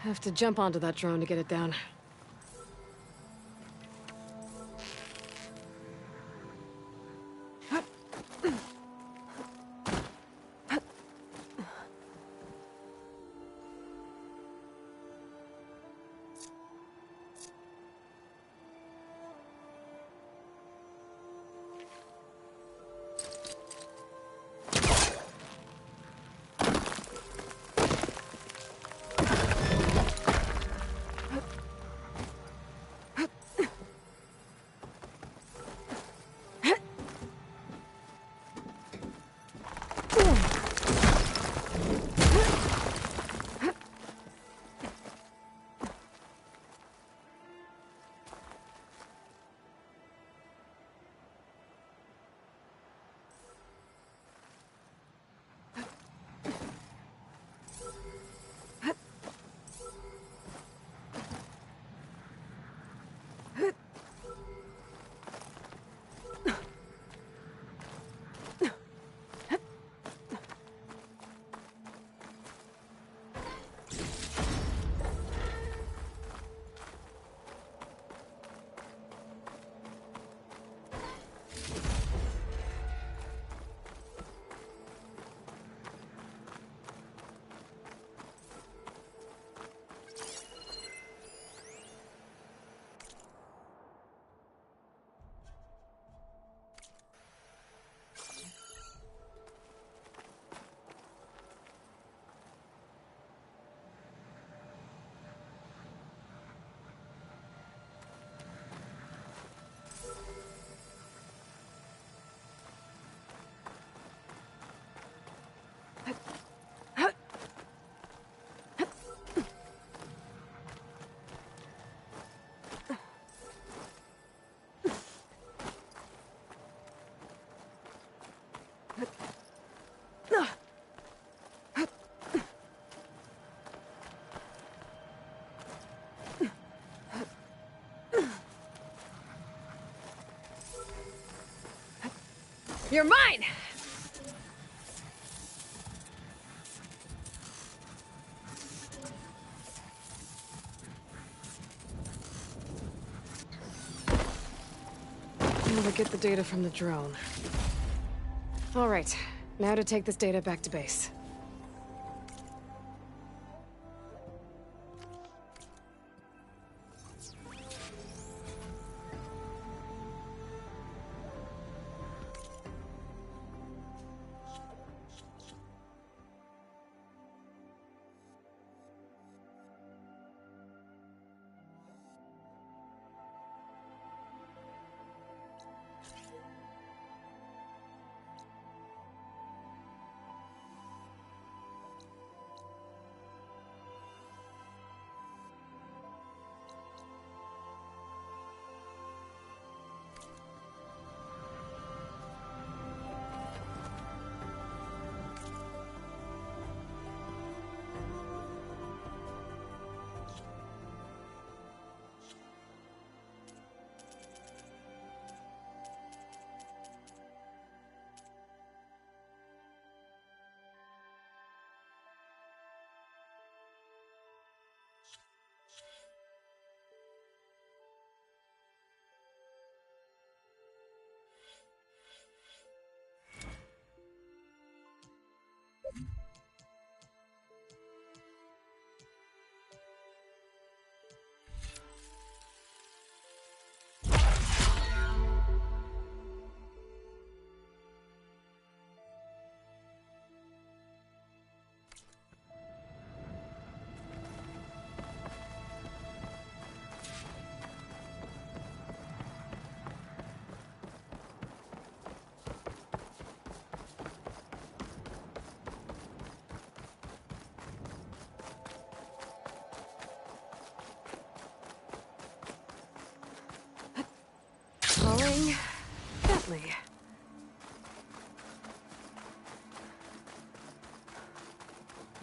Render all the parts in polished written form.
Have to jump onto that drone to get it down. You're mine! Now to get the data from the drone. All right, now to take this data back to base. Bentley.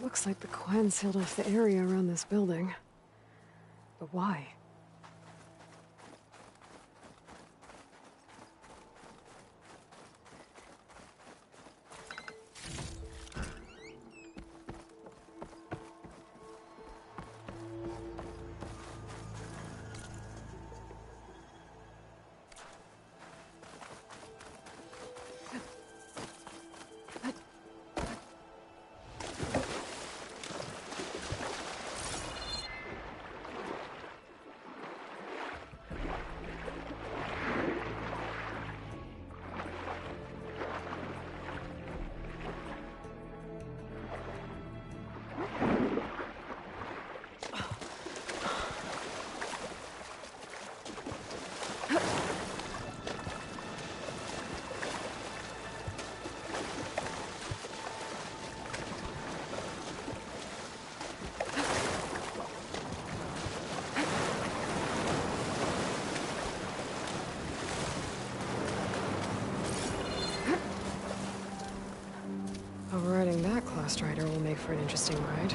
Looks like the Quen sealed off the area around this building. But why? Overriding that Claw Strider will make for an interesting ride.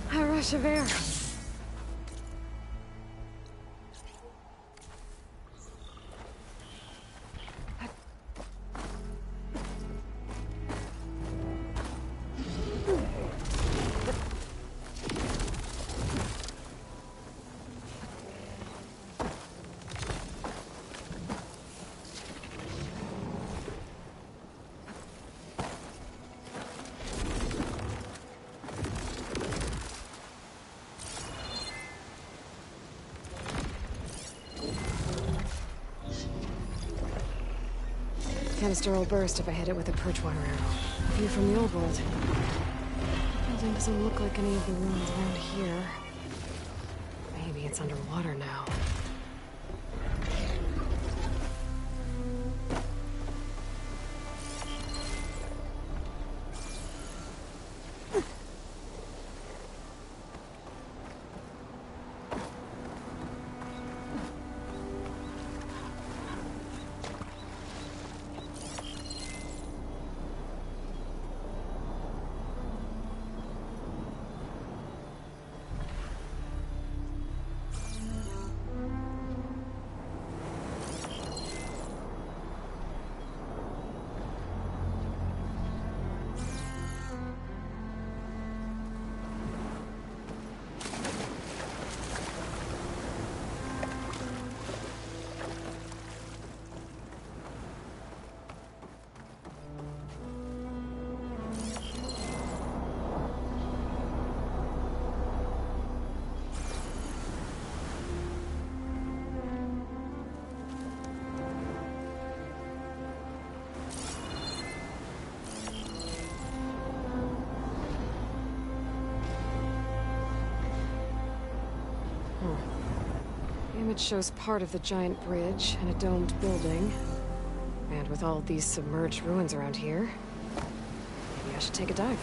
A rush of air. Canister will burst if I hit it with a perchwire arrow. View from the old world. The building doesn't look like any of the ruins around here. Maybe it's underwater now. The image shows part of the giant bridge and a domed building. And with all these submerged ruins around here, maybe I should take a dive.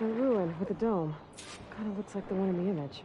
A ruin with a dome. Kinda looks like the one in the image.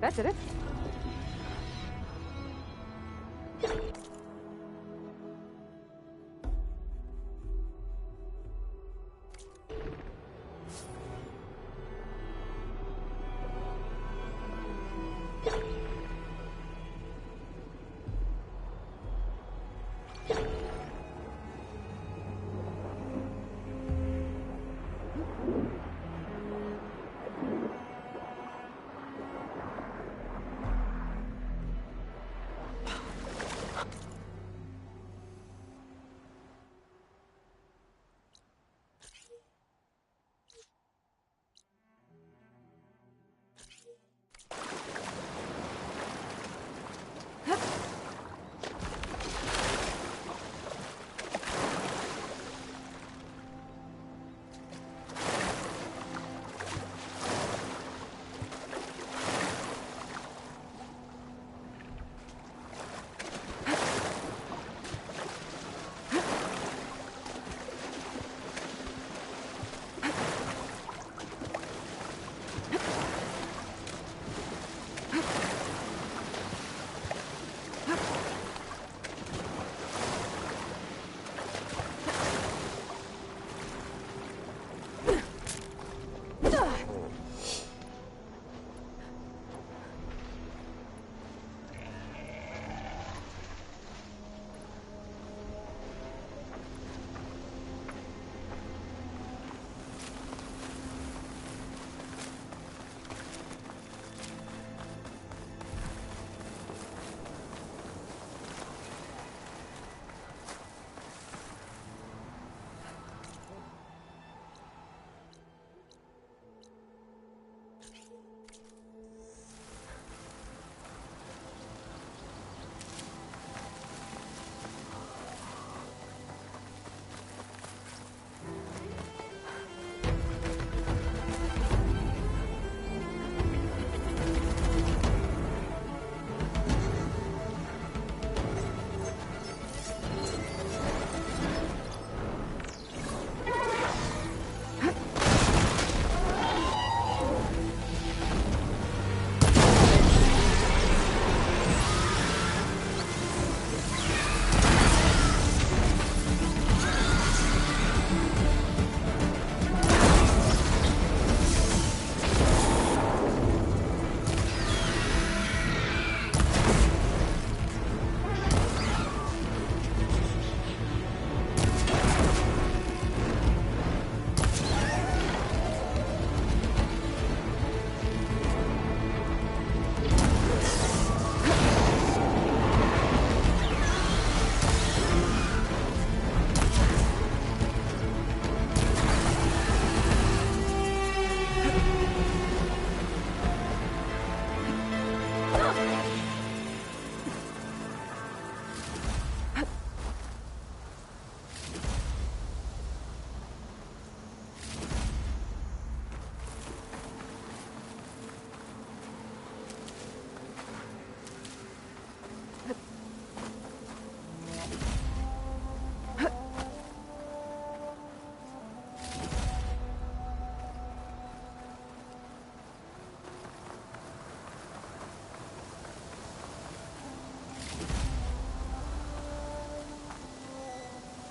That did it.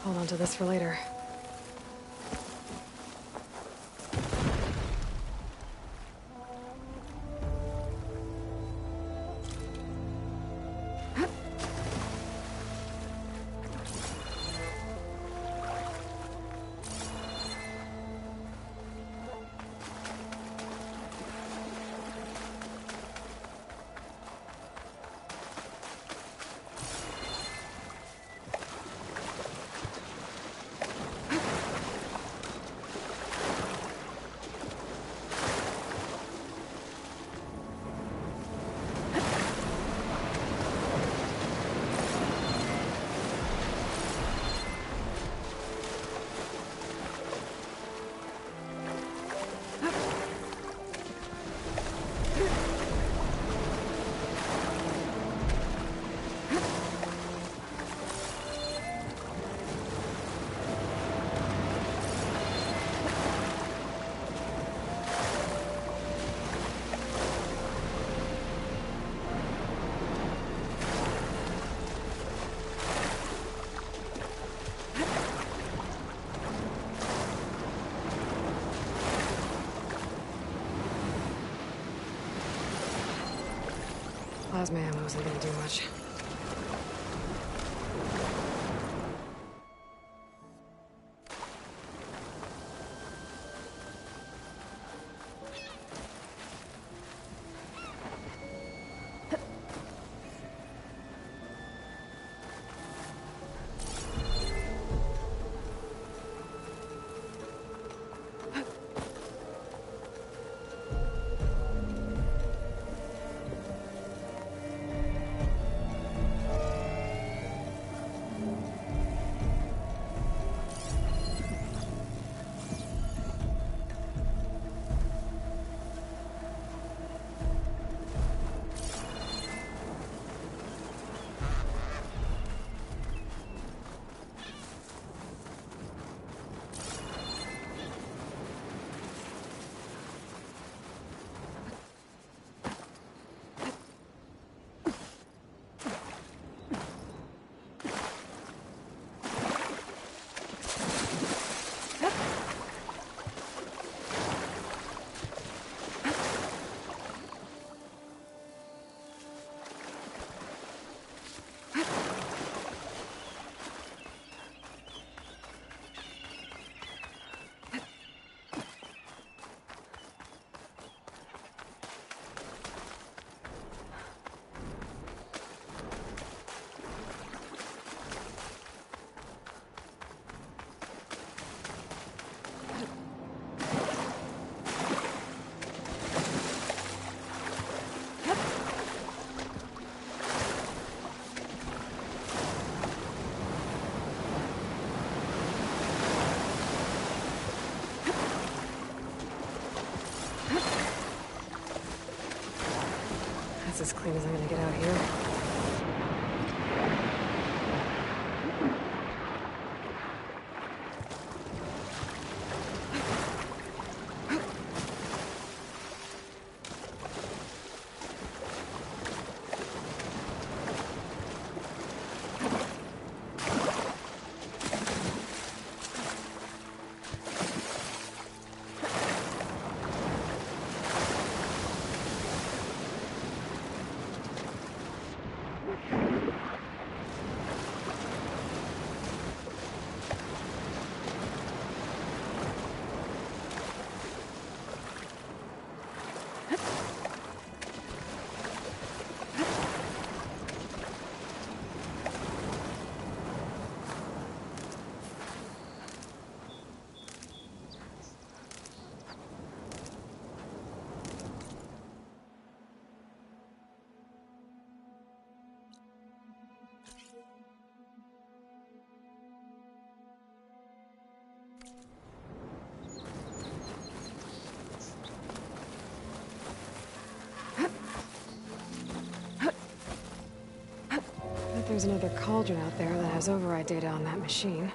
Hold on to this for later. Plasma ammo isn't gonna do much. That's as clean as I'm gonna get out here. There's another cauldron out there that has override data on that machine.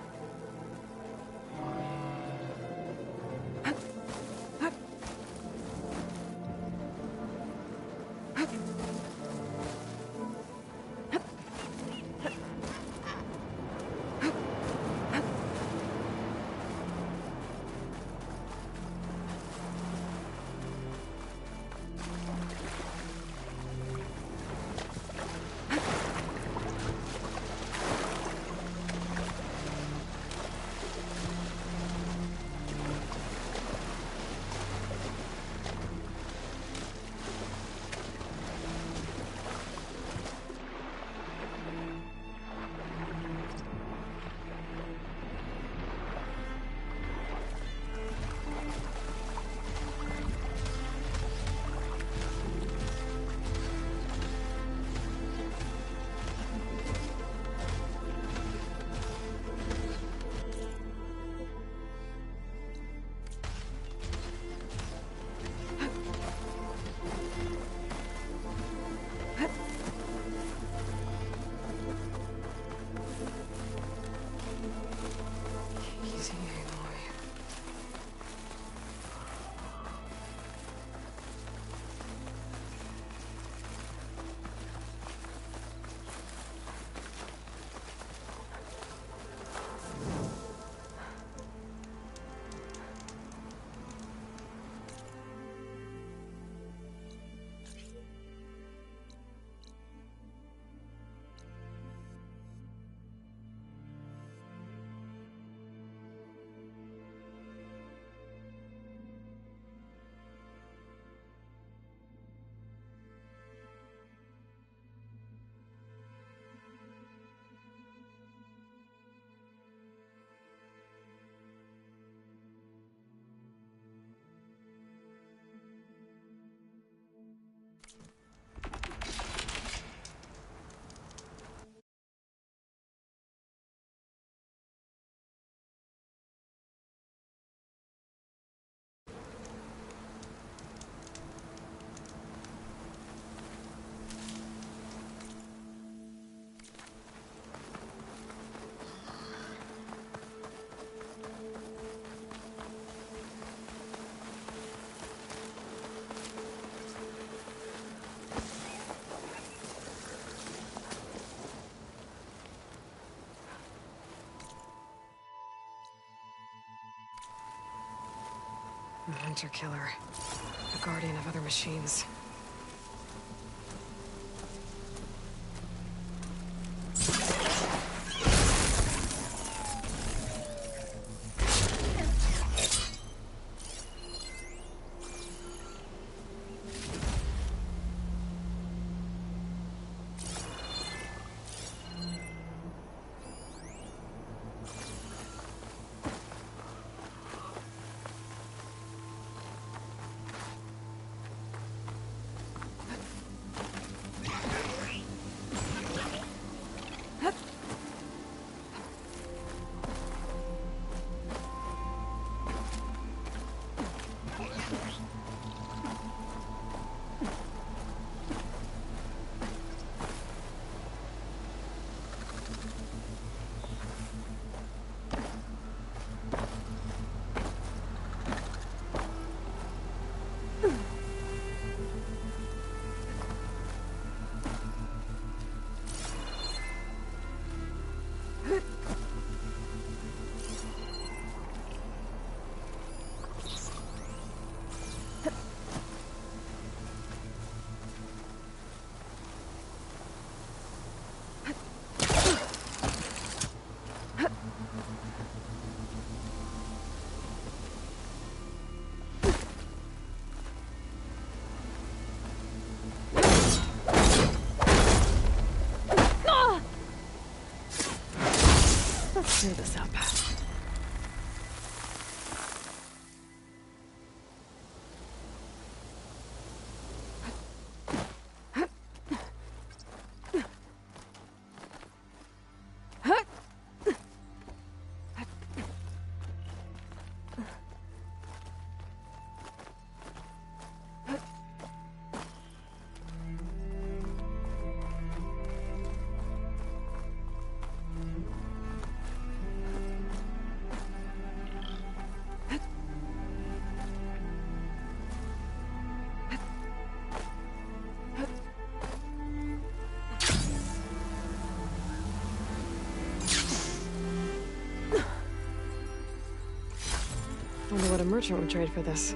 Hunter killer. A guardian of other machines. Let's clear this up. Wonder what a merchant would trade for this.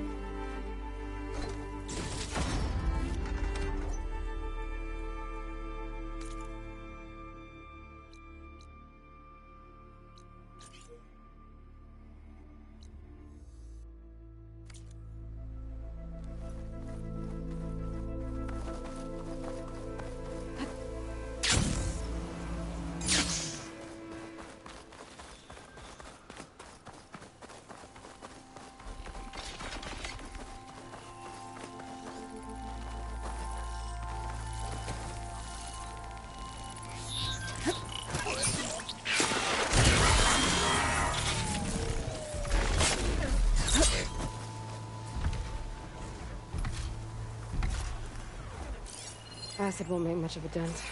Acid won't make much of a dent.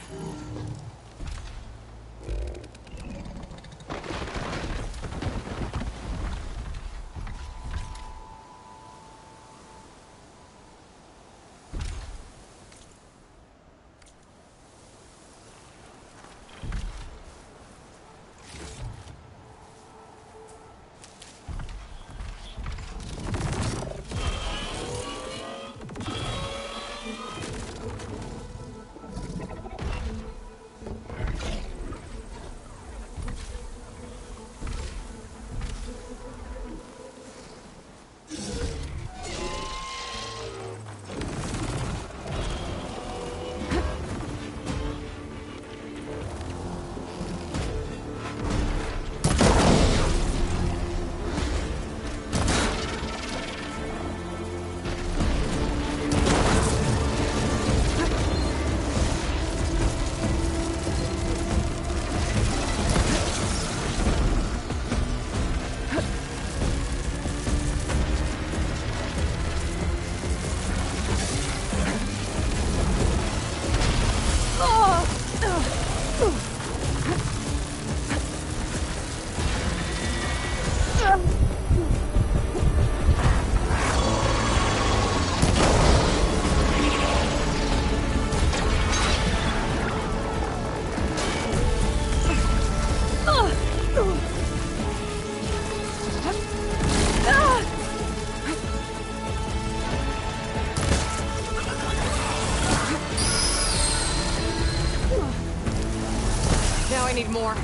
I need more.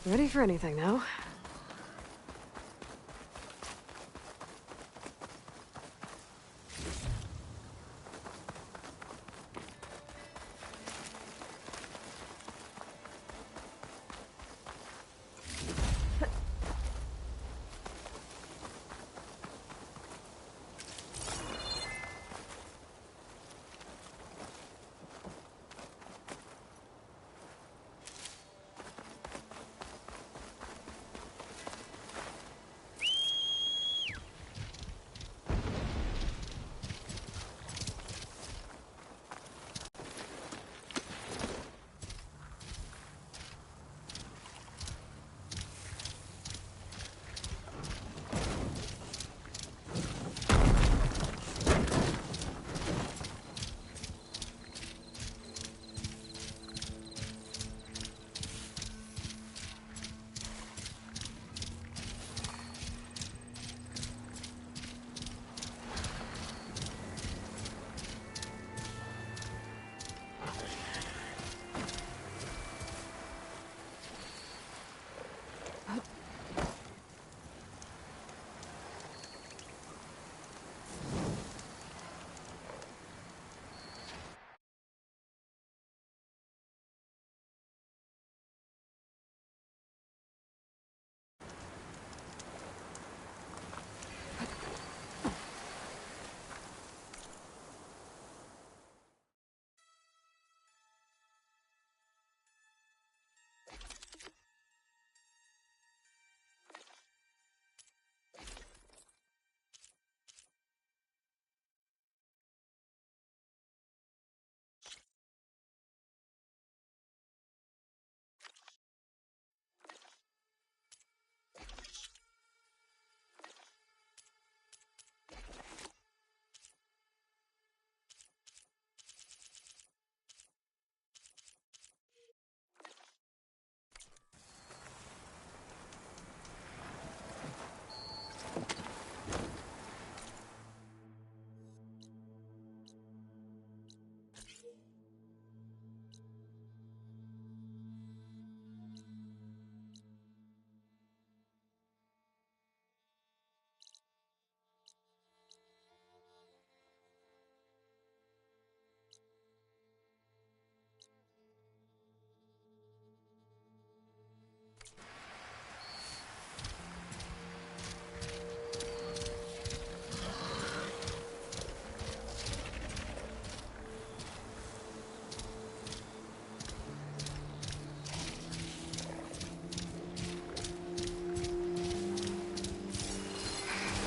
Ready for anything now.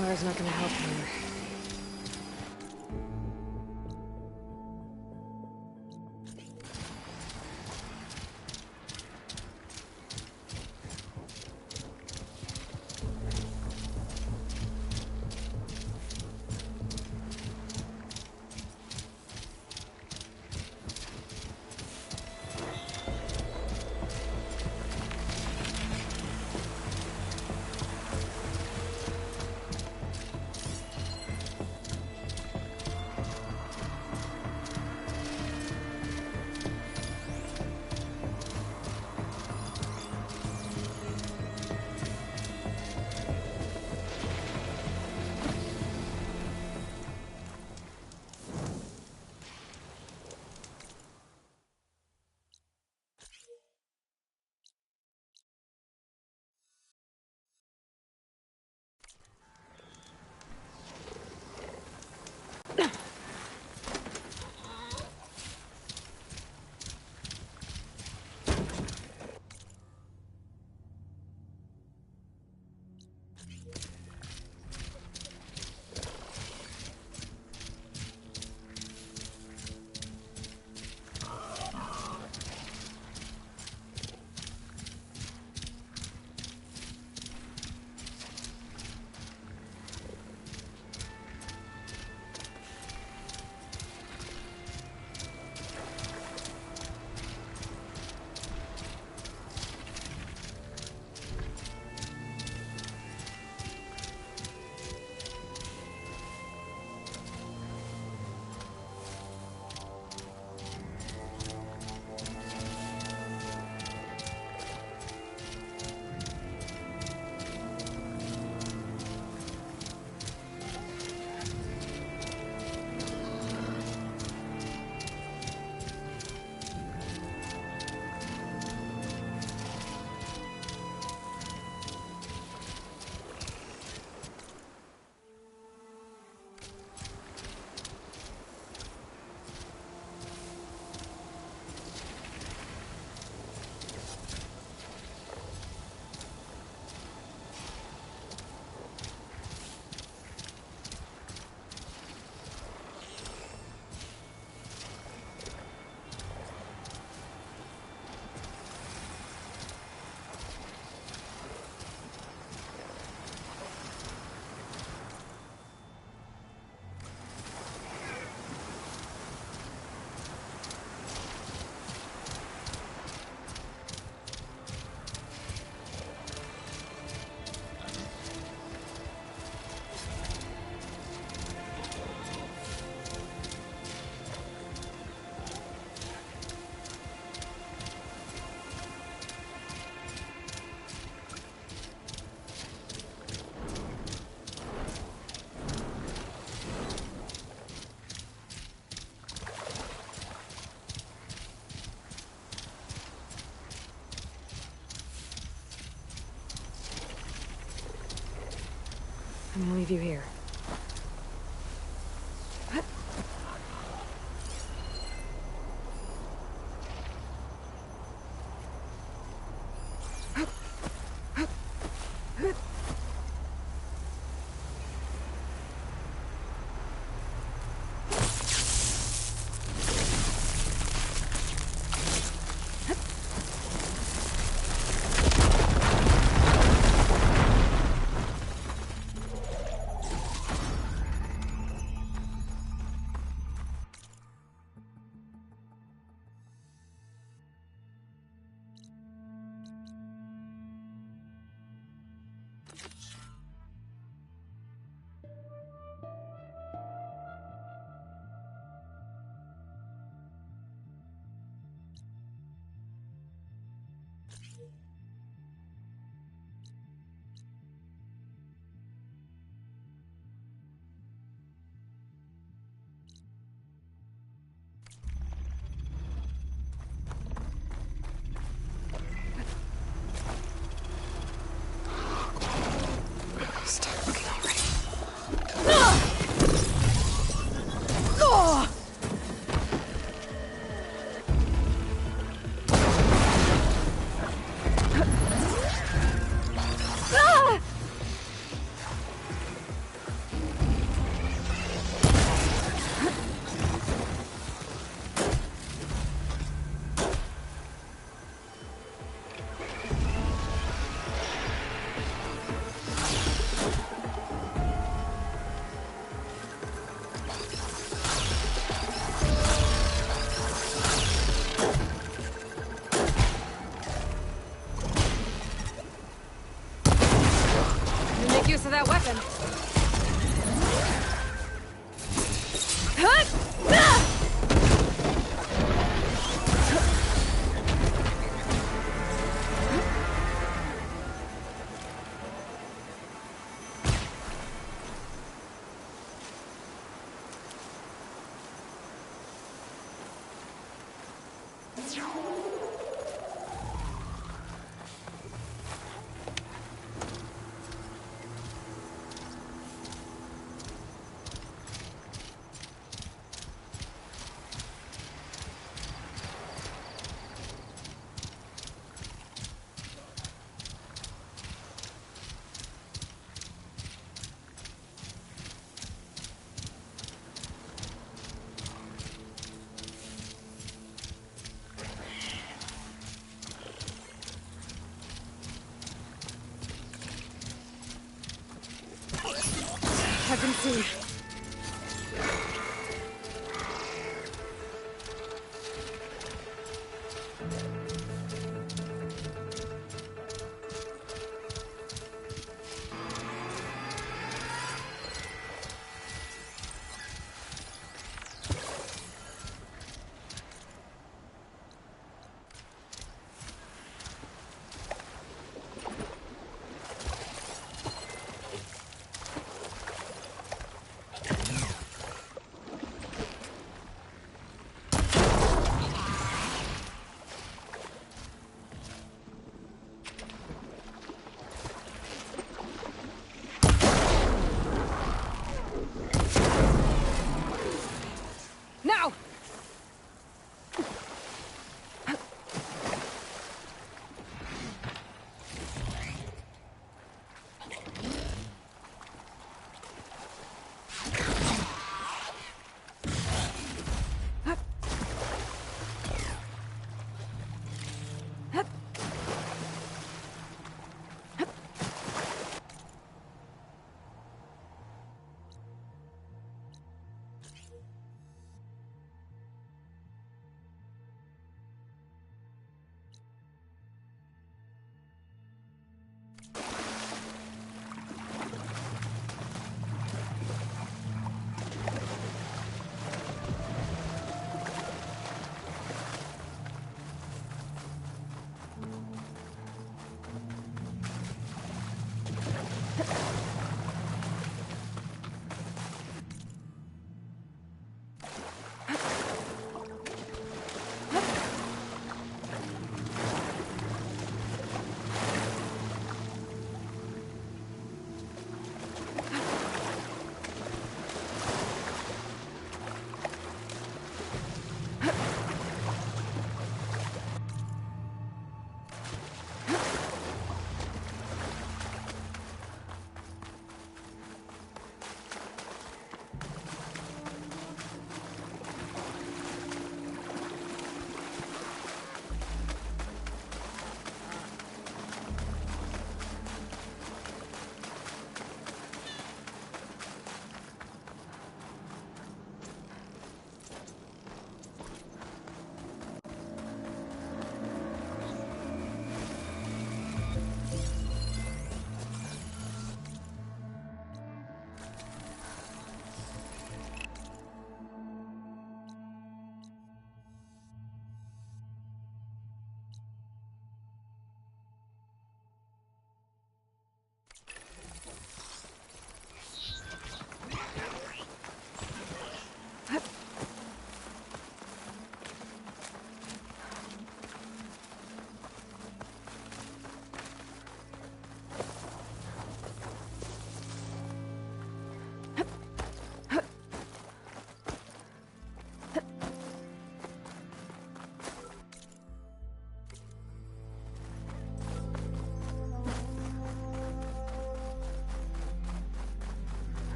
fire's not gonna help here. I'm gonna leave you here. unseen. Now!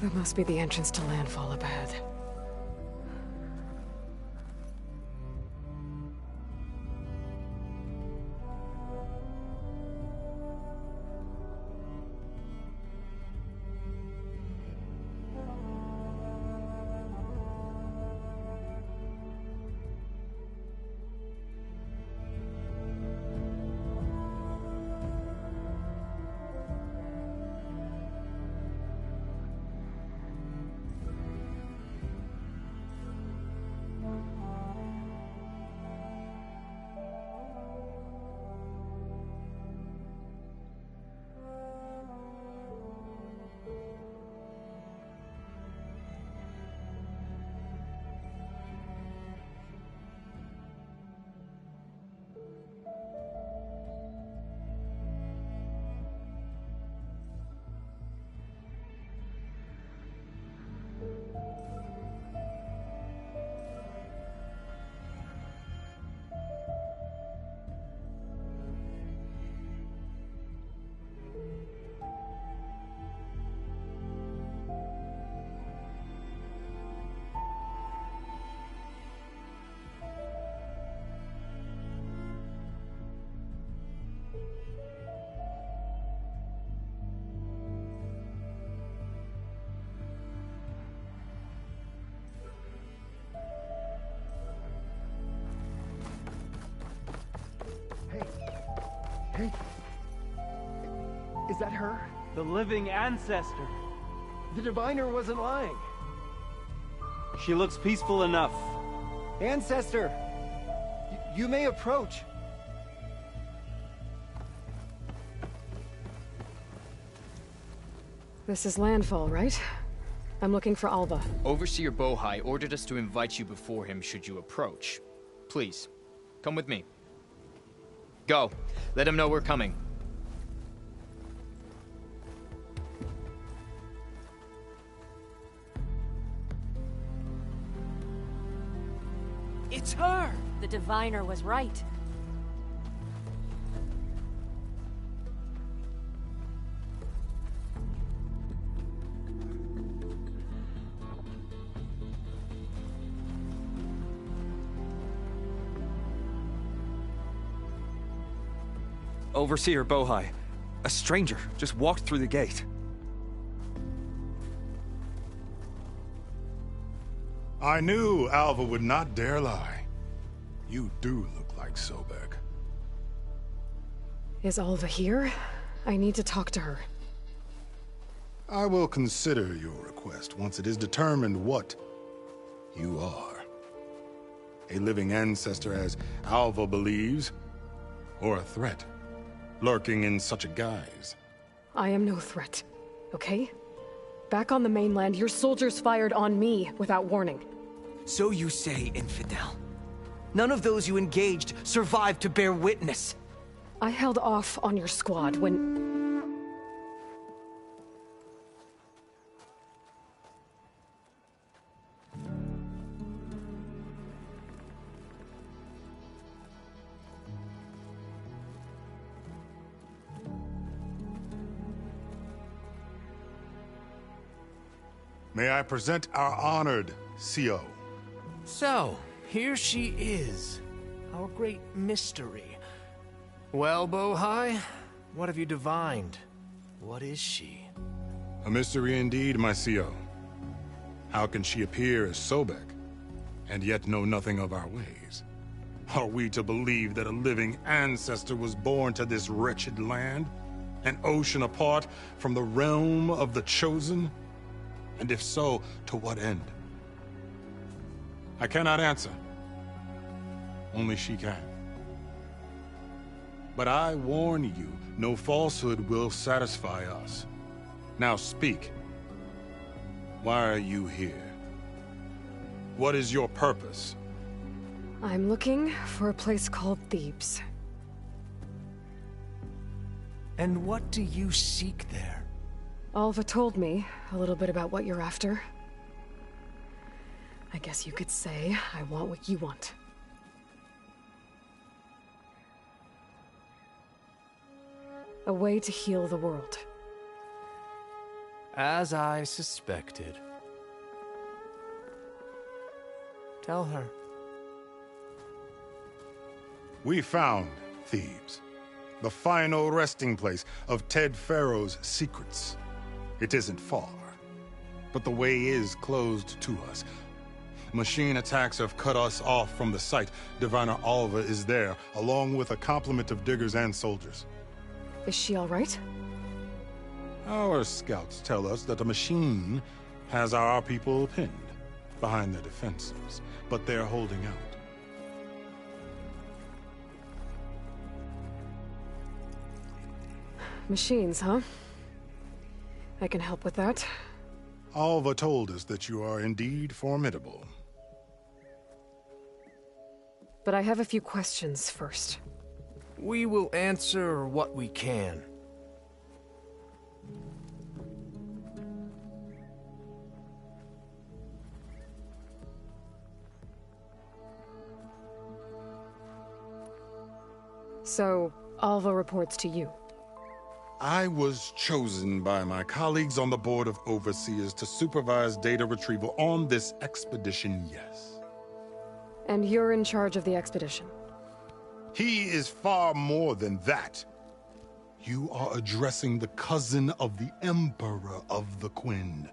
That must be the entrance to Landfall up ahead. Is that her? The living ancestor. The diviner wasn't lying. She looks peaceful enough. Ancestor! You may approach. This is Landfall, right? I'm looking for Alva. Overseer Bohai ordered us to invite you before him should you approach. Please, come with me. Go. Let him know we're coming. It's her! The diviner was right. Overseer Bohai. A stranger just walked through the gate. I knew Alva would not dare lie. You do look like Sobek. Is Alva here? I need to talk to her. I will consider your request once it is determined what you are. A living ancestor, as Alva believes, or a threat, lurking in such a guise. I am no threat, okay? Back on the mainland, your soldiers fired on me without warning. So you say, Infidel. None of those you engaged survived to bear witness. I held off on your squad when... May I present our honored CO. So, here she is, our great mystery. Well, Bohai, what have you divined? What is she? A mystery indeed, my CO. How can she appear as Sobek, and yet know nothing of our ways? Are we to believe that a living ancestor was born to this wretched land? An ocean apart from the realm of the Chosen? And if so, to what end? I cannot answer. Only she can. But I warn you, no falsehood will satisfy us. Now speak. Why are you here? What is your purpose? I'm looking for a place called Thebes. And what do you seek there? Alva told me a little bit about what you're after. I guess you could say I want what you want. A way to heal the world. As I suspected. Tell her. We found Thebes, the final resting place of Ted Pharaoh's secrets. It isn't far, but the way is closed to us. Machine attacks have cut us off from the site. Diviner Alva is there, along with a complement of diggers and soldiers. Is she all right? Our scouts tell us that a machine has our people pinned behind their defenses, but they're holding out. Machines, huh? I can help with that. Alva told us that you are indeed formidable. But I have a few questions first. We will answer what we can. So, Alva reports to you. I was chosen by my colleagues on the Board of Overseers to supervise data retrieval on this expedition, yes. And you're in charge of the expedition. He is far more than that. You are addressing the cousin of the Emperor of the Quinn.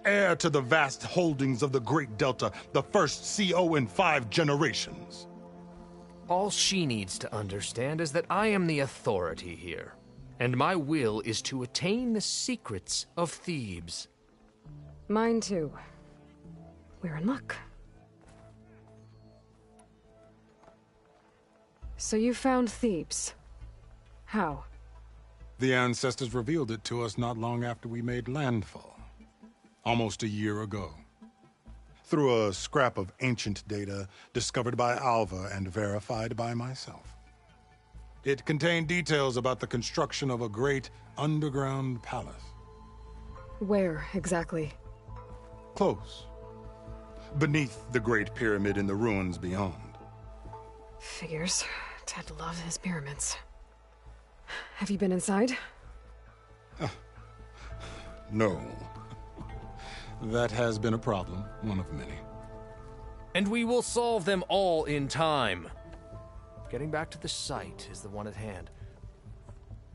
Heir to the vast holdings of the Great Delta, the first CO in 5 generations. All she needs to understand is that I am the authority here. And my will is to attain the secrets of Thebes. Mine too. We're in luck. So you found Thebes. How? The ancestors revealed it to us not long after we made landfall. Almost a year ago. Through a scrap of ancient data discovered by Alva and verified by myself. It contained details about the construction of a great underground palace. Where, exactly? Close. Beneath the Great Pyramid in the ruins beyond. Figures. Ted loves his pyramids. Have you been inside? No. That has been a problem, one of many. And we will solve them all in time. Getting back to the site is the one at hand.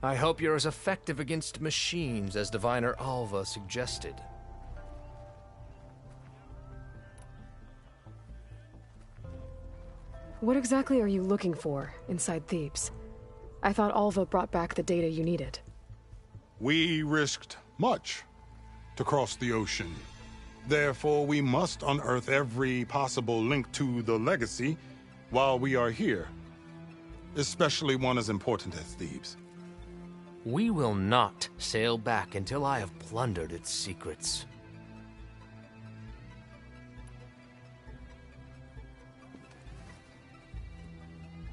I hope you're as effective against machines as Diviner Alva suggested. What exactly are you looking for inside Thebes? I thought Alva brought back the data you needed. We risked much to cross the ocean. Therefore, we must unearth every possible link to the legacy while we are here. Especially one as important as Thebes. We will not sail back until I have plundered its secrets.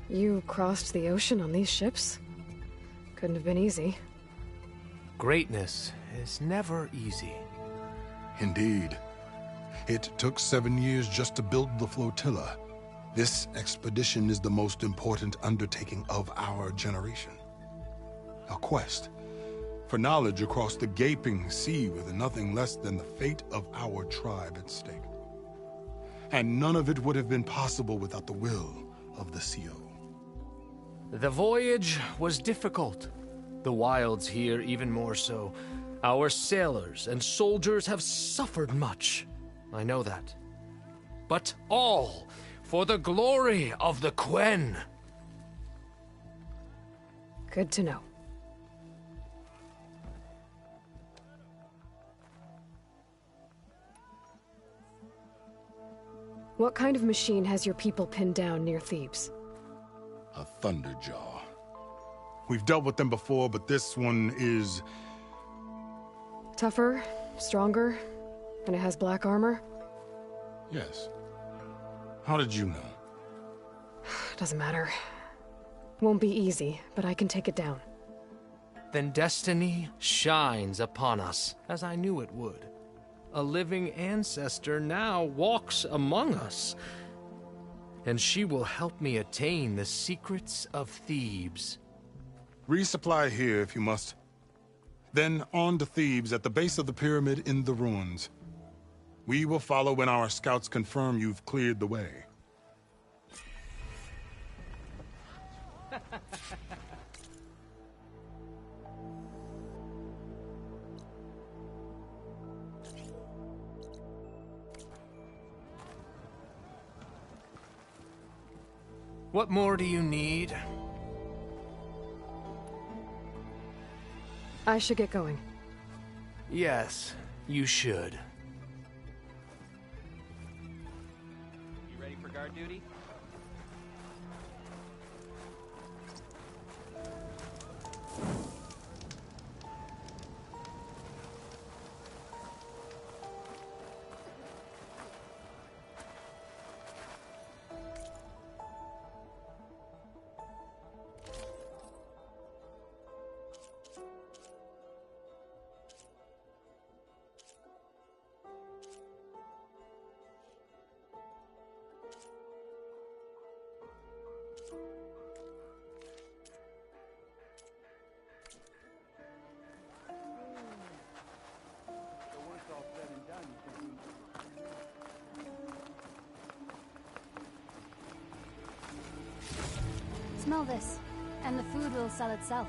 You crossed the ocean on these ships? Couldn't have been easy. Greatness is never easy. Indeed. It took 7 years just to build the flotilla. This expedition is the most important undertaking of our generation. A quest for knowledge across the gaping sea with nothing less than the fate of our tribe at stake. And none of it would have been possible without the will of the CO. The voyage was difficult. The wilds here even more so. Our sailors and soldiers have suffered much. I know that. But all for the glory of the Quen. Good to know. What kind of machine has your people pinned down near Thebes? A Thunderjaw. We've dealt with them before, but this one is... Tougher, stronger, and it has black armor? Yes. How did you know? Doesn't matter. Won't be easy, but I can take it down. Then destiny shines upon us, as I knew it would. A living ancestor now walks among us, and she will help me attain the secrets of Thebes. Resupply here if you must. Then on to Thebes at the base of the pyramid in the ruins. We will follow when our scouts confirm you've cleared the way. What more do you need? I should get going. Yes, you should. You ready for guard duty? Smell this, and the food will sell itself.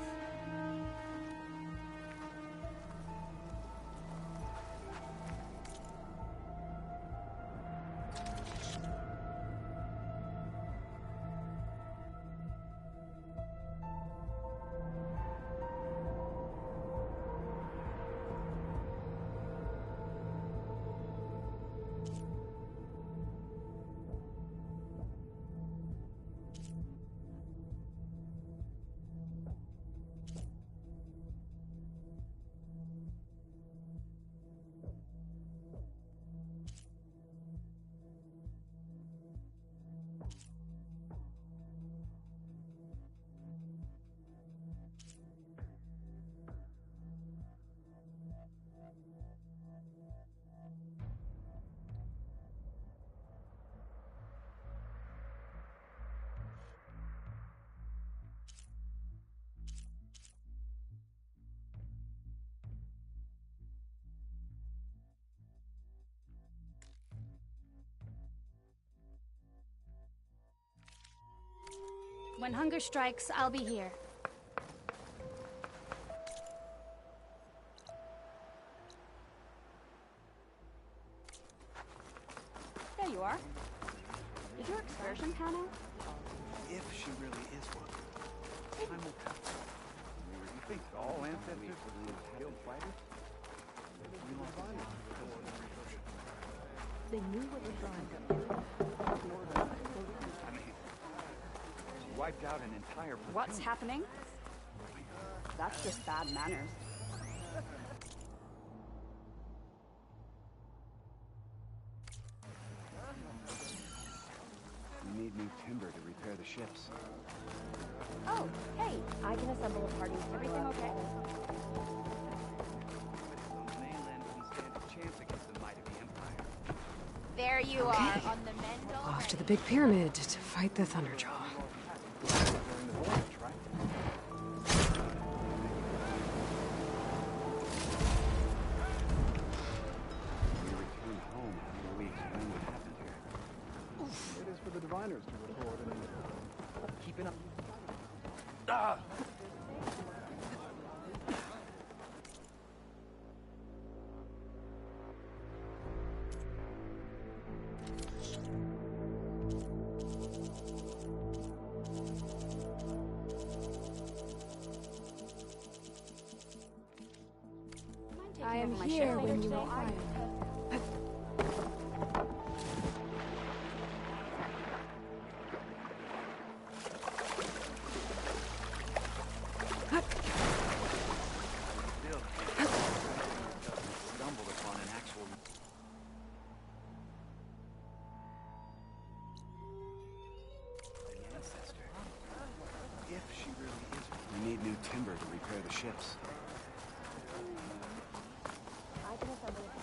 When hunger strikes, I'll be here. There you are. Did your excursion pan out? If she really is one. Time will tell. You think all ancestors were skilled fighters? They knew what was going on. I mean, she wiped out an entire platoon. What's happening? That's just bad manners. We need new timber to repair the ships. Oh, hey, I can assemble a party. Everything okay? The mainland doesn't stand a chance against the might of the Empire. There you are, on the Mendel. Off to the big pyramid to fight the Thunderjaw. During the voyage, right? We return home. How do we explain what happened here? It is for the diviners to report and keep it up. Ah! I am here when you require. Still, stumbled upon an actual. An ancestor. If she really is. We need new timber to repair the ships. I can assemble a party.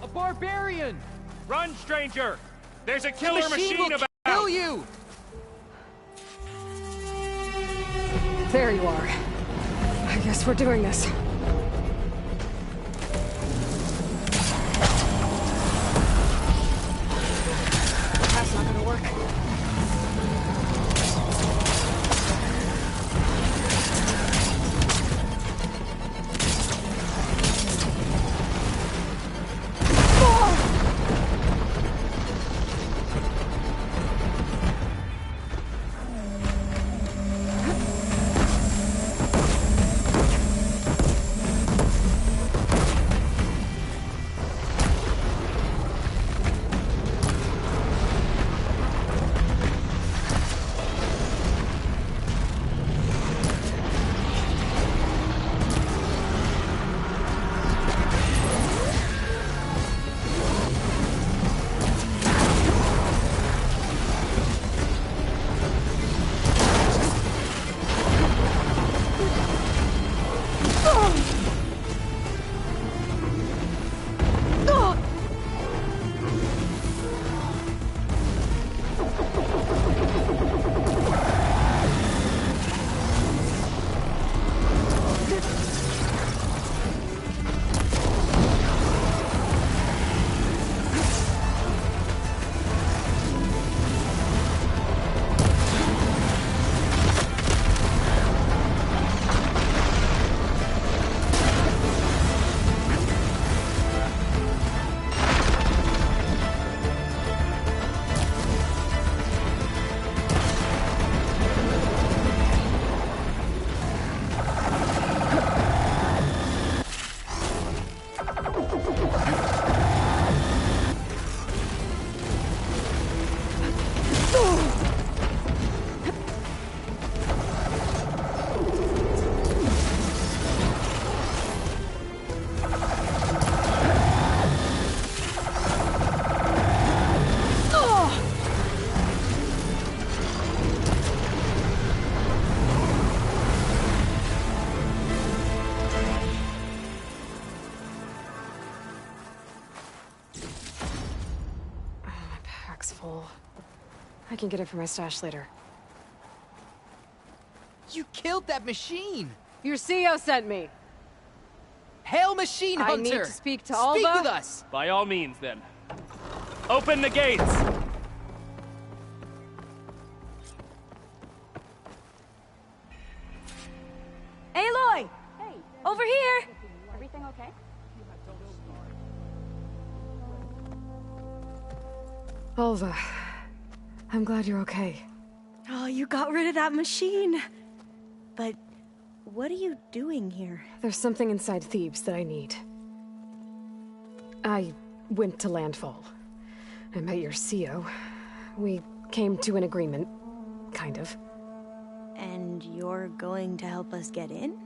A barbarian! Run, stranger! There's a killer The machine will about! kill you! There you are. I guess we're doing this. That's not gonna work. backpack's full. I can get it for my stash later. You killed that machine! Your CO sent me! Hail, Machine Hunter! I need to speak to Alva. Speak with us! By all means, then. Open the gates! Aloy! Hey! Over here! Everything okay? Alva, I'm glad you're okay. Oh, you got rid of that machine. But what are you doing here? There's something inside Thebes that I need. I went to Landfall. I met your CO. We came to an agreement, kind of. And you're going to help us get in?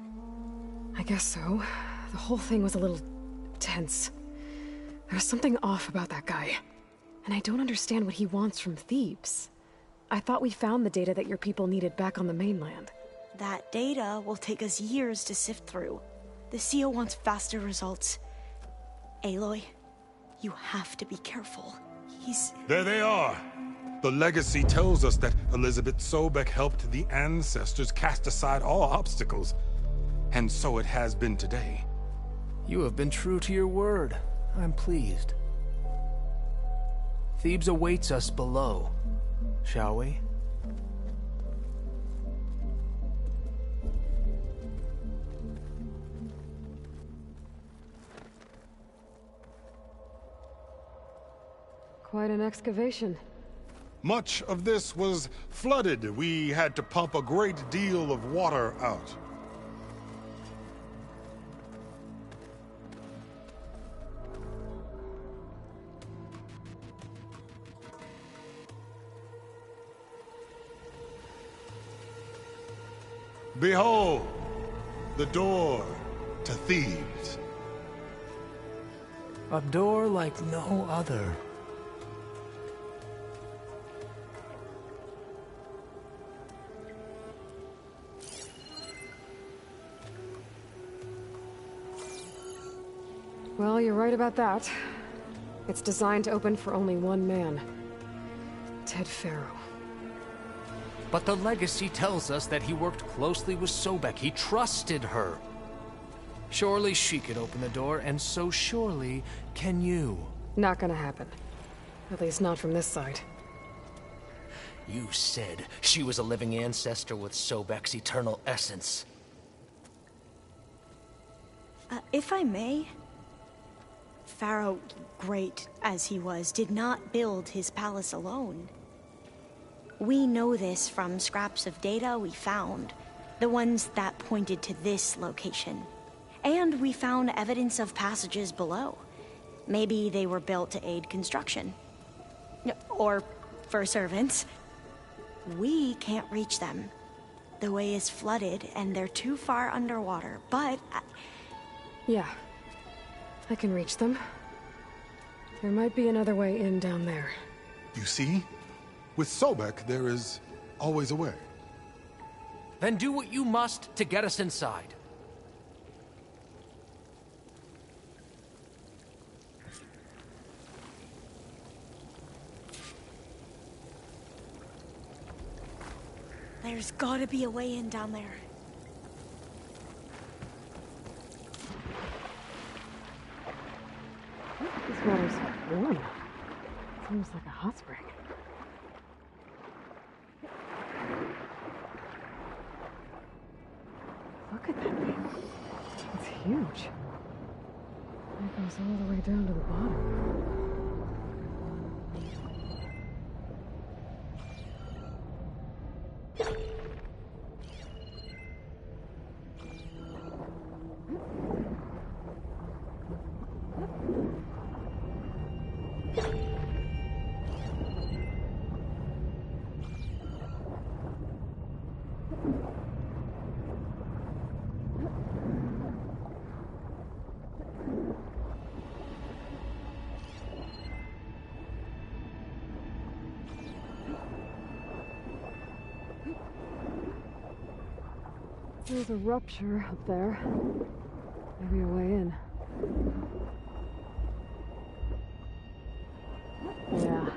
I guess so. The whole thing was a little tense. There was something off about that guy. And I don't understand what he wants from Thebes. I thought we found the data that your people needed back on the mainland. That data will take us years to sift through. The CO wants faster results. Aloy, you have to be careful. There they are! The legacy tells us that Elizabeth Sobek helped the ancestors cast aside all obstacles. And so it has been today. You have been true to your word. I'm pleased. Thebes awaits us below, shall we? Quite an excavation. Much of this was flooded. We had to pump a great deal of water out. Behold, the door to Thebes. A door like no other. Well, you're right about that. It's designed to open for only one man. Ted Faro. But the legacy tells us that he worked closely with Sobek. He trusted her. Surely she could open the door, and so surely can you. Not gonna happen. At least not from this side. You said she was a living ancestor with Sobek's eternal essence. If I may, Pharaoh, great as he was, did not build his palace alone. We know this from scraps of data we found, the ones that pointed to this location. And we found evidence of passages below. Maybe they were built to aid construction. Or for servants. We can't reach them. The way is flooded and they're too far underwater, but... Yeah. I can reach them. There might be another way in down there. You see? With Sobek, there is always a way. Then do what you must to get us inside. There's gotta be a way in down there. This water's warm. It's almost like a hot spring. Look at that thing. It's huge. It goes all the way down to the bottom. There's a rupture up there. Maybe a way in. Yeah,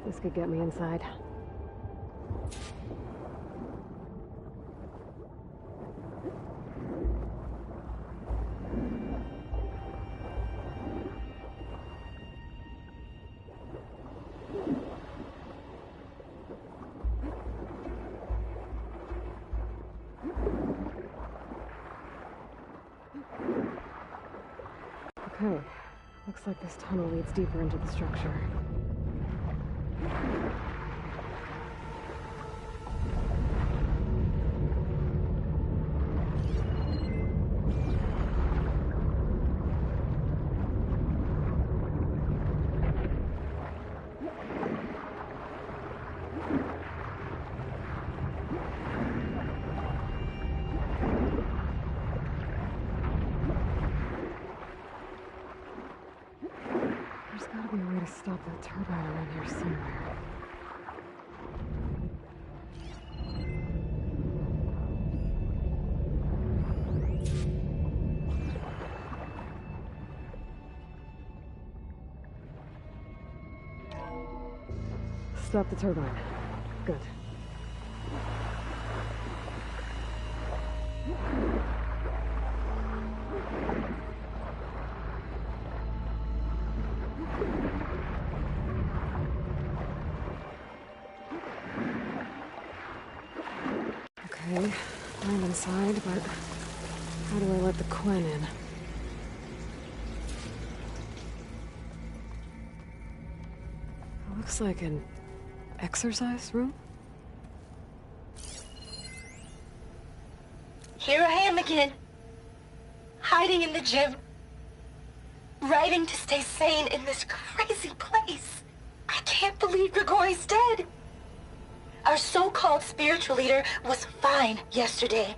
This could get me inside. Okay, looks like this tunnel leads deeper into the structure. There's gotta be a way to stop that turbine around here somewhere. Stop the turbine. Good. Okay, I'm inside, but how do I let the Quen in? It looks like an exercise room? Here I am again, hiding in the gym, writing to stay sane in this crazy place. I can't believe Grigori's dead. Our so-called spiritual leader was fine yesterday,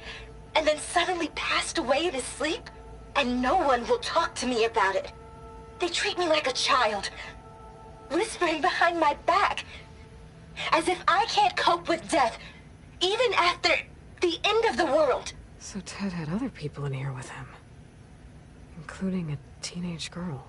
and then suddenly passed away in his sleep, and no one will talk to me about it. They treat me like a child, whispering behind my back, as if I can't cope with death, even after the end of the world. So Ted had other people in here with him, including a teenage girl.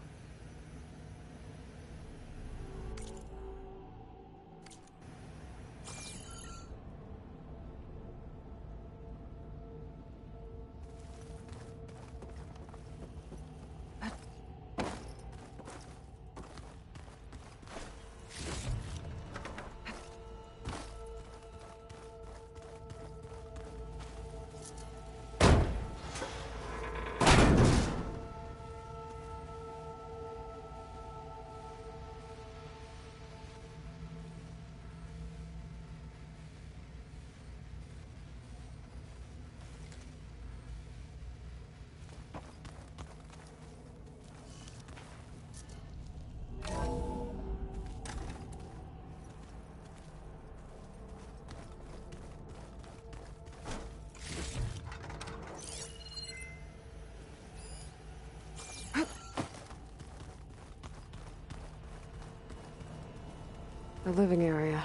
The living area.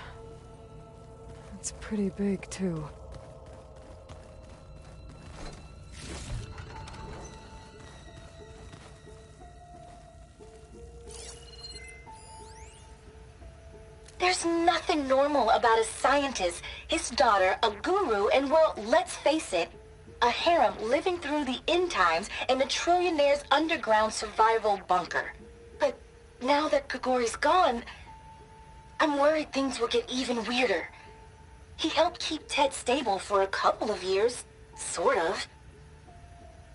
It's pretty big, too. There's nothing normal about a scientist, his daughter, a guru, and well, let's face it, a harem living through the end times in a trillionaire's underground survival bunker. But now that Grigori's gone, I'm worried things will get even weirder. He helped keep Ted stable for a couple of years, sort of.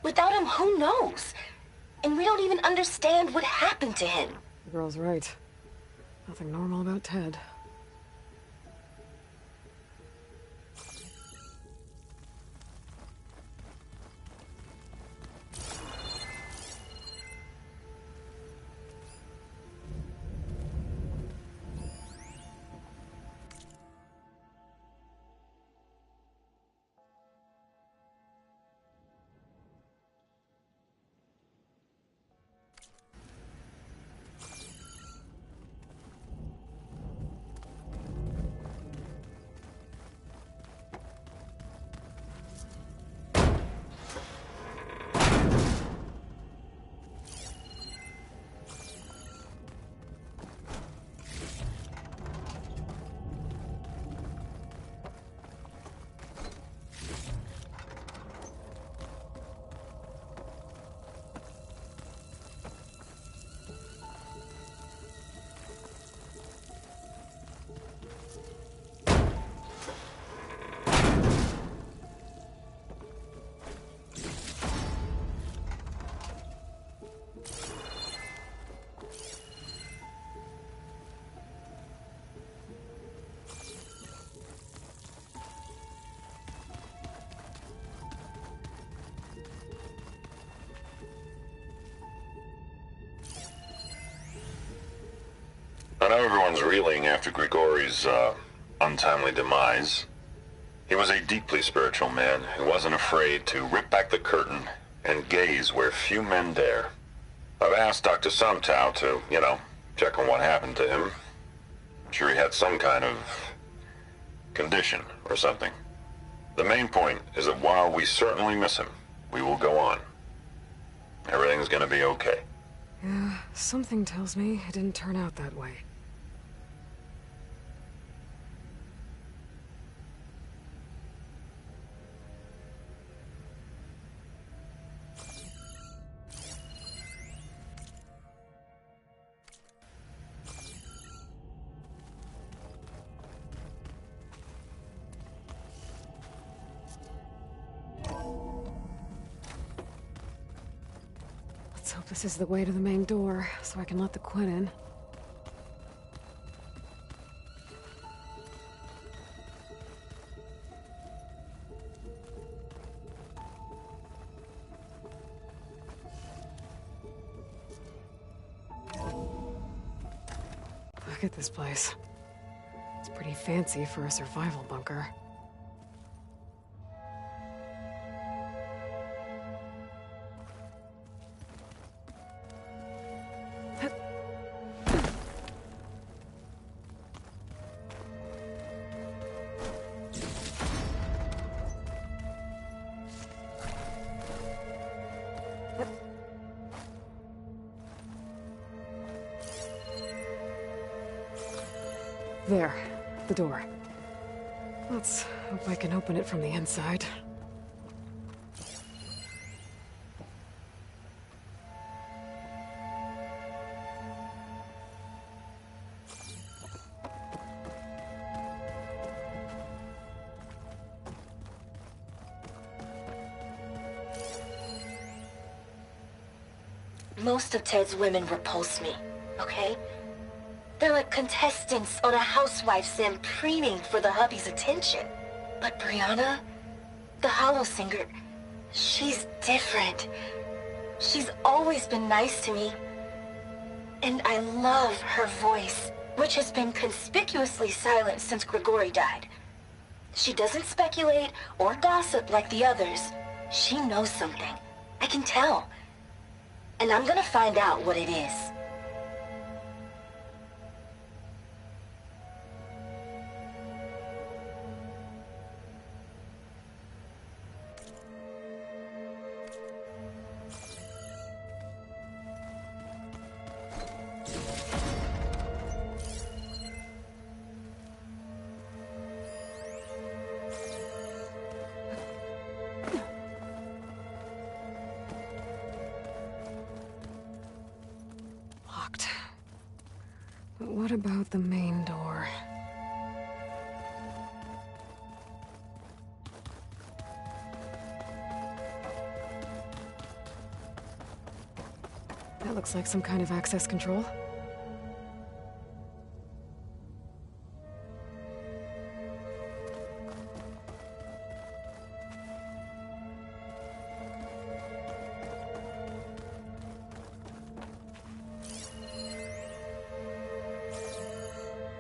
Without him, who knows? And we don't even understand what happened to him. The girl's right. Nothing normal about Ted. know everyone's reeling after Grigori's, untimely demise. He was a deeply spiritual man who wasn't afraid to rip back the curtain and gaze where few men dare. I've asked Dr. Sumtow to, check on what happened to him. I'm sure he had some kind of condition or something. The main point is that while we certainly miss him, we will go on. Everything's gonna be okay. Yeah, something tells me it didn't turn out that way. Let's hope this is the way to the main door, so I can let the Quinn in. Look at this place. It's pretty fancy for a survival bunker. There, the door. Let's hope I can open it from the inside. Most of Ted's women repulse me, okay? They're like contestants on a housewife sim preening for the hubby's attention. But Brianna, the Hollow Singer, she's different. She's always been nice to me. And I love her voice, which has been conspicuously silent since Grigori died. She doesn't speculate or gossip like the others. She knows something. I can tell. And I'm gonna find out what it is. Locked. But what about the main door? That looks like some kind of access control.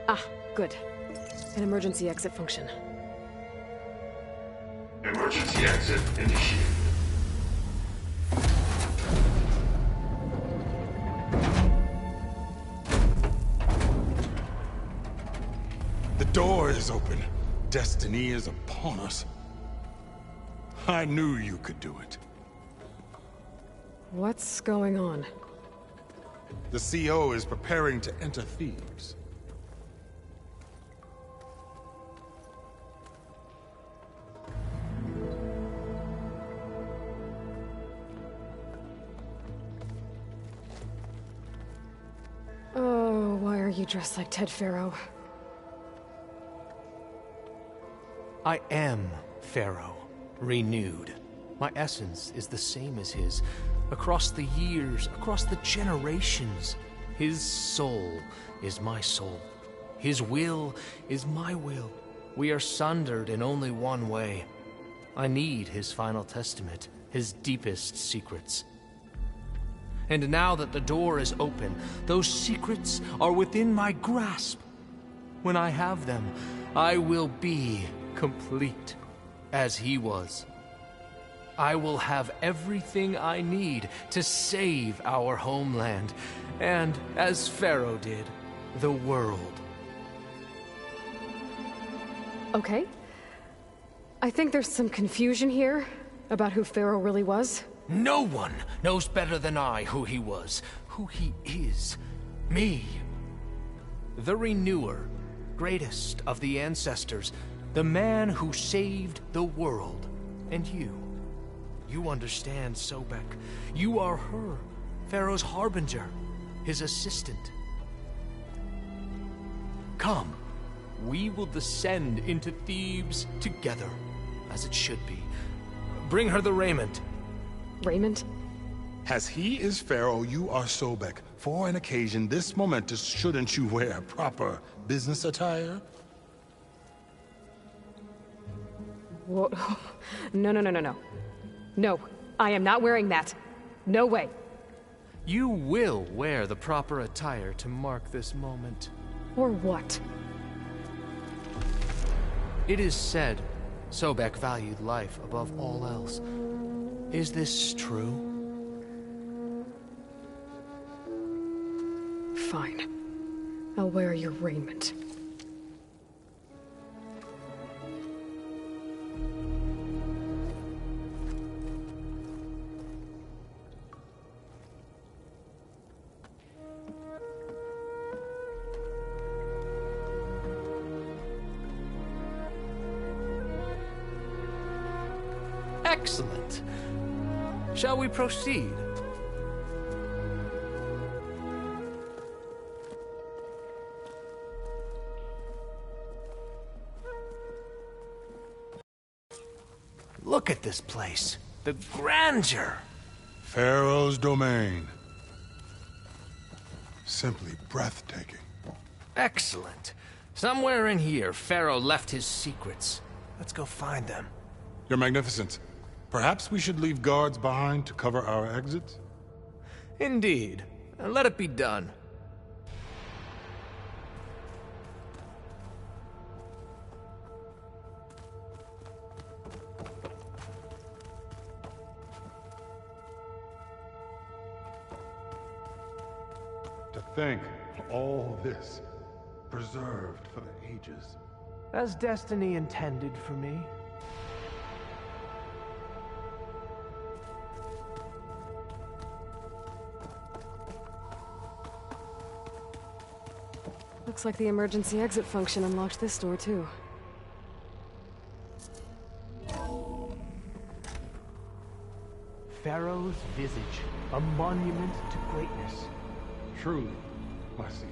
Ah, good. An emergency exit function. Emergency exit initiated. The door is open. Destiny is upon us. I knew you could do it. What's going on? The CO is preparing to enter Thebes. Oh, why are you dressed like Ted Faro? I am Pharaoh, renewed. My essence is the same as his. Across the years, across the generations, his soul is my soul. His will is my will. We are sundered in only one way. I need his final testament, his deepest secrets. And now that the door is open, those secrets are within my grasp. When I have them, I will be complete, as he was. I will have everything I need to save our homeland, and, as Pharaoh did, the world. Okay. I think there's some confusion here about who Pharaoh really was. No one knows better than I who he was, who he is. Me. The Renewer, greatest of the ancestors, the man who saved the world. And you. You understand, Sobek. You are her, Pharaoh's harbinger, his assistant. Come, we will descend into Thebes together, as it should be. Bring her the raiment. Raiment? As he is Pharaoh, you are Sobek. For an occasion this momentous, shouldn't you wear proper business attire? Whoa. No. No, I am not wearing that. No way. You will wear the proper attire to mark this moment. Or what? It is said Sobek valued life above all else. Is this true? Fine. I'll wear your raiment. Excellent. Shall we proceed? Look at this place. The grandeur. Pharaoh's domain. Simply breathtaking. Excellent. Somewhere in here, Pharaoh left his secrets. Let's go find them. Your Magnificence, perhaps we should leave guards behind to cover our exits? Indeed. Let it be done. To think all this preserved for the ages. As destiny intended for me. Looks like the emergency exit function unlocked this door, too. Pharaoh's visage, a monument to greatness. Truly, Marcia.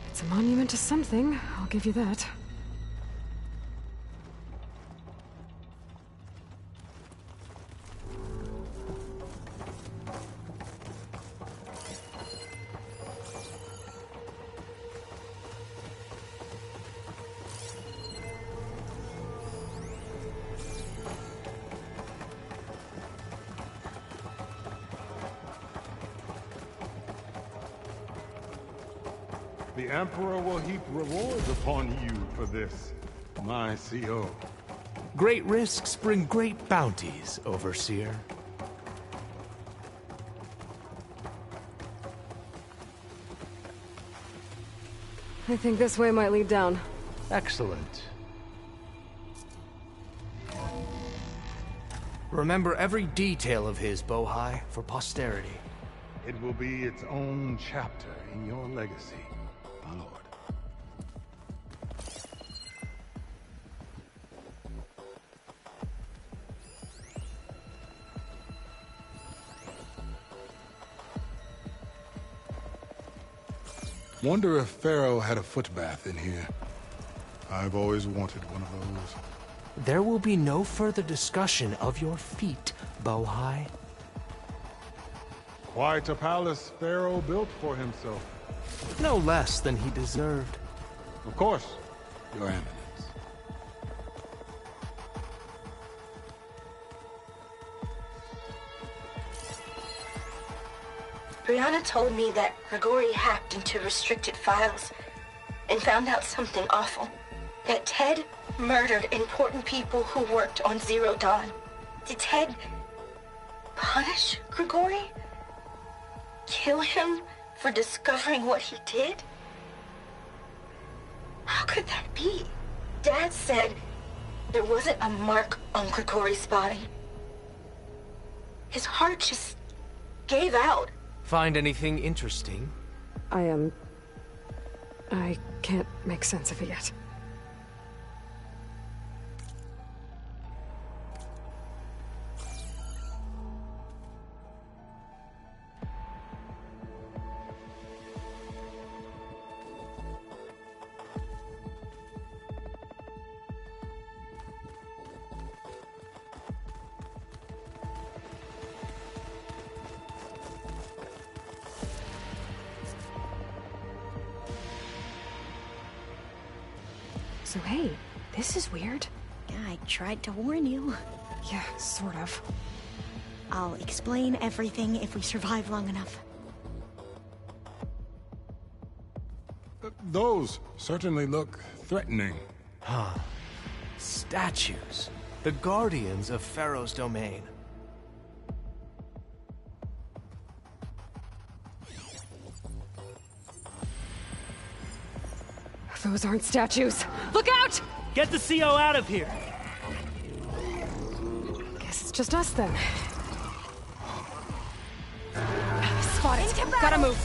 It's a monument to something, I'll give you that. The Emperor will heap rewards upon you for this, my CO. Great risks bring great bounties, Overseer. I think this way might lead down. Excellent. Remember every detail of his, Bohai, for posterity. It will be its own chapter in your legacy, my lord. Wonder if Pharaoh had a footbath in here. I've always wanted one of those. There will be no further discussion of your feet, Bohai. Quite a palace Pharaoh built for himself. No less than he deserved. Of course, Your Eminence. Brianna told me that Grigori hacked into restricted files and found out something awful. That Ted murdered important people who worked on Zero Dawn. Did Ted punish Grigori? Kill him for discovering what he did? How could that be? Dad said there wasn't a mark on Grigori's body. His heart just gave out. Find anything interesting? I can't make sense of it yet. So hey, this is weird. Yeah, I tried to warn you. Yeah, sort of. I'll explain everything if we survive long enough. Those certainly look threatening. Huh. Statues. The guardians of Pharaoh's domain. Those aren't statues. Look out! Get the CO out of here! Guess it's just us then. Spotted. Gotta move.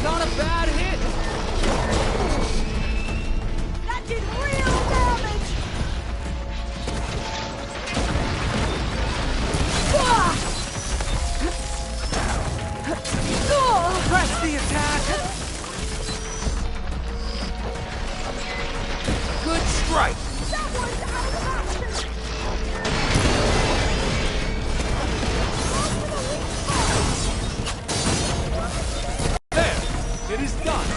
Not a bad hit! That did real damage! Press the attack! Good strike! That one's out of action! There! It is done!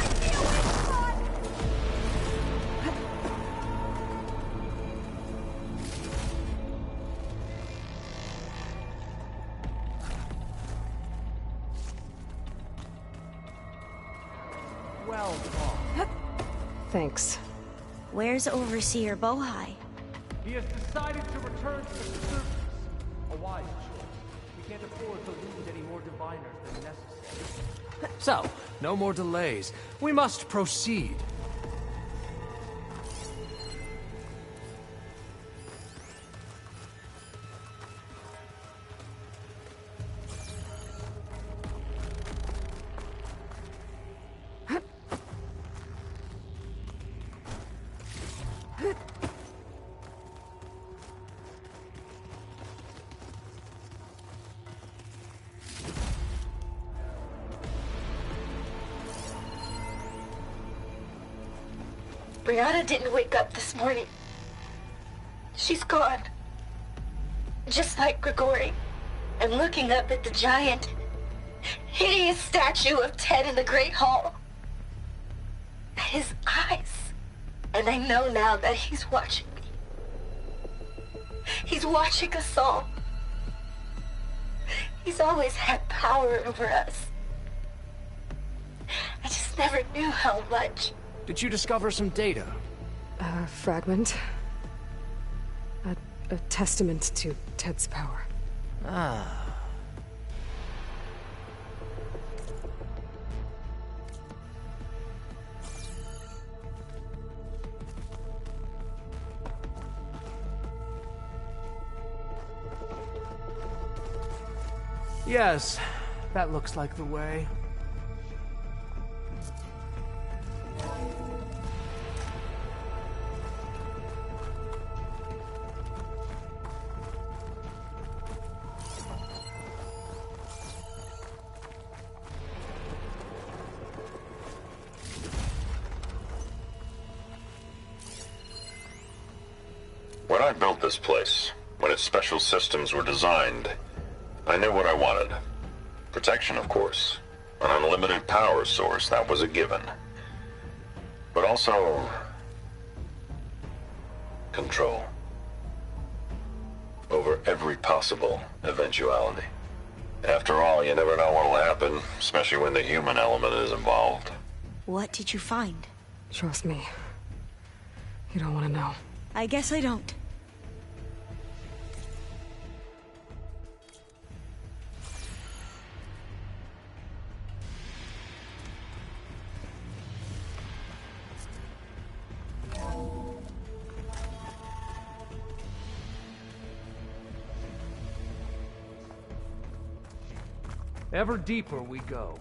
Well done. Thanks. Where's Overseer Bohai? He has decided to return to the surface. A wise choice. We can't afford to lose any more diviners than necessary. So, no more delays. We must proceed. Brianna didn't wake up this morning. She's gone. Just like Grigori. I'm looking up at the giant, hideous statue of Ted in the Great Hall. At his eyes. And I know now that he's watching me. He's watching us all. He's always had power over us. I just never knew how much. Did you discover some data? A fragment. A testament to Ted's power. Ah. Yes, that looks like the way. When I built this place, when its special systems were designed, I knew what I wanted. Protection, of course. An unlimited power source, that was a given. also control over every possible eventuality. After all, you never know what'll happen, especially when the human element is involved. What did you find? Trust me. You don't want to know. I guess I don't. Ever deeper we go.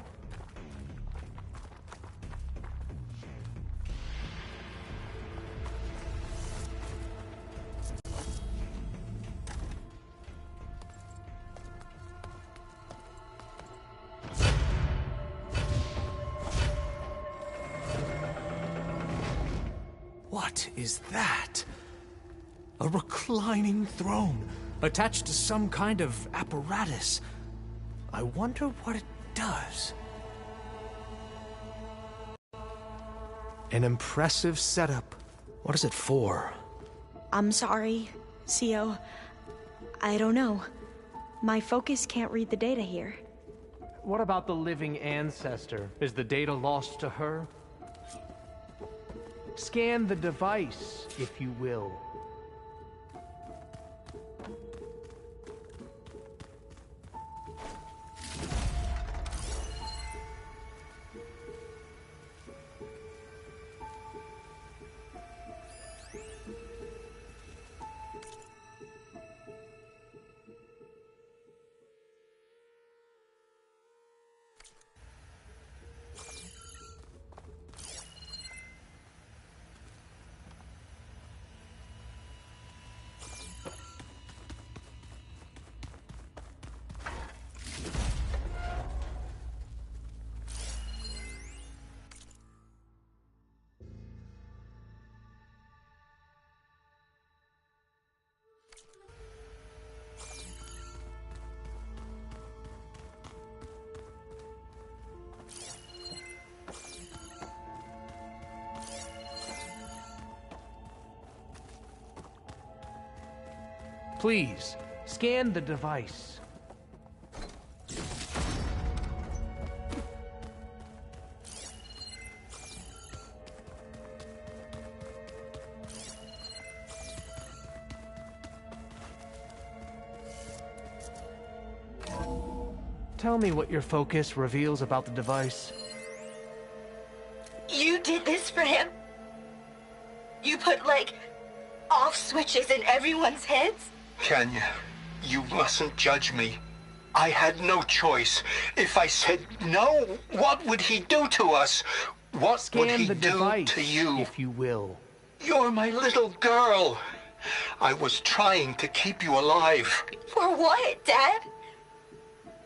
What is that? A reclining throne, attached to some kind of apparatus. I wonder what it does. An impressive setup. What is it for? I'm sorry, Sio. I don't know. My focus can't read the data here. What about the living ancestor? Is the data lost to her? Scan the device, if you will. Please, scan the device. Tell me what your focus reveals about the device. You did this for him? You put, like, off switches in everyone's heads? Kenya, you mustn't judge me. I had no choice. If I said no, what would he do to us? What would he do to you? If you will. You're my little girl. I was trying to keep you alive. For what, Dad?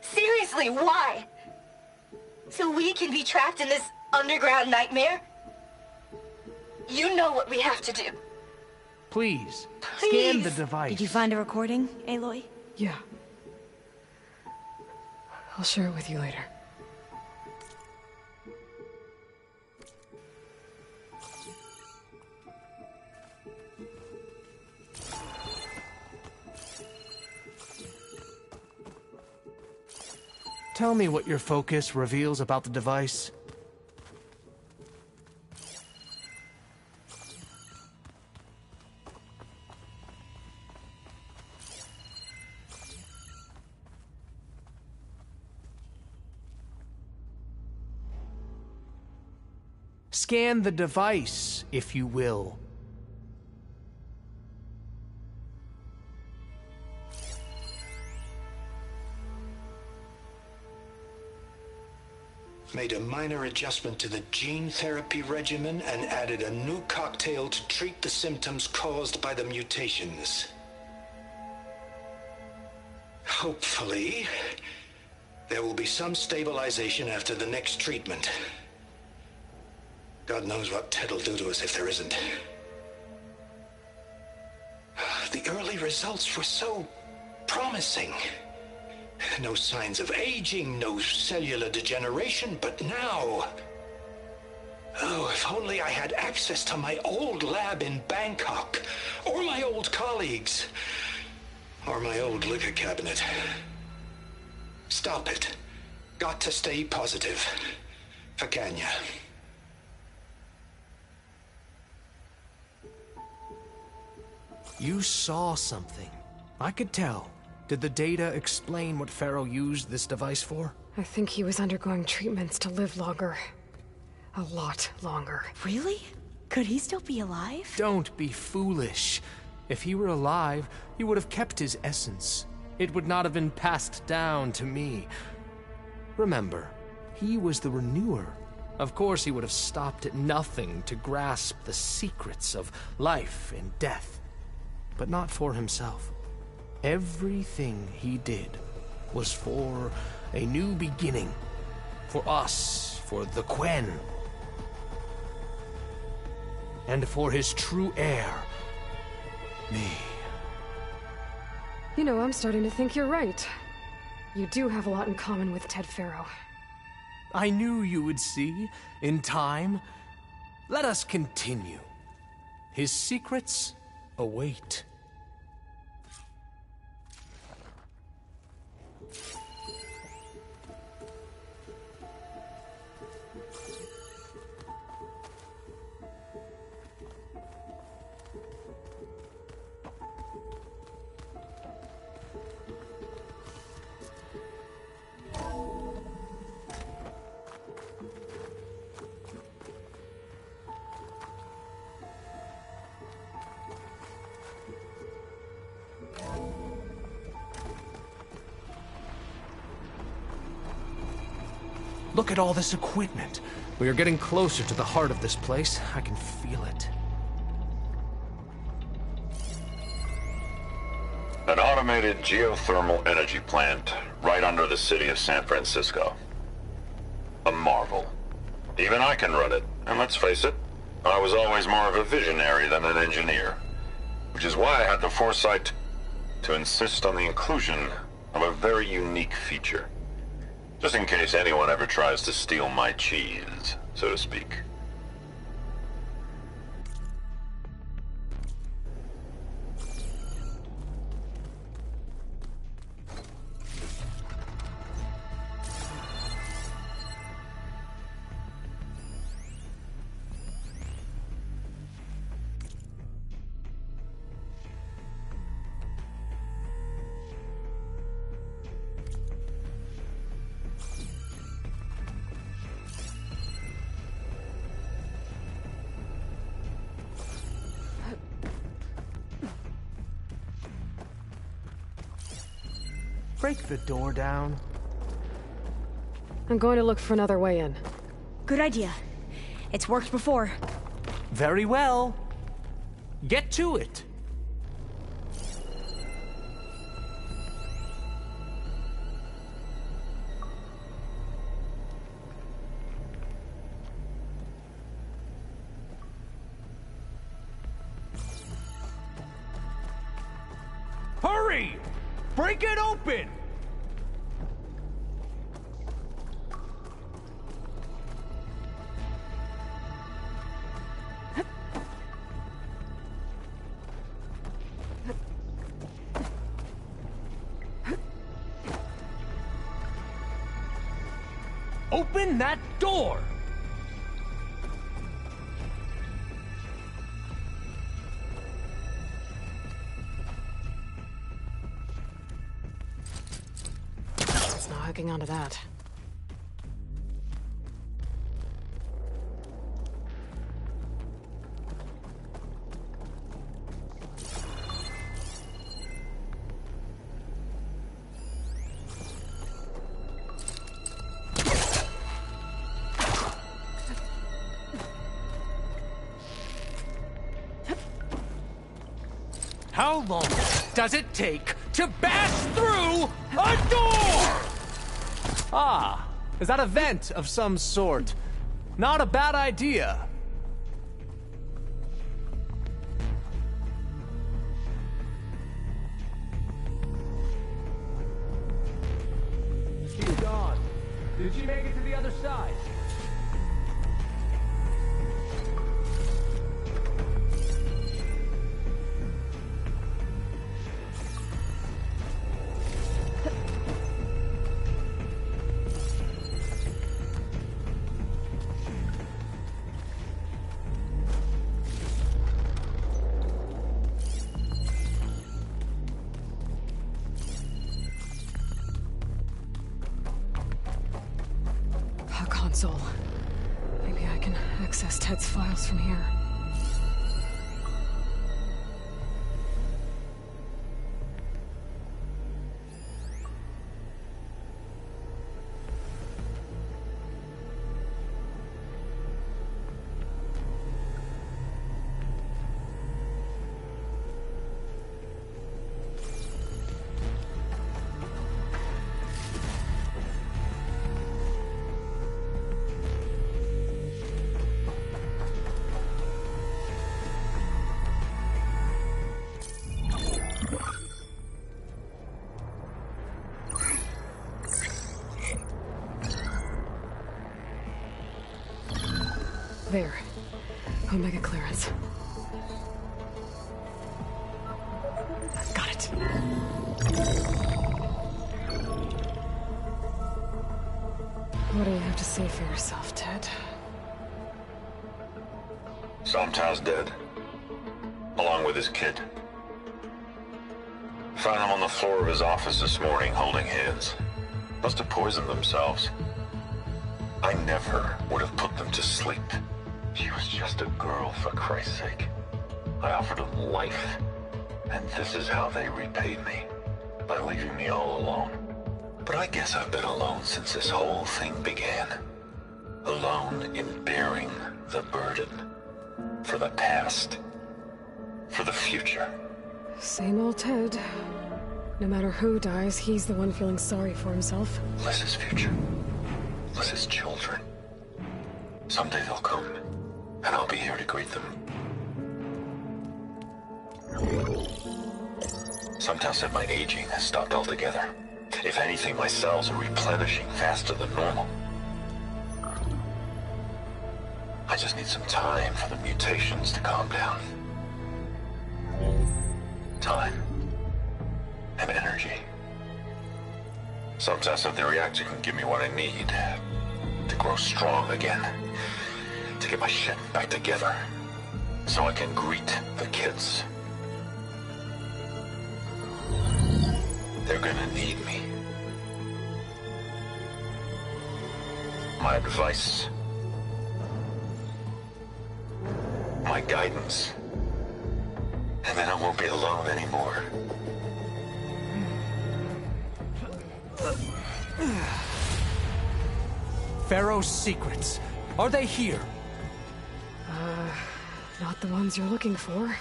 Seriously, why? So we can be trapped in this underground nightmare? You know what we have to do. Please, scan the device. Did you find a recording, Aloy? Yeah. I'll share it with you later. Tell me what your focus reveals about the device. Scan the device, if you will. Made a minor adjustment to the gene therapy regimen and added a new cocktail to treat the symptoms caused by the mutations. Hopefully, there will be some stabilization after the next treatment. God knows what Ted will do to us if there isn't. The early results were so promising. No signs of aging, no cellular degeneration, but now... Oh, if only I had access to my old lab in Bangkok, or my old colleagues, or my old liquor cabinet. Stop it. Got to stay positive. For Kenya. You saw something. I could tell. Did the data explain what Pharaoh used this device for? I think he was undergoing treatments to live longer. A lot longer. Really? Could he still be alive? Don't be foolish. If he were alive, he would have kept his essence. It would not have been passed down to me. Remember, he was the renewer. Of course he would have stopped at nothing to grasp the secrets of life and death. But not for himself. Everything he did was for a new beginning. For us, for the Quen. And for his true heir, me. You know, I'm starting to think you're right. You do have a lot in common with Ted Pharaoh. I knew you would see, in time. Let us continue. His secrets await. Look at all this equipment. We are getting closer to the heart of this place. I can feel it. An automated geothermal energy plant right under the city of San Francisco. A marvel. Even I can run it, and let's face it, I was always more of a visionary than an engineer. Which is why I had the foresight to insist on the inclusion of a very unique feature. Just in case anyone ever tries to steal my cheese, so to speak. Break the door down. I'm going to look for another way in. Good idea. It's worked before. Very well. Get to it. Hurry! Break it open! Open that door! It's not hooking onto that. How long does it take to bash through a door? Ah, is that a vent of some sort? Not a bad idea. She's gone. Did she make it to the other side? console. Maybe I can access Ted's files from here. There. Omega clearance. Got it. What do you have to say for yourself, Ted? Somtow's dead. Along with his kid. Found him on the floor of his office this morning, holding hands. Must have poisoned themselves. I never would have put them to sleep. She was just a girl, for Christ's sake. I offered them life, and this is how they repaid me, by leaving me all alone. But I guess I've been alone since this whole thing began. Alone in bearing the burden. For the past. For the future. Same old Ted. No matter who dies, he's the one feeling sorry for himself. Liz's future. Liz's children. Someday they'll come. And I'll be here to greet them. Somtow said my aging has stopped altogether. If anything, my cells are replenishing faster than normal. I just need some time for the mutations to calm down. Time. And energy. Somtow said the reactor can give me what I need to grow strong again. To get my shit back together, so I can greet the kids. They're gonna need me. My advice. My guidance. And then I won't be alone anymore. Pharaoh's secrets. Are they here? Not the ones you're looking for.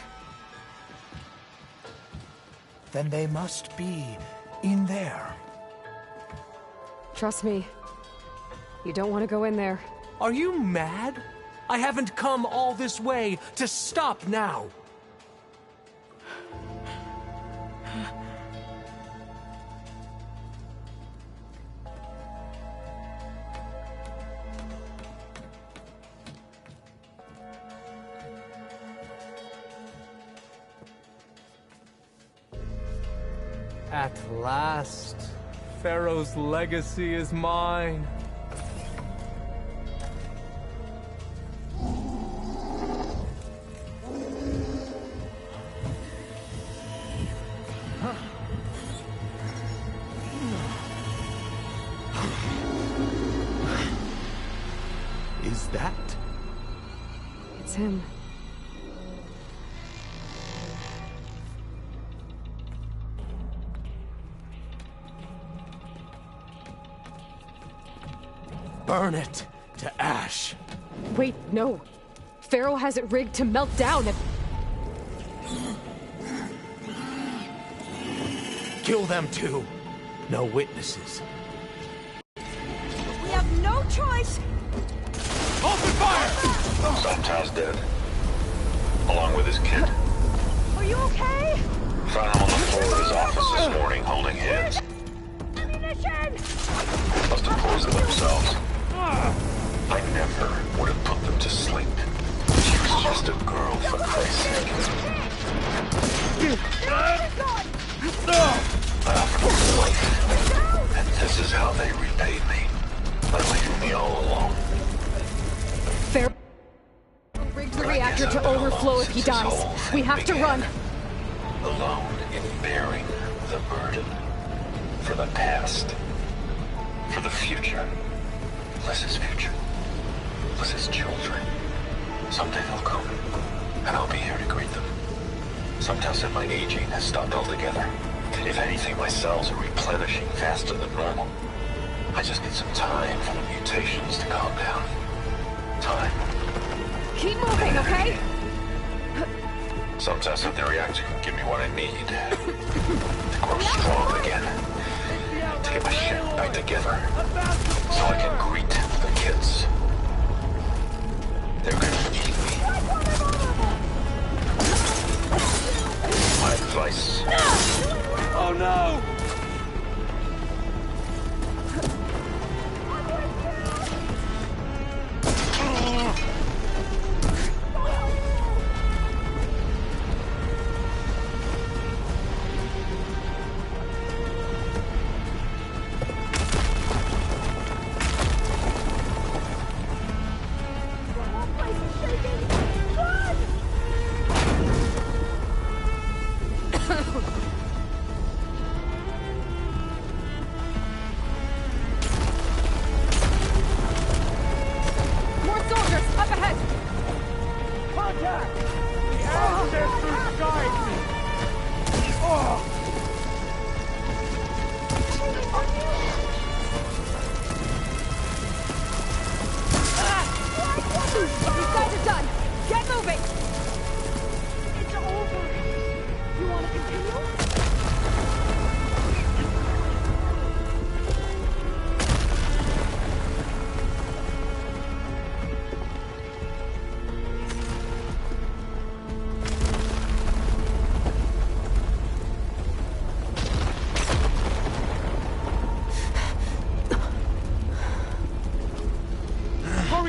Then they must be in there. Trust me. You don't want to go in there. Are you mad? I haven't come all this way to stop now. At last, Pharaoh's legacy is mine. Is that? It's him. Burn it to ash. Wait, no. Pharaoh has it rigged to melt down if... Kill them too. No witnesses. We have no choice. Open fire! Somtow's dead. Along with his kid. Are you okay? Found him on the floor of his office this morning, holding hands. Ammunition! Must have poisoned themselves. I never would have put them to sleep. She was just a girl, for Christ's sake. I offered them life, and this is how they repaid me. By leaving me all alone. Pharaoh rigged the reactor to overflow if he dies. We have to run. Alone in bearing the burden. For the past. For the future. Plus his future. Plus his children. Someday they'll come, and I'll be here to greet them. Some tell said my aging has stopped altogether. If anything, my cells are replenishing faster than normal. I just need some time for the mutations to calm down. Time. Keep moving, okay? Some tests of the reactor can give me what I need to grow strong again. To get my shit back together. So I can greet the kids. They're gonna need me. My advice. Oh no!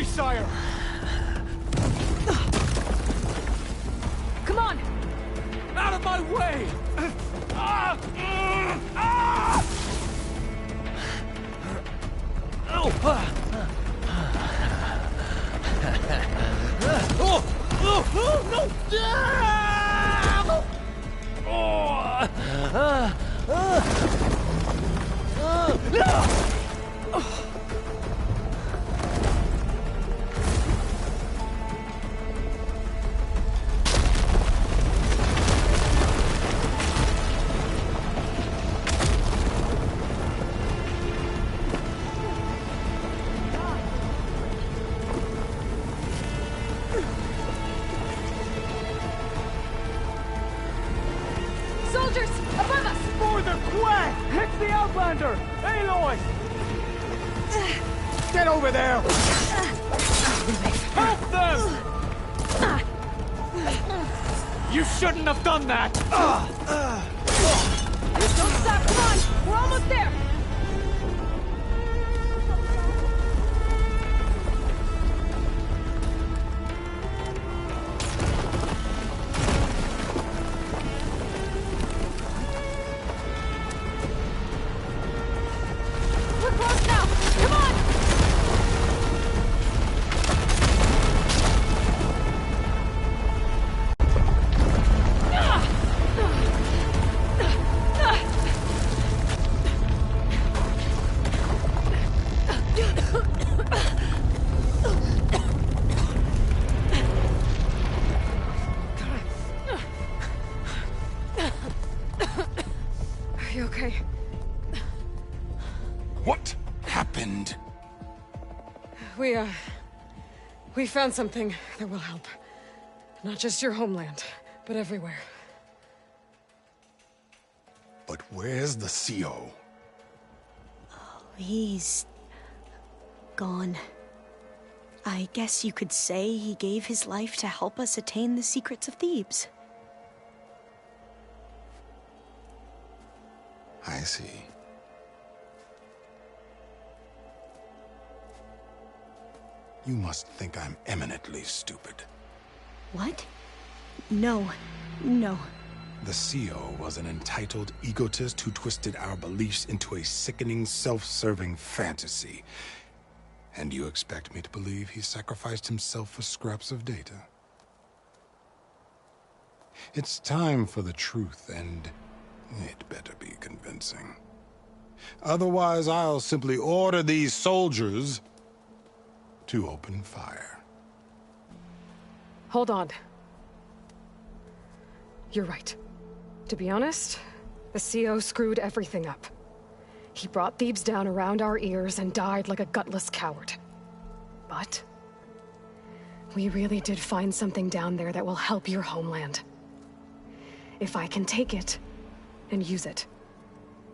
Sire! Come on! Out of my way! Soldiers! Above us! For the quest! Hit the Outlander! Aloy! Get over there! Help them! You shouldn't have done that! Don't stop! Come on! We're almost there! Okay. What happened? We found something that will help. Not just your homeland, but everywhere. But where's the CO? Oh, he's gone. I guess you could say he gave his life to help us attain the secrets of Thebes. I see. You must think I'm eminently stupid. What? No. No. The CO was an entitled egotist who twisted our beliefs into a sickening, self-serving fantasy. And you expect me to believe he sacrificed himself for scraps of data? It's time for the truth, and it better be convincing. Otherwise, I'll simply order these soldiers to open fire. Hold on. You're right. To be honest, the CO screwed everything up. He brought Thebes down around our ears and died like a gutless coward. But we really did find something down there that will help your homeland. If I can take it and use it.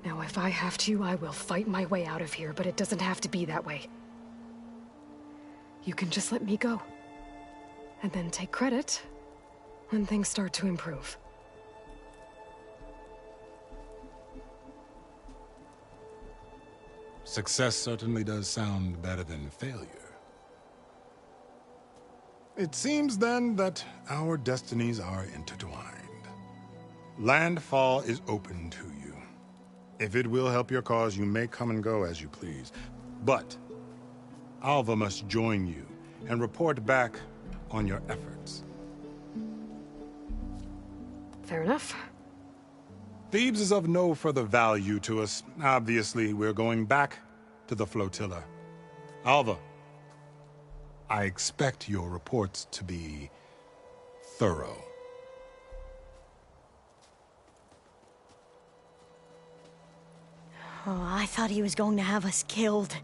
Now, if I have to, I will fight my way out of here, but it doesn't have to be that way. You can just let me go. And then take credit when things start to improve. Success certainly does sound better than failure. It seems then that our destinies are intertwined. Landfall is open to you. If it will help your cause, you may come and go as you please. But Alva must join you and report back on your efforts. Fair enough. Thebes is of no further value to us. Obviously, we're going back to the flotilla. Alva, I expect your reports to be thorough. Oh, I thought he was going to have us killed.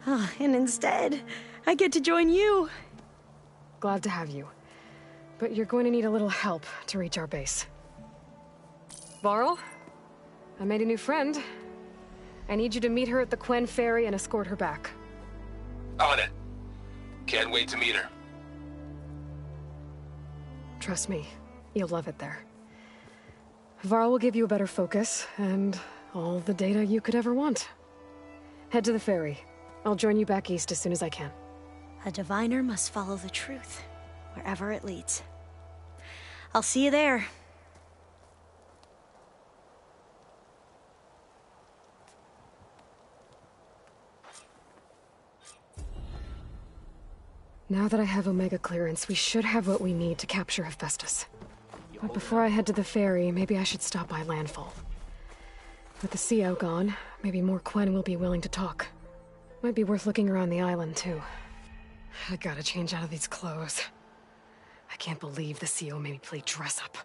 And instead, I get to join you. Glad to have you. But you're going to need a little help to reach our base. Varl, I made a new friend. I need you to meet her at the Quen Ferry and escort her back. On it. Can't wait to meet her. Trust me, you'll love it there. Varl will give you a better focus, and all the data you could ever want. Head to the ferry. I'll join you back east as soon as I can. A diviner must follow the truth, wherever it leads. I'll see you there. Now that I have Omega clearance, we should have what we need to capture Hephaestus. But before I head to the ferry, maybe I should stop by Landfall. With the CO gone, maybe more Quen will be willing to talk. Might be worth looking around the island, too. I gotta change out of these clothes. I can't believe the CO made me play dress up.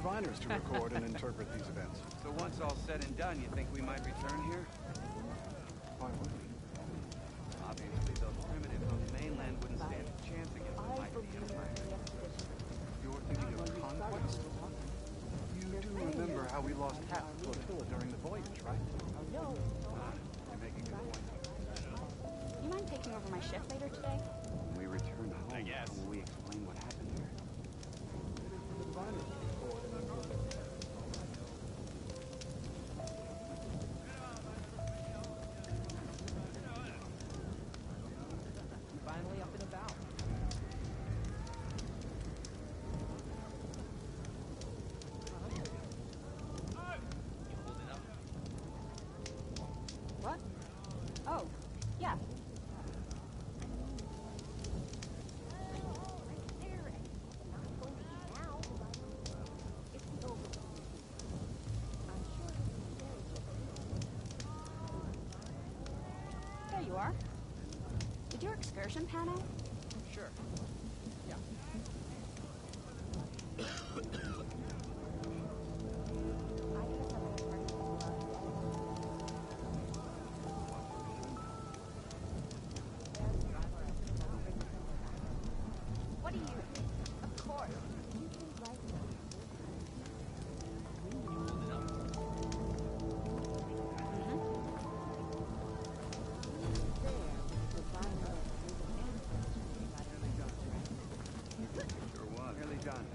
Diviners to record and interpret these events. So once all said and done, you think we might return here? Why would we? Obviously, those primitives on the mainland wouldn't stand a chance against the might of the Empire. You're thinking of conquest? You do remember how we lost half the flotilla during the voyage, right? You're making a good point. You mind taking over my shift later today? When we return home, will we explain what happened here? The diviners to record and interpret. Finally up and about. What? Oh, yeah. There you are. Did your excursion pan out? Sure. Yeah. What do you think? Of course. Sure was. Nearly done.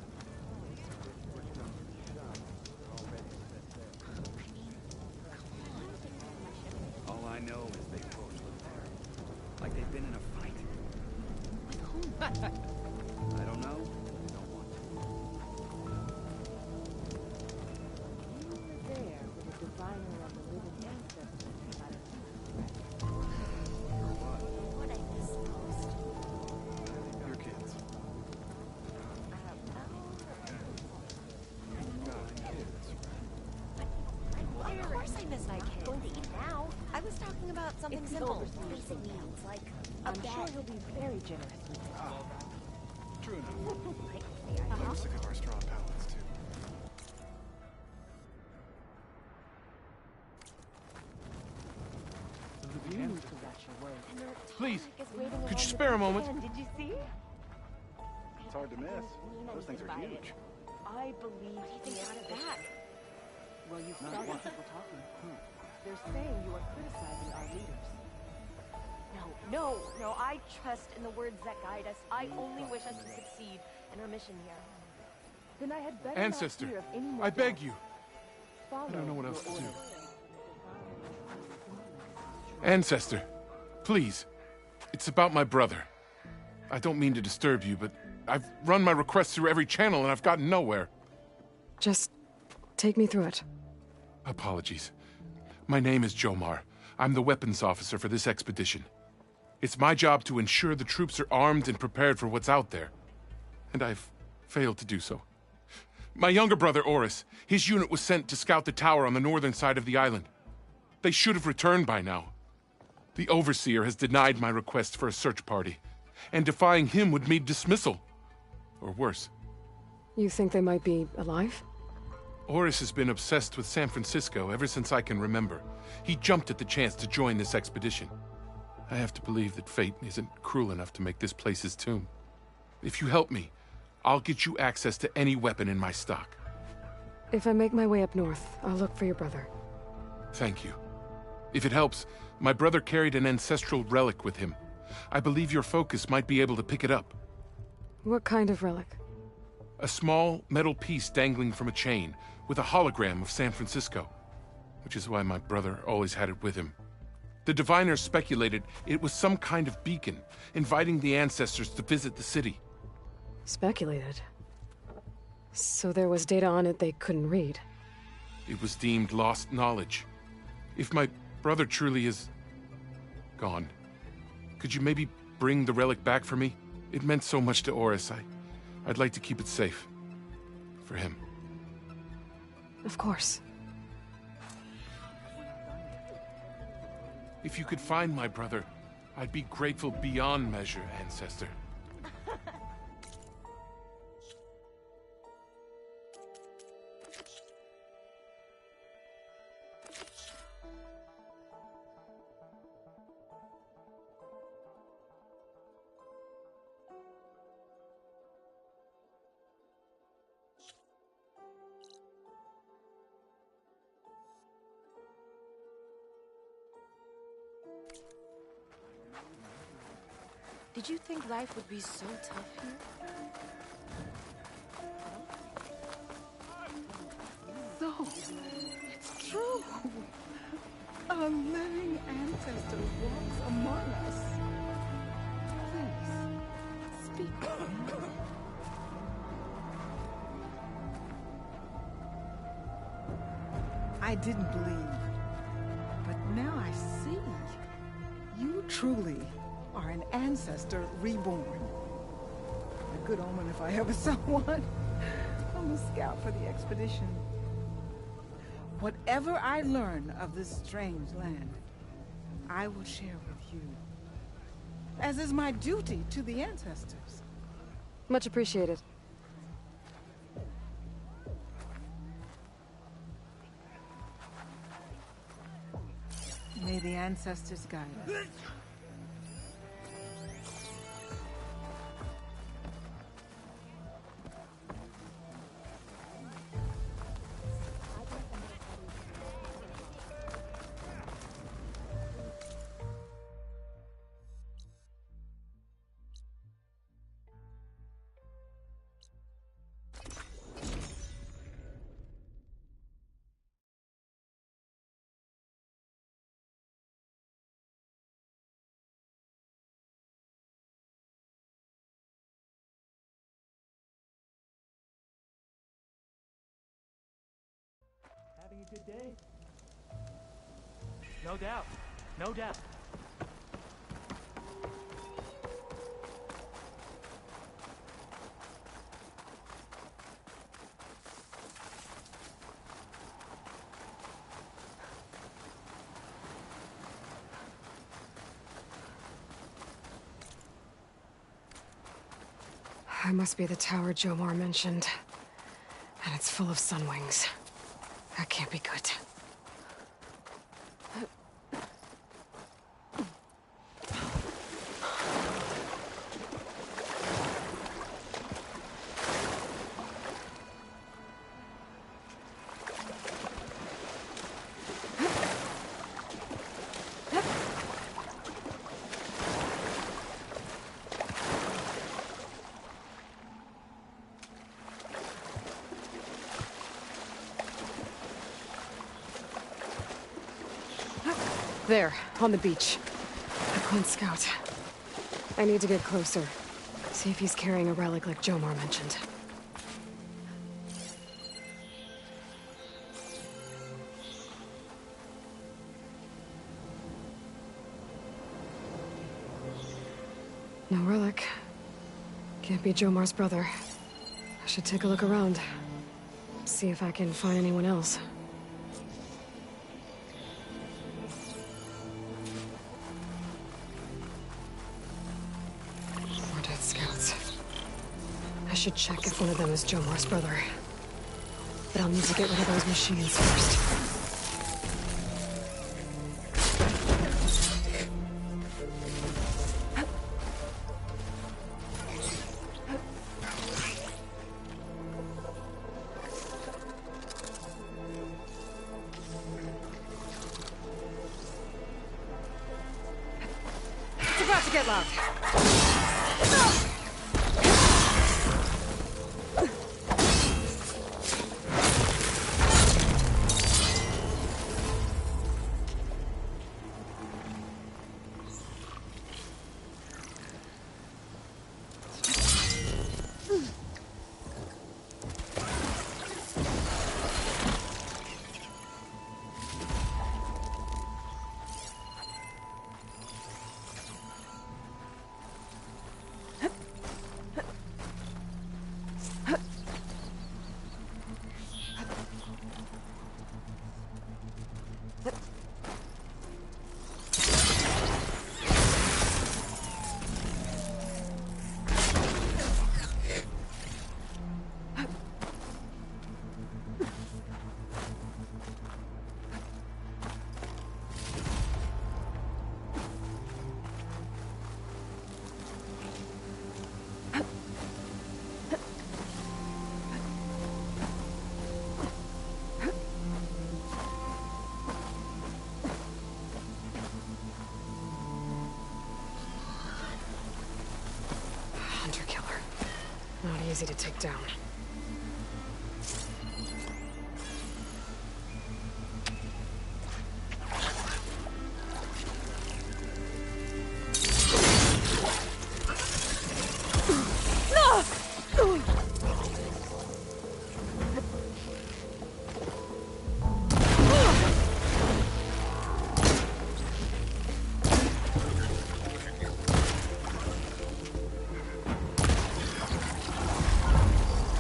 All I know is they both look there. Like they've been in a fight. With whom? I don't know. I don't want to. You were there with the diviner of the living ancestors. What I miss most. Your kids. Of course I miss my kids. Going to eat now. I was talking about something simple. Basic needs, like a I'm bed. sure he'll be very generous with you. True enough. I'm sick of our straw pallets, too. You need to watch your words. Please, Is waiting could you along spare a the moment? end. Did you see? It's hard to miss. Those things are huge. I believe What do you think out of that? Well, you've Not started one. people talking. They're saying you are criticizing our leaders. No, I trust in the words that guide us. I only wish us to succeed in our mission here. Then I had better Ancestor, not hear of any more I beg deaths. you. Follow I don't know what else to your do. orders. Ancestor, please. It's about my brother. I don't mean to disturb you, but I've run my requests through every channel and I've gotten nowhere. Just take me through it. Apologies. My name is Jomar. I'm the weapons officer for this expedition. It's my job to ensure the troops are armed and prepared for what's out there. And I've failed to do so. My younger brother, Oris, his unit was sent to scout the tower on the northern side of the island. They should have returned by now. The Overseer has denied my request for a search party, and defying him would mean dismissal. Or worse. You think they might be alive? Oris has been obsessed with San Francisco ever since I can remember. He jumped at the chance to join this expedition. I have to believe that fate isn't cruel enough to make this place his tomb. If you help me, I'll get you access to any weapon in my stock. If I make my way up north, I'll look for your brother. Thank you. If it helps, my brother carried an ancestral relic with him. I believe your focus might be able to pick it up. What kind of relic? A small metal piece dangling from a chain, with a hologram of San Francisco. Which is why my brother always had it with him. The diviners speculated it was some kind of beacon, inviting the ancestors to visit the city. Speculated? So there was data on it they couldn't read? It was deemed lost knowledge. If my brother truly is gone, could you maybe bring the relic back for me? It meant so much to Oris. I'd like to keep it safe. For him. Of course. If you could find my brother, I'd be grateful beyond measure, Ancestor. Did you think life would be so tough here? So, it's true. A living ancestor walks among us. Please, speak to me. I didn't believe, but now I see. You truly are an ancestor reborn. A good omen if I ever saw one. I'm a scout for the expedition. Whatever I learn of this strange land, I will share with you. As is my duty to the ancestors. Much appreciated. May the ancestors guide us. Having a good day? No doubt. No doubt. It must be the tower Jomar mentioned. And it's full of sunwings. That can't be good. There, on the beach. A Point Scout. I need to get closer. See if he's carrying a relic like Jomar mentioned. No relic. Can't be Jomar's brother. I should take a look around. See if I can find anyone else. More dead scouts. I should check if one of them is Jomar's brother. But I'll need to get rid of those machines first. Get loud. Not easy to take down.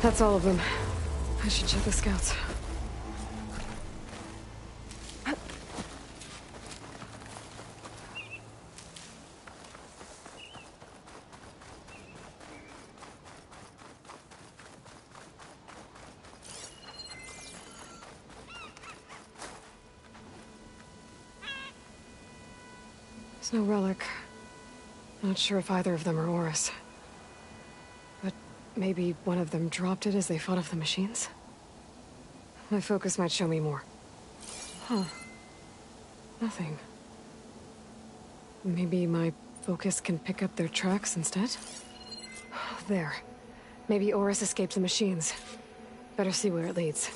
That's all of them. I should check the scouts. There's no relic. Not sure if either of them are Oris. Maybe one of them dropped it as they fought off the machines? My focus might show me more. Huh. Nothing. Maybe my focus can pick up their tracks instead? There. Maybe Oris escaped the machines. Better see where it leads.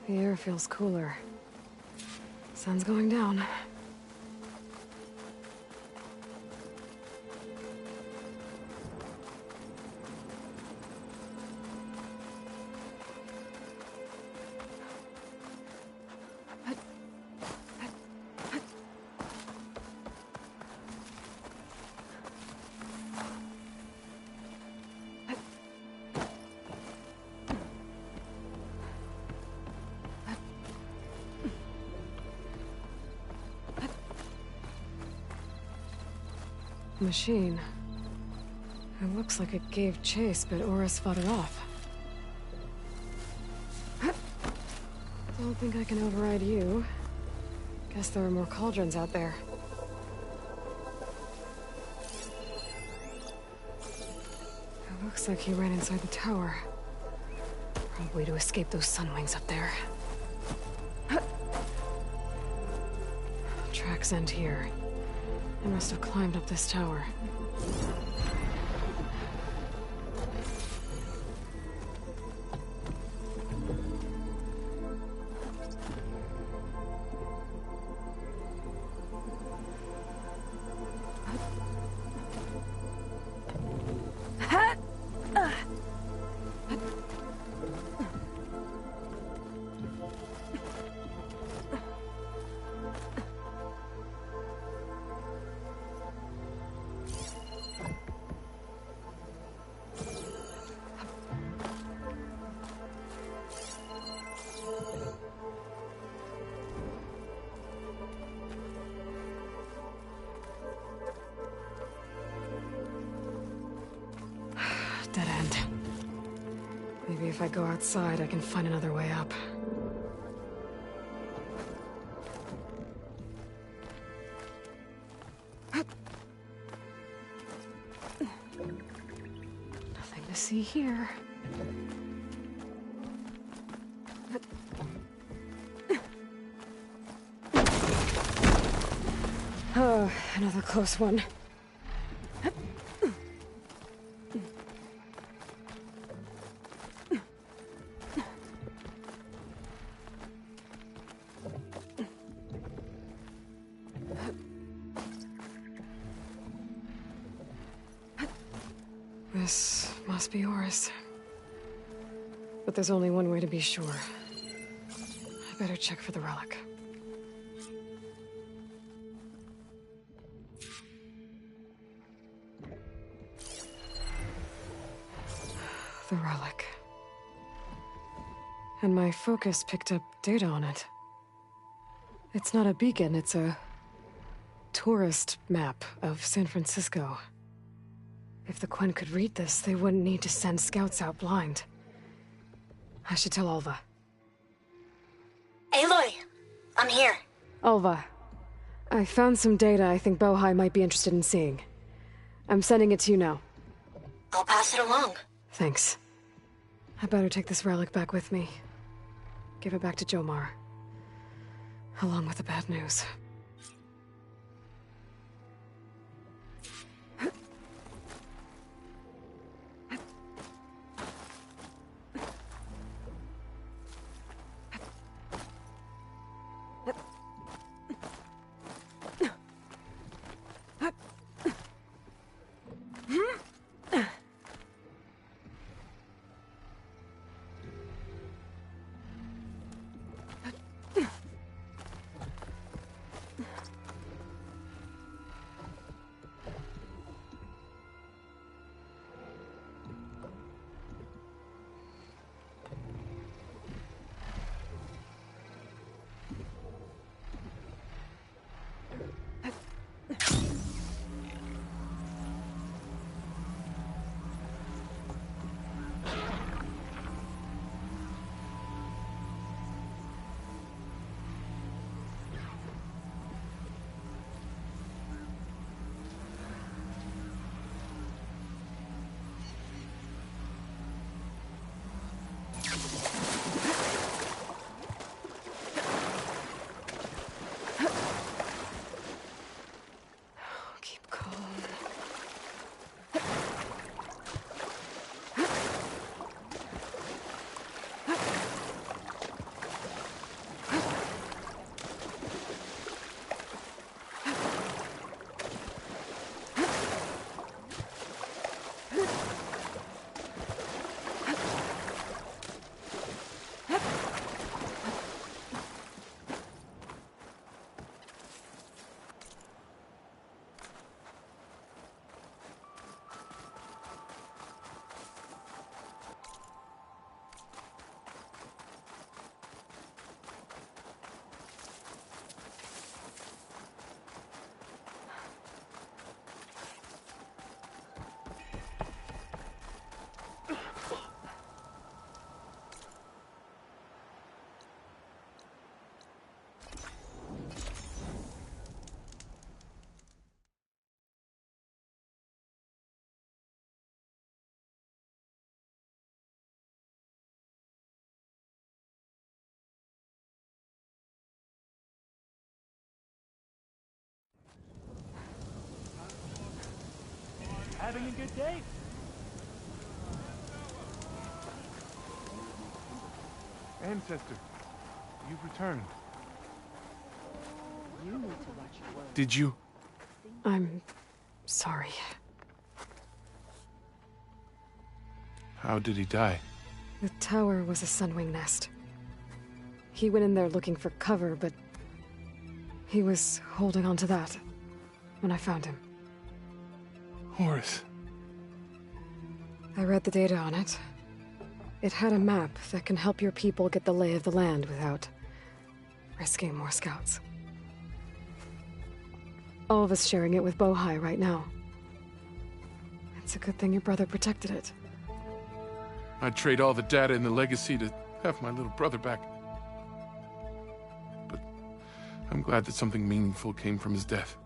The air feels cooler. Sun's going down. Machine. It looks like it gave chase, but Oris fought it off. Don't think I can override you. Guess there are more cauldrons out there. It looks like he ran inside the tower. Probably to escape those sunwings up there. Tracks end here. I must have climbed up this tower. Maybe if I go outside, I can find another way up. Nothing to see here. Oh, another close one. This must be Horus. But there's only one way to be sure. I better check for the relic. The relic. And my focus picked up data on it. It's not a beacon, it's a tourist map of San Francisco. If the Quen could read this, they wouldn't need to send scouts out blind. I should tell Alva. Aloy, I'm here. Alva, I found some data I think Bohai might be interested in seeing. I'm sending it to you now. I'll pass it along. Thanks. I better take this relic back with me. Give it back to Jomar. Along with the bad news. Having a good day? Ancestor, you've returned. You need to watch your words. Did you? I'm sorry. How did he die? The tower was a sunwing nest. He went in there looking for cover, but he was holding on to that when I found him. Horus. I read the data on it. It had a map that can help your people get the lay of the land without risking more scouts. Alva's sharing it with Bohai right now. It's a good thing your brother protected it. I'd trade all the data in the legacy to have my little brother back. But I'm glad that something meaningful came from his death.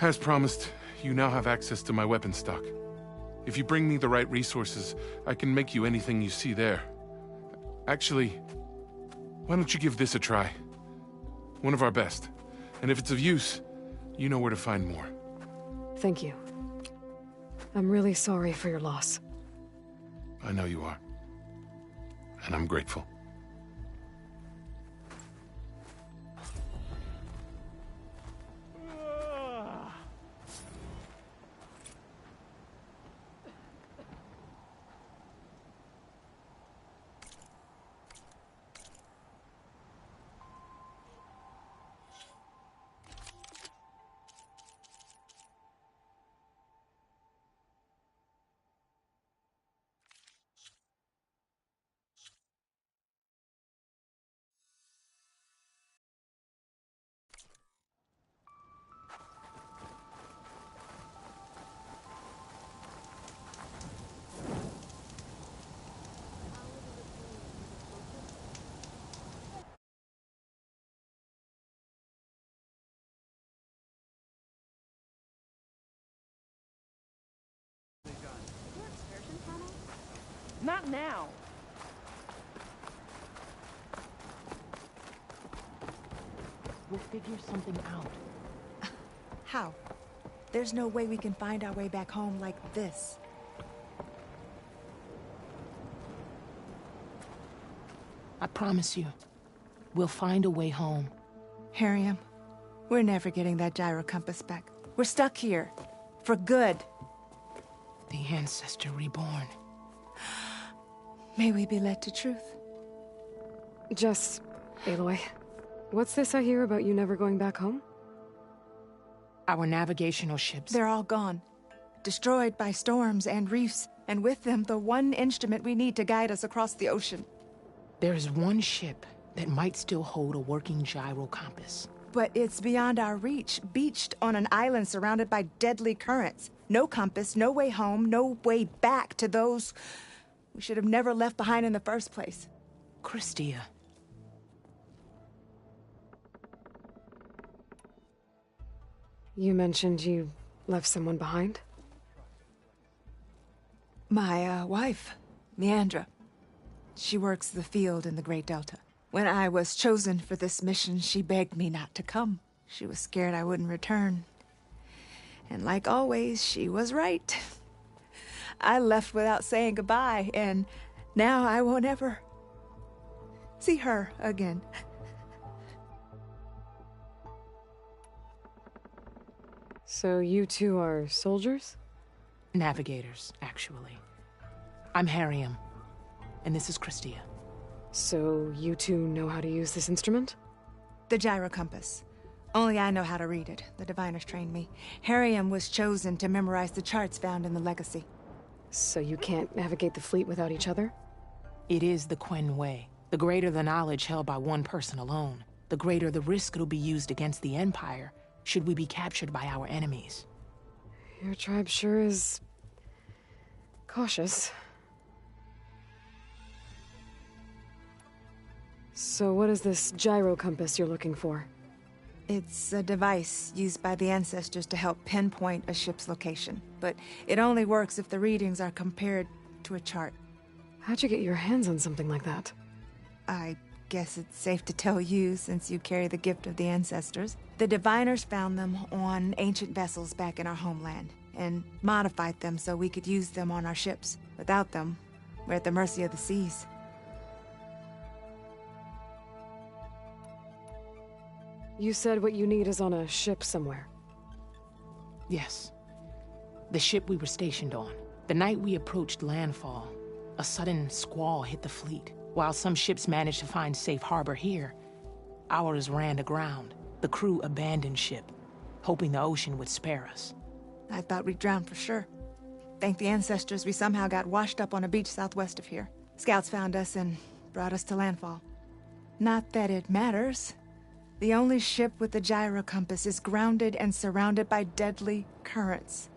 As promised, you now have access to my weapon stock. If you bring me the right resources, I can make you anything you see there. Actually, why don't you give this a try? One of our best. And if it's of use, you know where to find more. Thank you. I'm really sorry for your loss. I know you are. And I'm grateful. Not now. We'll figure something out. How? There's no way we can find our way back home like this. I promise you, we'll find a way home. Harriam, we're never getting that gyro compass back. We're stuck here. For good. The Ancestor reborn. May we be led to truth. Jess, Aloy, what's this I hear about you never going back home? Our navigational ships. They're all gone. Destroyed by storms and reefs, and with them the one instrument we need to guide us across the ocean. There is one ship that might still hold a working gyro compass. But it's beyond our reach, beached on an island surrounded by deadly currents. No compass, no way home, no way back to those we should have never left behind in the first place. Christia. You mentioned you left someone behind? My, wife, Leandra. She works the field in the Great Delta. When I was chosen for this mission, she begged me not to come. She was scared I wouldn't return. And like always, she was right. I left without saying goodbye, and now I won't ever see her again. So you two are soldiers? Navigators, actually. I'm Harriam, and this is Christia. So you two know how to use this instrument? The gyro compass. Only I know how to read it. The diviners trained me. Harriam was chosen to memorize the charts found in the Legacy. So you can't navigate the fleet without each other? It is the Quen way. The greater the knowledge held by one person alone, the greater the risk it'll be used against the Empire should we be captured by our enemies. Your tribe sure is cautious. So what is this gyro compass you're looking for? It's a device used by the Ancestors to help pinpoint a ship's location, but it only works if the readings are compared to a chart. How'd you get your hands on something like that? I guess it's safe to tell you, since you carry the gift of the Ancestors. The diviners found them on ancient vessels back in our homeland, and modified them so we could use them on our ships. Without them, we're at the mercy of the seas. You said what you need is on a ship somewhere. Yes. The ship we were stationed on. The night we approached landfall, a sudden squall hit the fleet. While some ships managed to find safe harbor here, ours ran aground. The crew abandoned ship, hoping the ocean would spare us. I thought we'd drown for sure. Thank the Ancestors we somehow got washed up on a beach southwest of here. Scouts found us and brought us to landfall. Not that it matters. The only ship with the gyro compass is grounded and surrounded by deadly currents.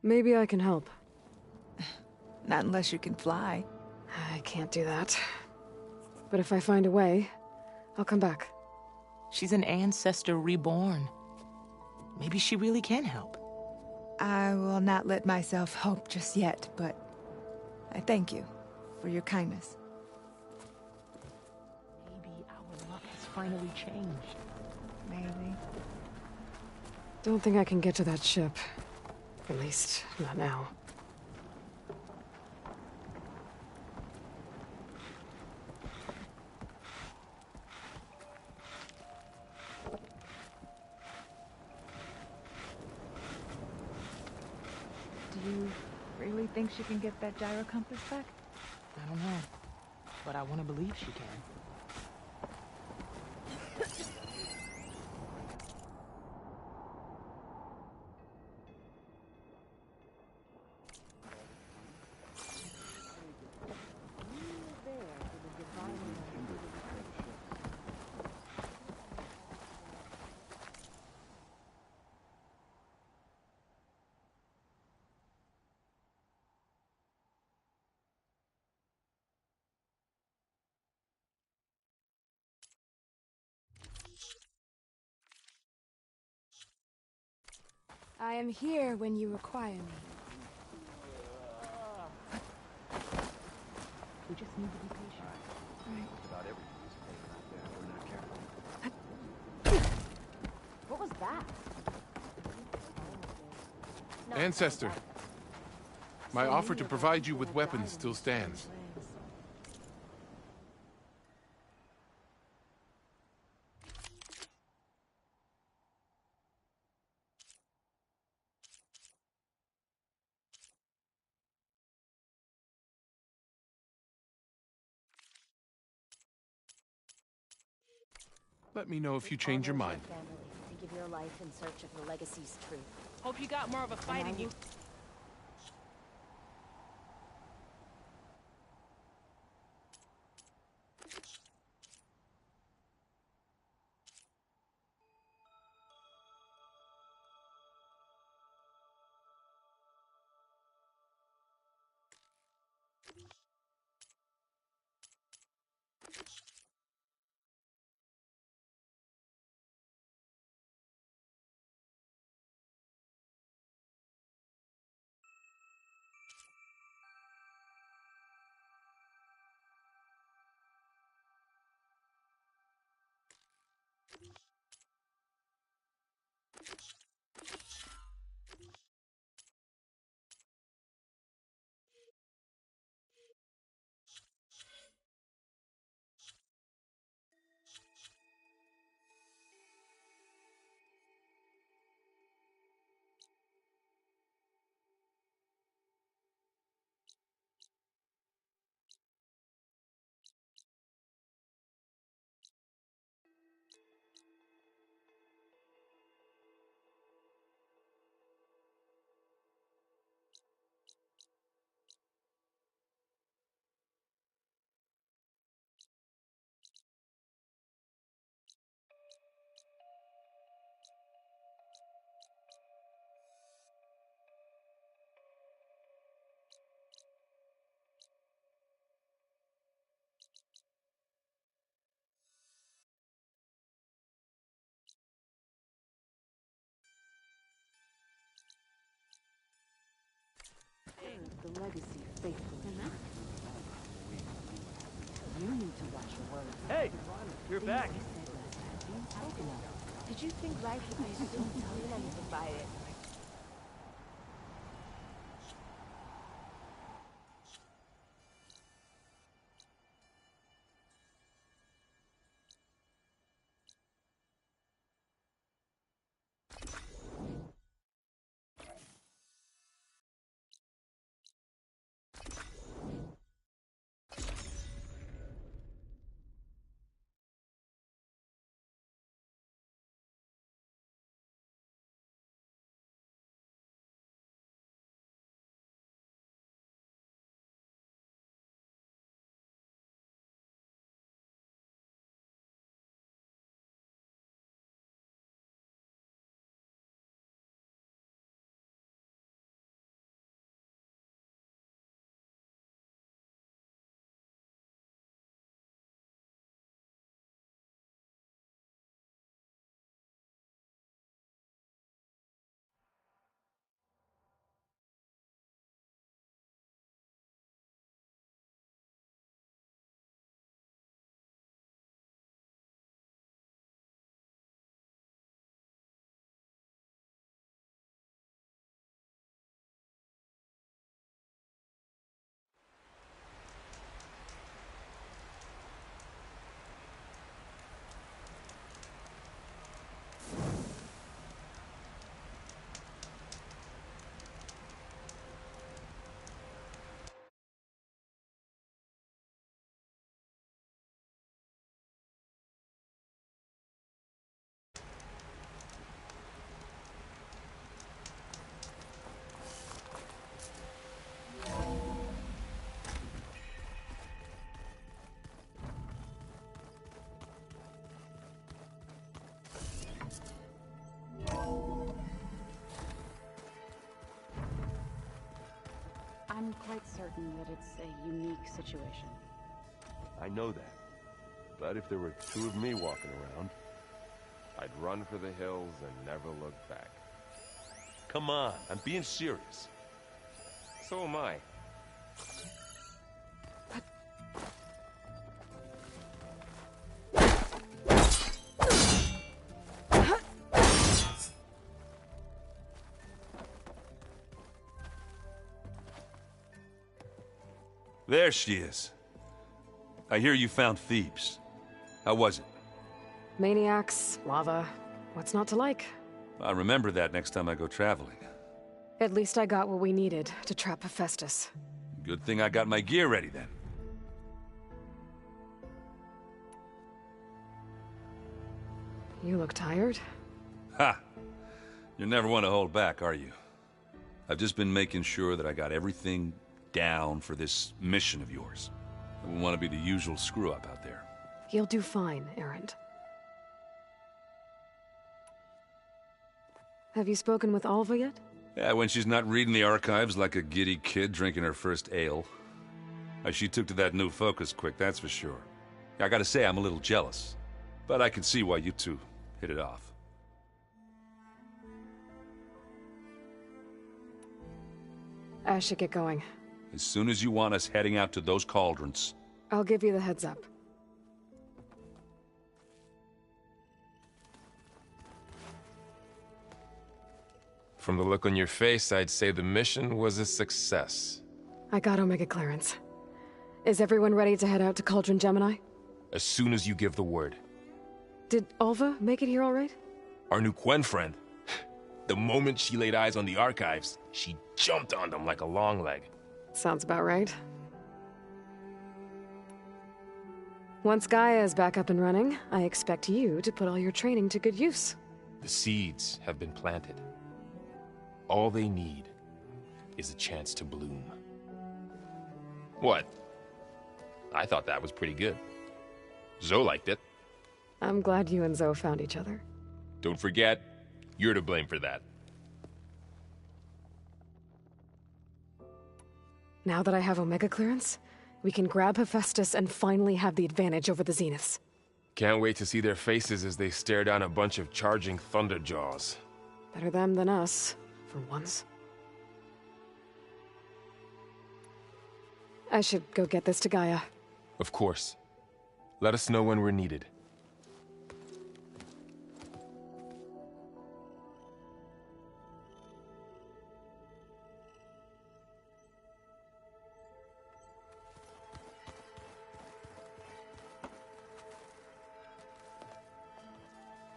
Maybe I can help. Not unless you can fly. I can't do that. But if I find a way, I'll come back. She's an ancestor reborn. Maybe she really can help. I will not let myself hope just yet, but I thank you for your kindness. Maybe our luck has finally changed. Maybe. Don't think I can get to that ship. At least, not now. Do you really think she can get that gyro compass back? I don't know, but I want to believe she can. I am here when you require me. We just need to be patient. Right. About everything is taken out there if we're not careful. What was that? Ancestor, my offer to provide you with weapons still stands. Let me know if you change your mind. To give your life in search of the legacy's truth. Hope you got more of a fight in you. The legacy faithfully. You need to watch your words. Hey, you're back. Did you think life would be so mean anything by it? certain that it's a unique situation. I know that. But if there were two of me walking around, I'd run for the hills and never look back. Come on, I'm being serious. So am I. There she is. I hear you found Thebes. How was it? Maniacs, lava. What's not to like? I'll remember that next time I go traveling. At least I got what we needed to trap Hephaestus. Good thing I got my gear ready then. You look tired. Ha! You never want to hold back, are you? I've just been making sure that I got everything down for this mission of yours. I wouldn't want to be the usual screw-up out there. You'll do fine, Erend. Have you spoken with Alva yet? Yeah, when she's not reading the archives like a giddy kid drinking her first ale. She took to that new focus quick, that's for sure. I gotta say, I'm a little jealous. But I can see why you two hit it off. I should get going. As soon as you want us heading out to those cauldrons. I'll give you the heads up. From the look on your face, I'd say the mission was a success. I got Omega clearance. Is everyone ready to head out to Cauldron Gemini? As soon as you give the word. Did Alva make it here all right? Our new Quen friend. The moment she laid eyes on the archives, she jumped on them like a long leg. Sounds about right. Once Gaia is back up and running, I expect you to put all your training to good use. The seeds have been planted. All they need is a chance to bloom. What? I thought that was pretty good. Zoe liked it. I'm glad you and Zoe found each other. Don't forget, you're to blame for that. Now that I have Omega clearance, we can grab Hephaestus and finally have the advantage over the Zeniths. Can't wait to see their faces as they stare down a bunch of charging Thunderjaws. Better them than us, for once. I should go get this to Gaia. Of course. Let us know when we're needed.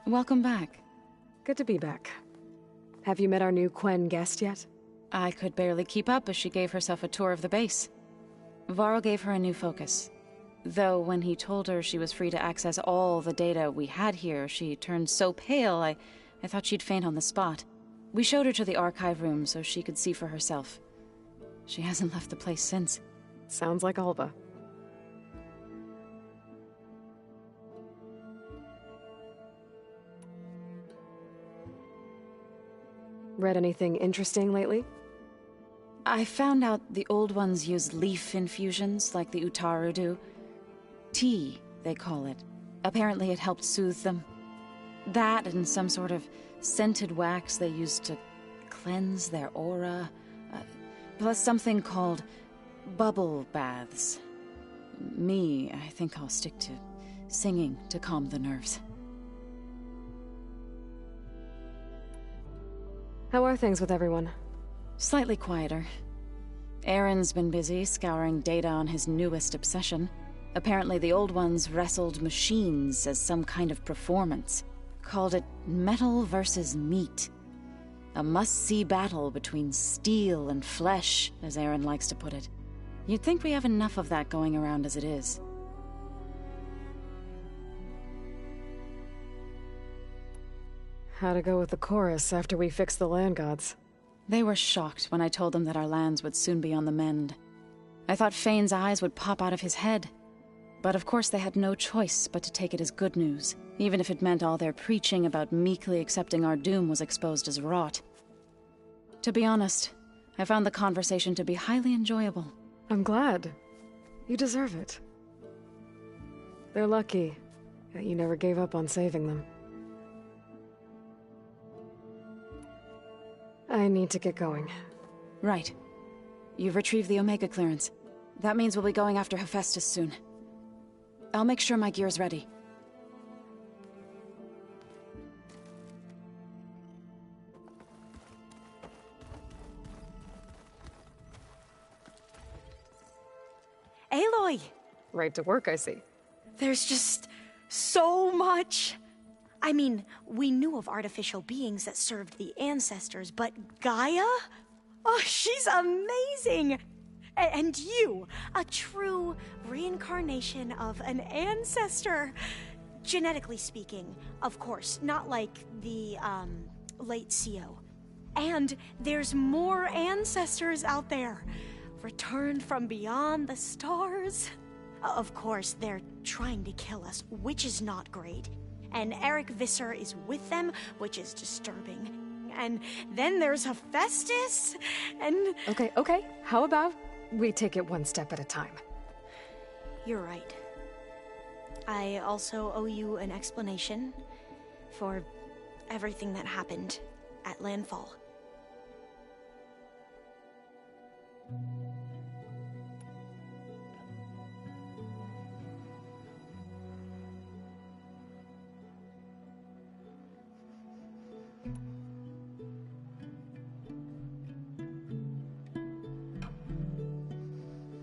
Welcome back. Good to be back. Have you met our new Quen guest yet? I could barely keep up as she gave herself a tour of the base. Varl gave her a new focus. Though when he told her she was free to access all the data we had here, she turned so pale I thought she'd faint on the spot. We showed her to the archive room so she could see for herself. She hasn't left the place since. Sounds like Alva. Read anything interesting lately? I found out the old ones use leaf infusions like the Utaru do. Tea, they call it. Apparently it helped soothe them. That and some sort of scented wax they used to cleanse their aura. Plus something called bubble baths. I think I'll stick to singing to calm the nerves. How are things with everyone? Slightly quieter. Aaron's been busy scouring data on his newest obsession. Apparently the old ones wrestled machines as some kind of performance. Called it metal versus meat. A must-see battle between steel and flesh, as Aaron likes to put it. You'd think we have enough of that going around as it is. How to go with the chorus after we fix the land gods? They were shocked when I told them that our lands would soon be on the mend. I thought Fane's eyes would pop out of his head. But of course they had no choice but to take it as good news, even if it meant all their preaching about meekly accepting our doom was exposed as rot. To be honest, I found the conversation to be highly enjoyable. I'm glad. You deserve it. They're lucky that you never gave up on saving them. I need to get going. Right. You've retrieved the Omega clearance. That means we'll be going after Hephaestus soon. I'll make sure my gear's ready. Aloy! Right to work, I see. There's just so much. I mean, we knew of artificial beings that served the ancestors, but Gaia? Oh, she's amazing! And you, a true reincarnation of an ancestor. Genetically speaking, of course, not like the, late CO. And there's more ancestors out there, returned from beyond the stars. Of course, they're trying to kill us, which is not great. And Eric Visser is with them, which is disturbing. And then there's Hephaestus, and... Okay. How about we take it one step at a time? You're right. I also owe you an explanation for everything that happened at Landfall.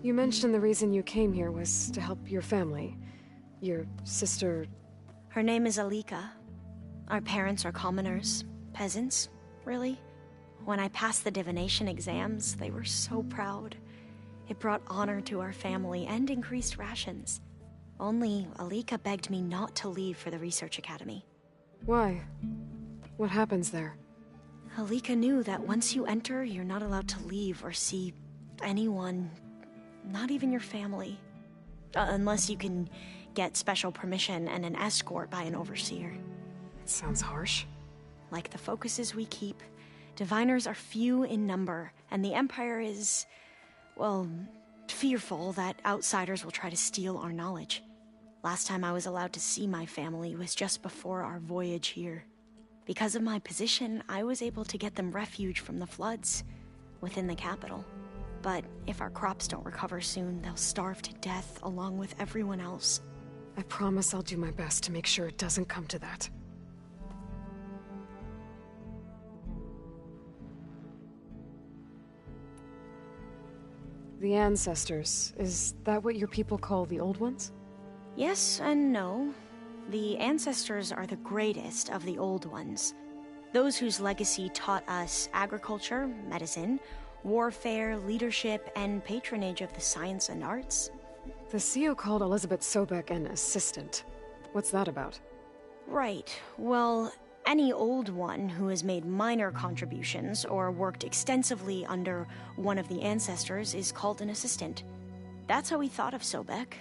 You mentioned the reason you came here was to help your family. Your sister... Her name is Alika. Our parents are commoners. Peasants, really. When I passed the divination exams, they were so proud. It brought honor to our family and increased rations. Only Alika begged me not to leave for the research academy. Why? What happens there? Alika knew that once you enter, you're not allowed to leave or see anyone, not even your family. Unless you can get special permission and an escort by an overseer. It sounds harsh. Like the focuses we keep, diviners are few in number, and the Empire is, well, fearful that outsiders will try to steal our knowledge. Last time I was allowed to see my family was just before our voyage here. Because of my position, I was able to get them refuge from the floods within the capital. But if our crops don't recover soon, they'll starve to death along with everyone else. I promise I'll do my best to make sure it doesn't come to that. The Ancestors, is that what your people call the Old Ones? Yes and no. The Ancestors are the greatest of the Old Ones. Those whose legacy taught us agriculture, medicine, warfare, leadership, and patronage of the science and arts. The CO called Elizabeth Sobek an assistant. What's that about? Right. Well, any Old One who has made minor contributions or worked extensively under one of the Ancestors is called an assistant. That's how we thought of Sobek,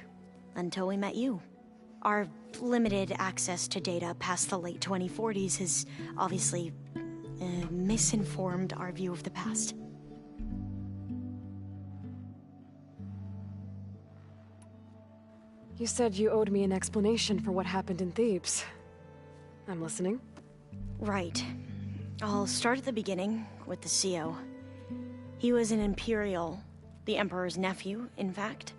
until we met you. Our limited access to data past the late 2040s has obviously misinformed our view of the past. You said you owed me an explanation for what happened in Thebes. I'm listening. Right. I'll start at the beginning, with the CO. He was an Imperial, the Emperor's nephew, in fact.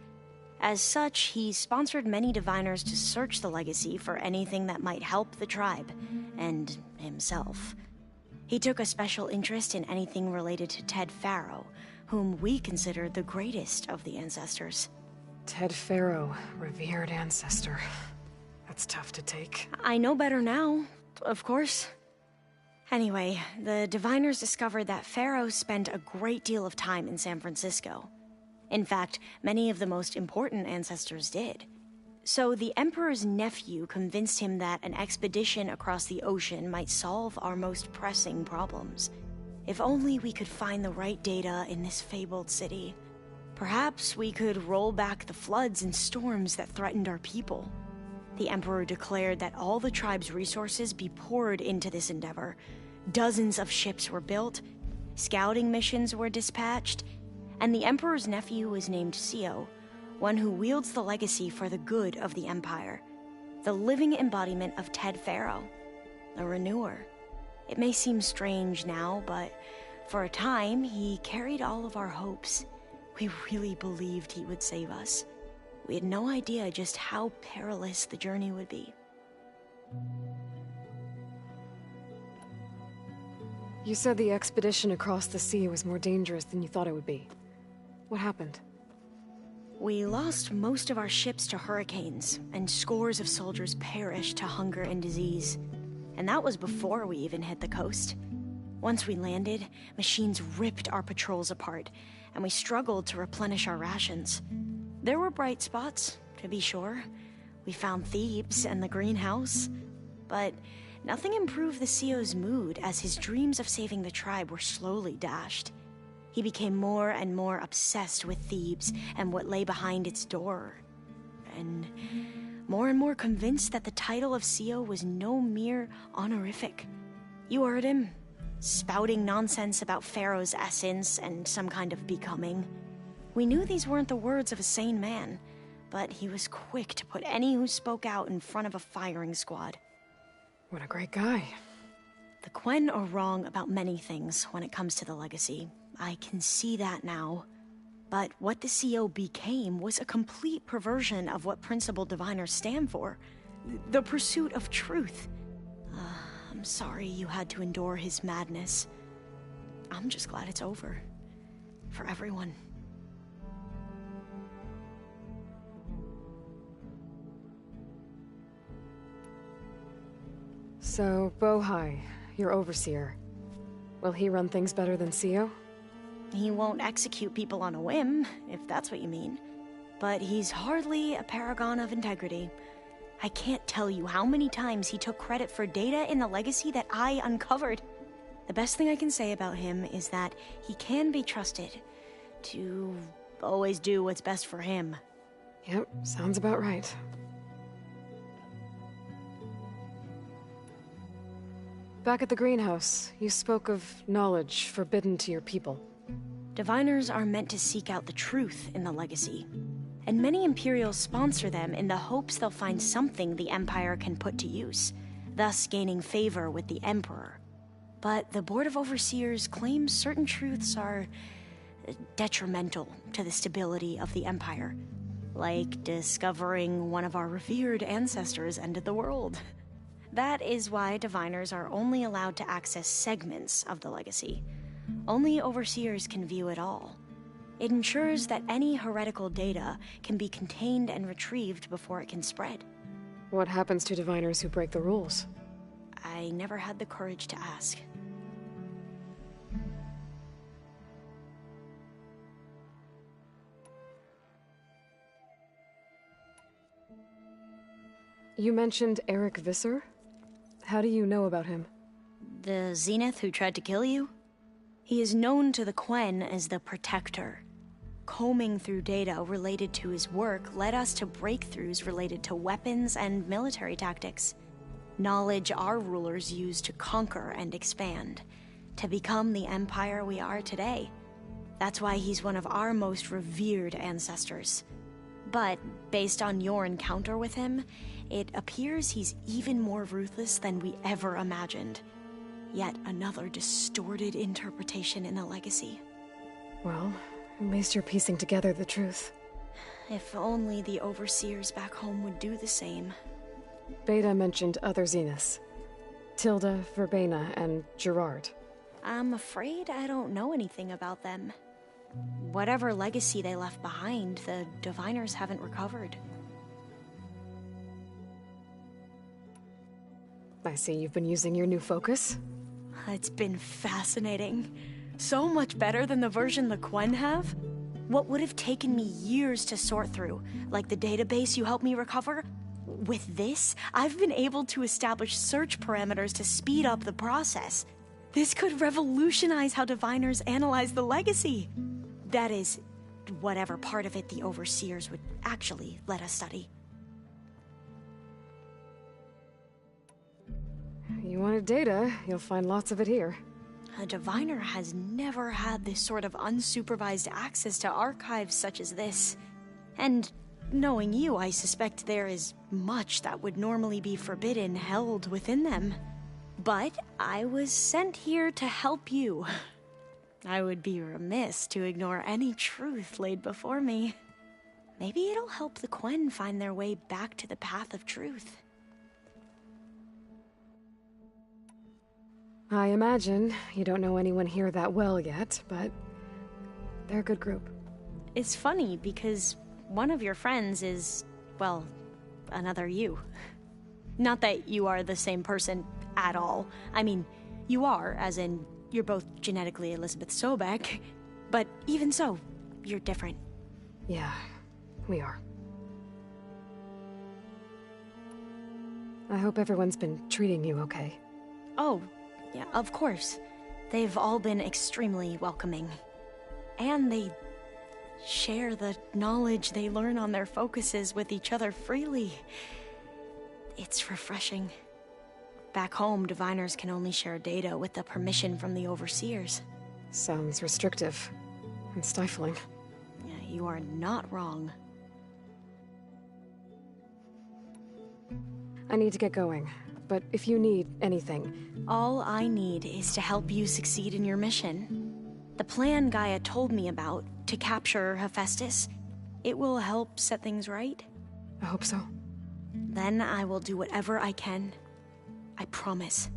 As such, he sponsored many diviners to search the legacy for anything that might help the tribe, and himself. He took a special interest in anything related to Ted Faro, whom we considered the greatest of the Ancestors. Ted Faro, revered ancestor. That's tough to take. I know better now, of course. Anyway, the diviners discovered that Faro spent a great deal of time in San Francisco. In fact, many of the most important ancestors did. So the Emperor's nephew convinced him that an expedition across the ocean might solve our most pressing problems. If only we could find the right data in this fabled city. Perhaps we could roll back the floods and storms that threatened our people. The Emperor declared that all the tribe's resources be poured into this endeavor. Dozens of ships were built, scouting missions were dispatched, And the Emperor's nephew is named Sio, one who wields the legacy for the good of the Empire. The living embodiment of Ted Faro, a renewer. It may seem strange now, but for a time, he carried all of our hopes. We really believed he would save us. We had no idea just how perilous the journey would be. You said the expedition across the sea was more dangerous than you thought it would be. What happened? We lost most of our ships to hurricanes, and scores of soldiers perished to hunger and disease. And that was before we even hit the coast. Once we landed, machines ripped our patrols apart, and we struggled to replenish our rations. There were bright spots, to be sure. We found Thebes and the greenhouse, but nothing improved the Sio's mood as his dreams of saving the tribe were slowly dashed. He became more and more obsessed with Thebes and what lay behind its door, and more convinced that the title of Sio was no mere honorific. You heard him, spouting nonsense about Pharaoh's essence and some kind of becoming. We knew these weren't the words of a sane man, but he was quick to put any who spoke out in front of a firing squad. What a great guy. The Quen are wrong about many things when it comes to the legacy. I can see that now. But what the CO became was a complete perversion of what Principal Diviners stand for. The pursuit of truth. I'm sorry you had to endure his madness. I'm just glad it's over. For everyone. So, Bohai, your overseer. Will he run things better than Sio? He won't execute people on a whim, if that's what you mean. But he's hardly a paragon of integrity. I can't tell you how many times he took credit for data in the legacy that I uncovered. The best thing I can say about him is that he can be trusted to always do what's best for him. Yep, sounds about right. Back at the greenhouse, you spoke of knowledge forbidden to your people. Diviners are meant to seek out the truth in the legacy, and many Imperials sponsor them in the hopes they'll find something the Empire can put to use, thus gaining favor with the Emperor. But the Board of Overseers claims certain truths are detrimental to the stability of the Empire, like discovering one of our revered ancestors ended the world. That is why Diviners are only allowed to access segments of the legacy. Only Overseers can view it all. It ensures that any heretical data can be contained and retrieved before it can spread. What happens to Diviners who break the rules? I never had the courage to ask. You mentioned Eric Visser? How do you know about him? The Zenith who tried to kill you? He is known to the Quen as the Protector. Combing through data related to his work led us to breakthroughs related to weapons and military tactics. Knowledge our rulers used to conquer and expand, to become the empire we are today. That's why he's one of our most revered ancestors. But, based on your encounter with him, it appears he's even more ruthless than we ever imagined. Yet another distorted interpretation in the legacy. Well, at least you're piecing together the truth. If only the Overseers back home would do the same. Beta mentioned other Zeniths. Tilda, Verbena, and Gerard. I'm afraid I don't know anything about them. Whatever legacy they left behind, the Diviners haven't recovered. I see you've been using your new focus. It's been fascinating. So much better than the version the Quen have. What would have taken me years to sort through, like the database you helped me recover, with this, I've been able to establish search parameters to speed up the process. This could revolutionize how Diviners analyze the legacy. That is, whatever part of it the Overseers would actually let us study. You wanted data, you'll find lots of it here. A diviner has never had this sort of unsupervised access to archives such as this. And knowing you, I suspect there is much that would normally be forbidden held within them. But I was sent here to help you. I would be remiss to ignore any truth laid before me. Maybe it'll help the Quen find their way back to the path of truth. I imagine you don't know anyone here that well yet, but they're a good group. It's funny because one of your friends is, well, another you. Not that you are the same person at all. I mean, you are, as in, you're both genetically Elizabeth Sobek, but even so, you're different. Yeah, we are. I hope everyone's been treating you okay. Oh, yeah, of course. They've all been extremely welcoming. And they share the knowledge they learn on their focuses with each other freely. It's refreshing. Back home, diviners can only share data with the permission from the overseers. Sounds restrictive and stifling. Yeah, you are not wrong. I need to get going, but if you need anything... All I need is to help you succeed in your mission. The plan Gaia told me about, to capture Hephaestus, it will help set things right. I hope so. Then I will do whatever I can. I promise.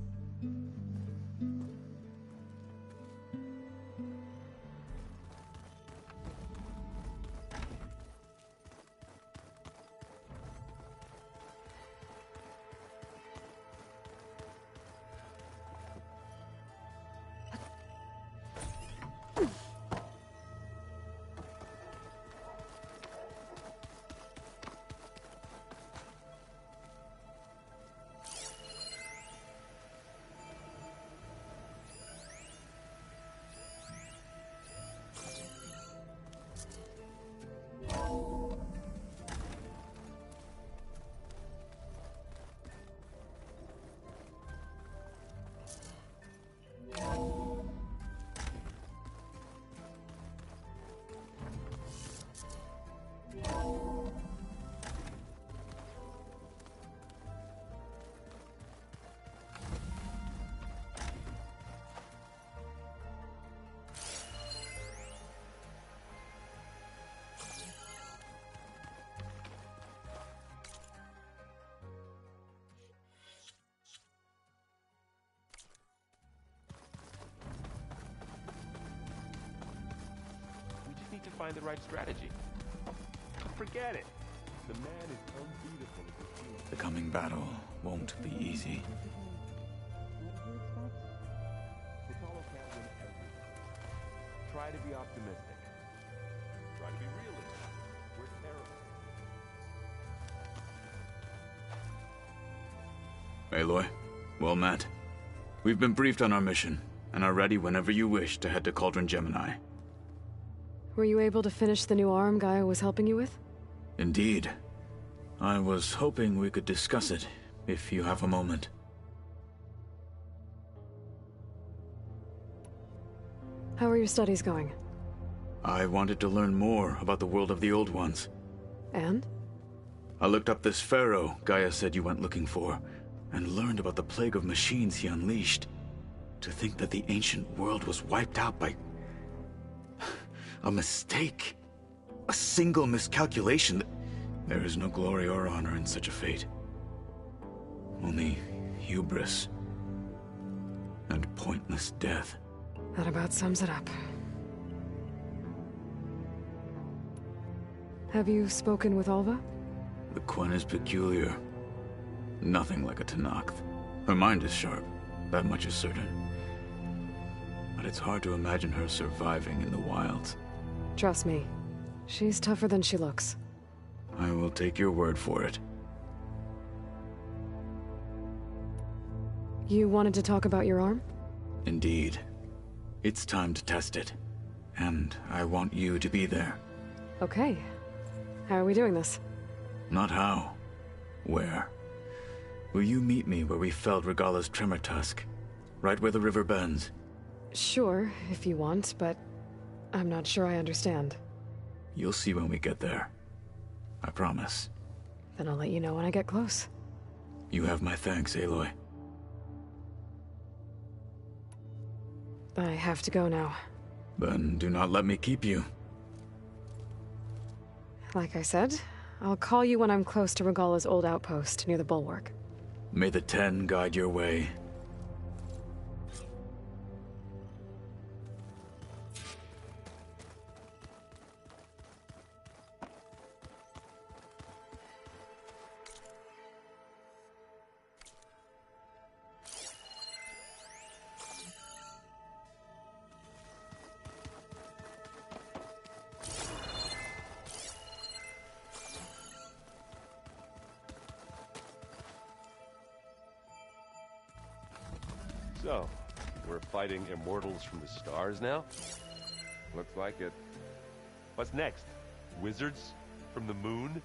To find the right strategy. Forget it. The man is unbeatable. The coming battle won't be easy. Try to be optimistic. Try to be realistic. We're terrible. Aloy, well met. We've been briefed on our mission, and are ready whenever you wish to head to Cauldron Gemini. Were you able to finish the new arm Gaia was helping you with? Indeed. I was hoping we could discuss it, if you have a moment. How are your studies going? I wanted to learn more about the world of the Old Ones. And? I looked up this pharaoh Gaia said you went looking for, and learned about the plague of machines he unleashed. To think that the ancient world was wiped out by... a mistake. A single miscalculation. There is no glory or honor in such a fate. Only hubris. And pointless death. That about sums it up. Have you spoken with Alva? The Quen is peculiar. Nothing like a Tenakth. Her mind is sharp, that much is certain. But it's hard to imagine her surviving in the wilds. Trust me, she's tougher than she looks. I will take your word for it. You wanted to talk about your arm? Indeed. It's time to test it. And I want you to be there. Okay. How are we doing this? Not how. Where? Will you meet me where we felled Regalla's tremor tusk? Right where the river bends? Sure, if you want, but I'm not sure I understand. You'll see when we get there. I promise. Then I'll let you know when I get close. You have my thanks, Aloy. I have to go now. Then do not let me keep you. Like I said, I'll call you when I'm close to Regalla's old outpost near the bulwark. May the Ten guide your way. So, we're fighting immortals from the stars now? Looks like it. What's next? Wizards from the moon?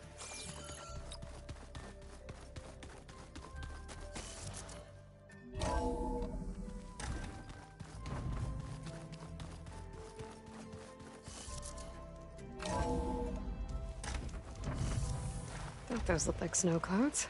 Thought those looked like snow clouds.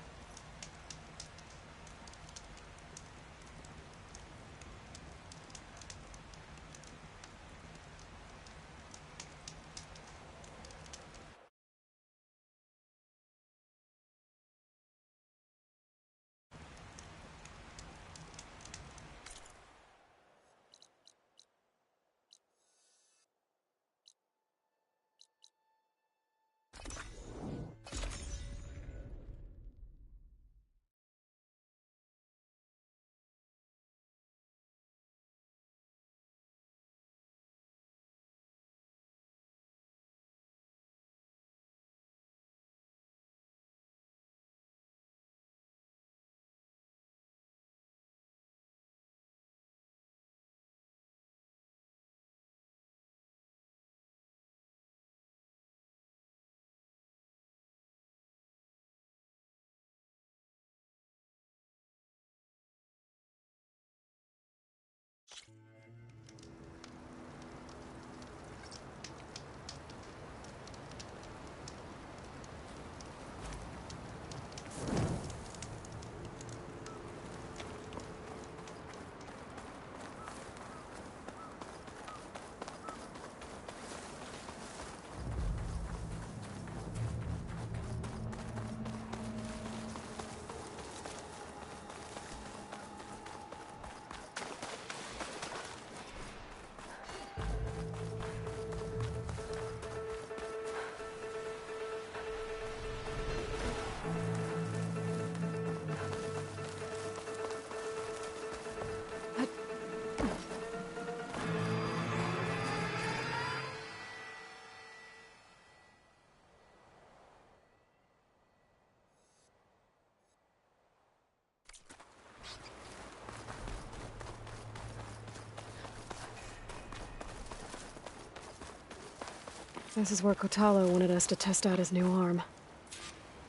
This is where Kotallo wanted us to test out his new arm.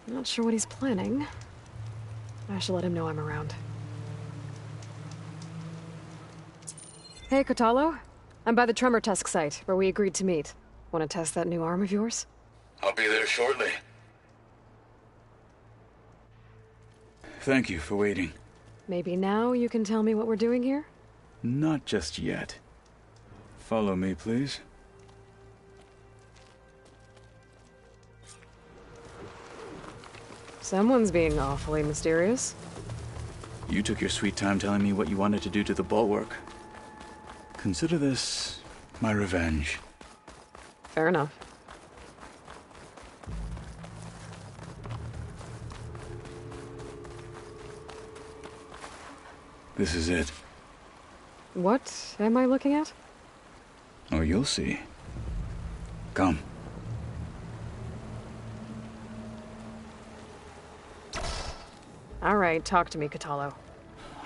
Not sure what he's planning. I should let him know I'm around. Hey, Kotallo. I'm by the Tremor Tusk site, where we agreed to meet. Want to test that new arm of yours? I'll be there shortly. Thank you for waiting. Maybe now you can tell me what we're doing here? Not just yet. Follow me, please. Someone's being awfully mysterious. You took your sweet time telling me what you wanted to do to the bulwark. Consider this my revenge. Fair enough. This is it. What am I looking at? Oh, you'll see. Come. All right, talk to me, Kotallo.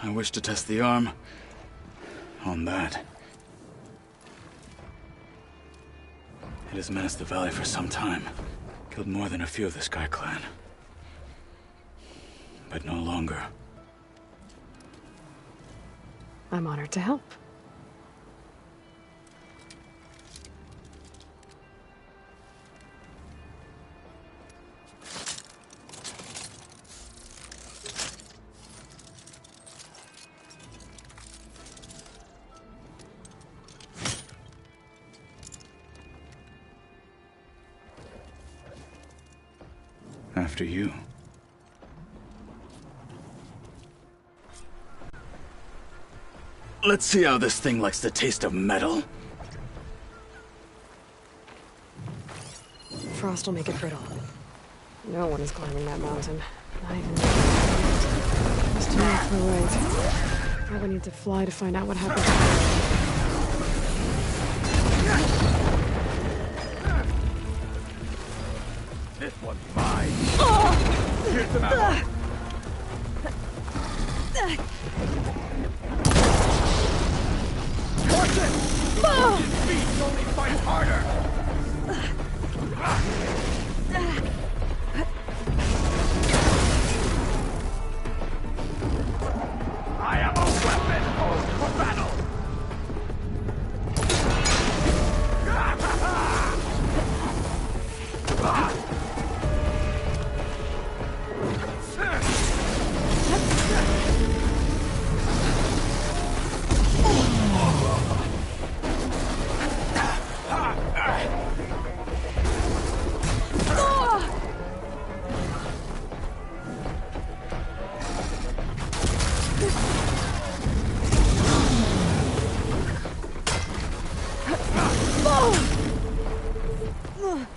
I wish to test the arm on that. It has menaced the valley for some time. Killed more than a few of the Sky Clan. But no longer. I'm honored to help. After you. Let's see how this thing likes the taste of metal. Frost will make it brittle. No one is climbing that mountain. Not even me. There's too many through ways. Probably need to fly to find out what happened. This one's mine. Here's some ammo. Watch it! His beast only fights harder. I am a weapon honed for battle.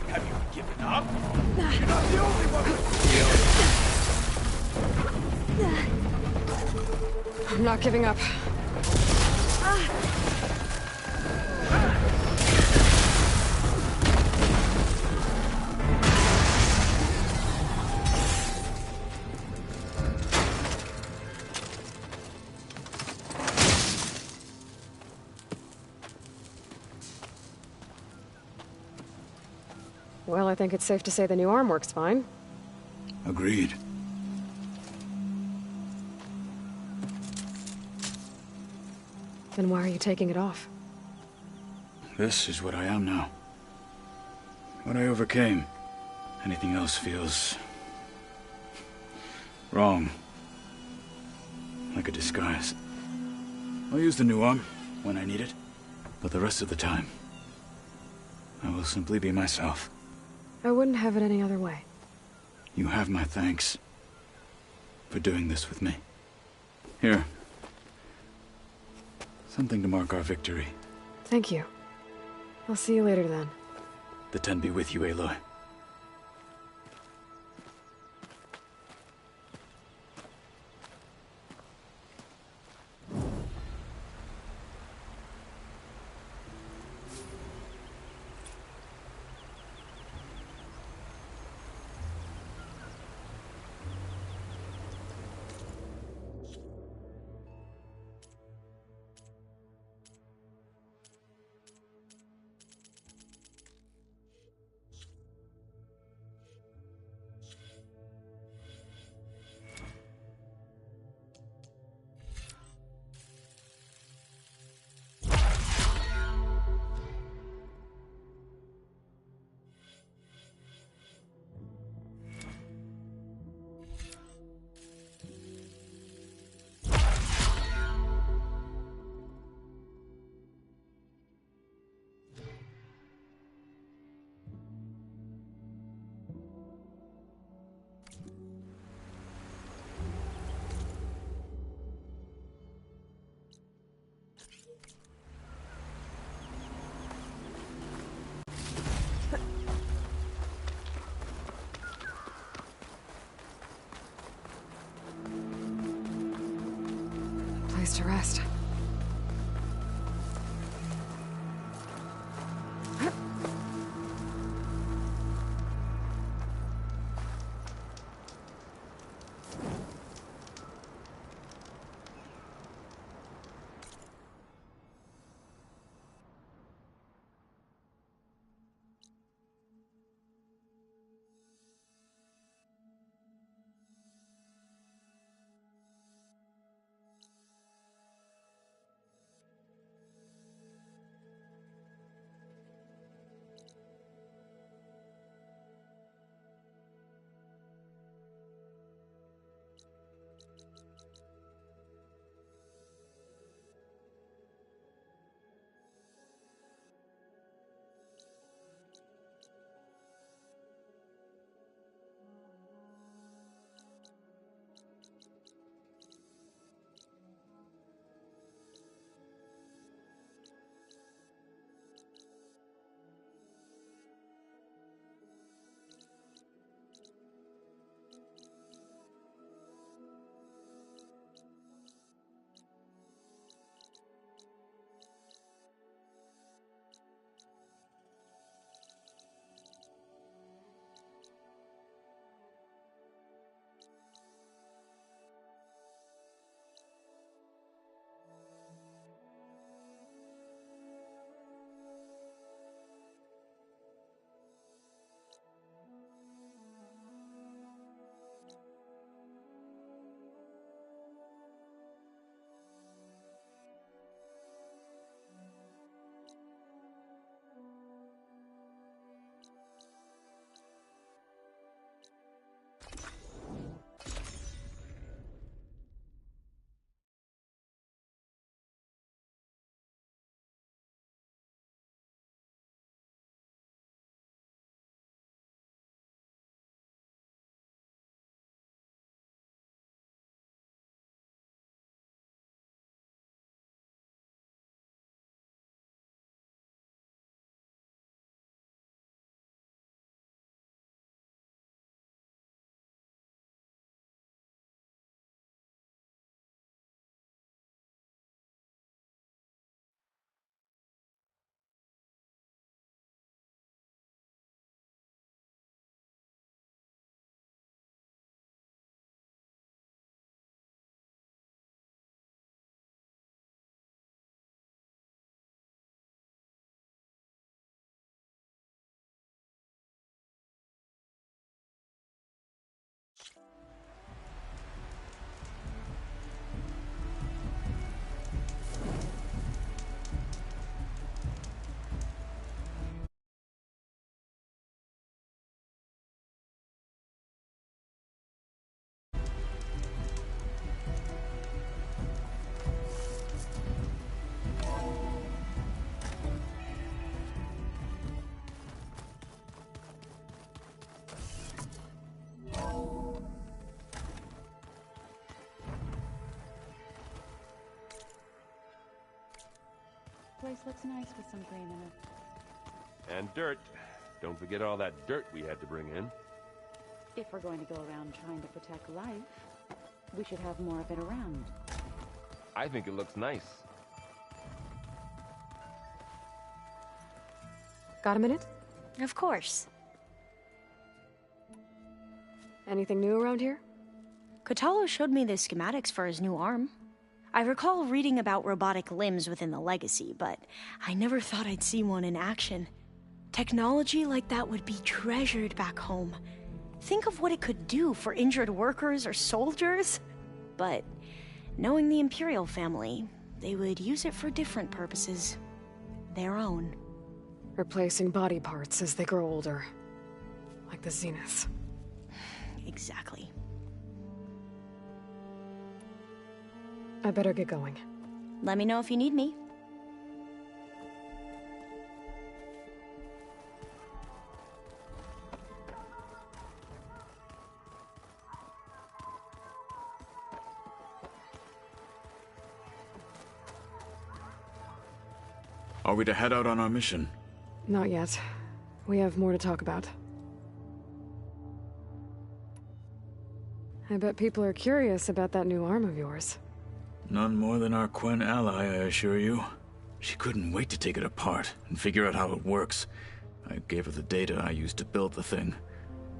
Have you given up? You're not the only one who's I'm not giving up. Well, I think it's safe to say the new arm works fine. Agreed. Then why are you taking it off? This is what I am now. What I overcame. Anything else feels... wrong. Like a disguise. I'll use the new arm when I need it, but the rest of the time, I will simply be myself. I wouldn't have it any other way. You have my thanks for doing this with me. Here. Something to mark our victory. Thank you. I'll see you later then. The Ten be with you, Aloy. Place to rest. place looks nice with some green in it. And dirt. Don't forget all that dirt we had to bring in. If we're going to go around trying to protect life, we should have more of it around. I think it looks nice. Got a minute? Of course. Anything new around here? Kotallo showed me the schematics for his new arm. I recall reading about robotic limbs within the Legacy, but I never thought I'd see one in action. Technology like that would be treasured back home. Think of what it could do for injured workers or soldiers. But knowing the Imperial family, they would use it for different purposes. Their own. Replacing body parts as they grow older. Like the Zeniths. Exactly. I better get going. Let me know if you need me. Are we to head out on our mission? Not yet. We have more to talk about. I bet people are curious about that new arm of yours. None more than our Quen ally, I assure you. She couldn't wait to take it apart and figure out how it works. I gave her the data I used to build the thing,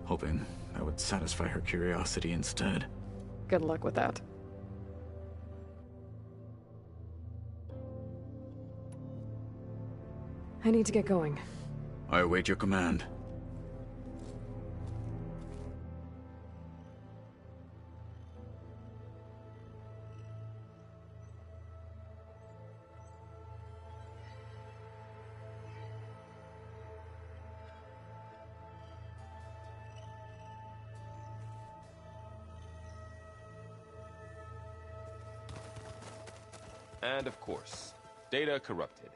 hoping that would satisfy her curiosity instead. Good luck with that. I need to get going. I await your command. And of course, data corrupted.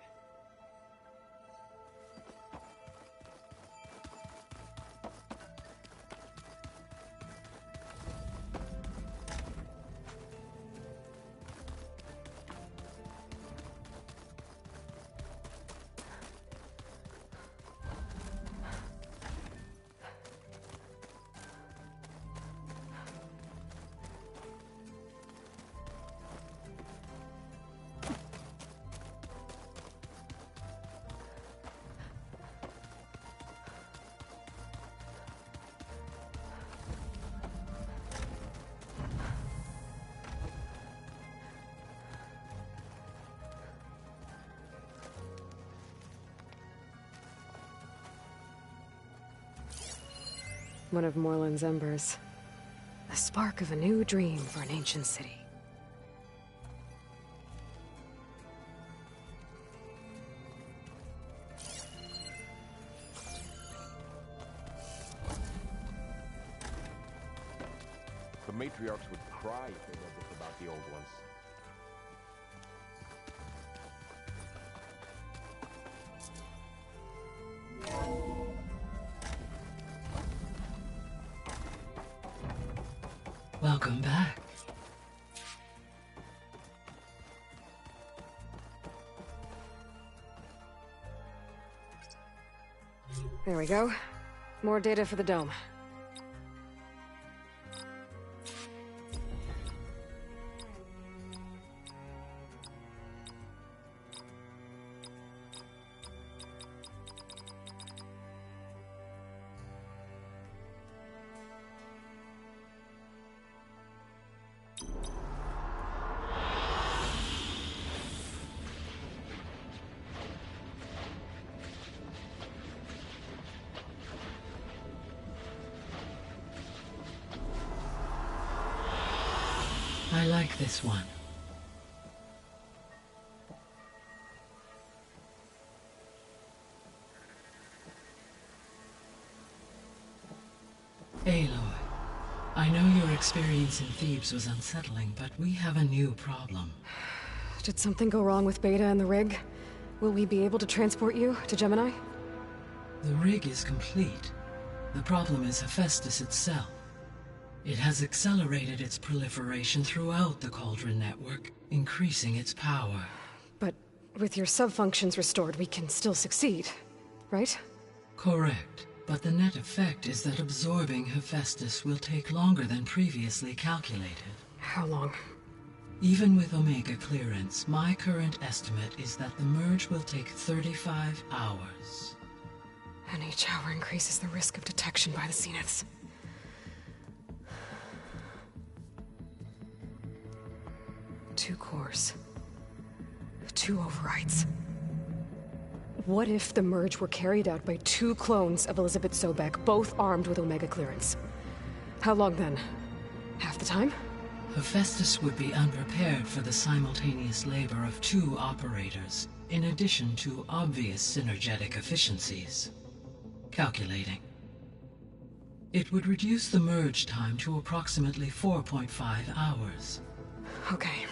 One of Morland's embers. The spark of a new dream for an ancient city. The matriarchs would cry if they know this about the old ones. Welcome back. There we go. More data for the dome. I like this one. Aloy, I know your experience in Thebes was unsettling, but we have a new problem. Did something go wrong with Beta and the rig? Will we be able to transport you to Gemini? The rig is complete. The problem is Hephaestus itself. It has accelerated its proliferation throughout the Cauldron network, increasing its power. But With your sub-functions restored, we can still succeed, right? Correct. But the net effect is that absorbing Hephaestus will take longer than previously calculated. How long? Even with Omega clearance, my current estimate is that the merge will take 35 hours. And each hour increases the risk of detection by the Zeniths. Two cores. 2 overrides. What if the merge were carried out by 2 clones of Elizabeth Sobek, both armed with Omega clearance? How long then? Half the time? Hephaestus would be unprepared for the simultaneous labor of 2 operators, in addition to obvious synergetic efficiencies. Calculating. It would reduce the merge time to approximately 4.5 hours. Okay.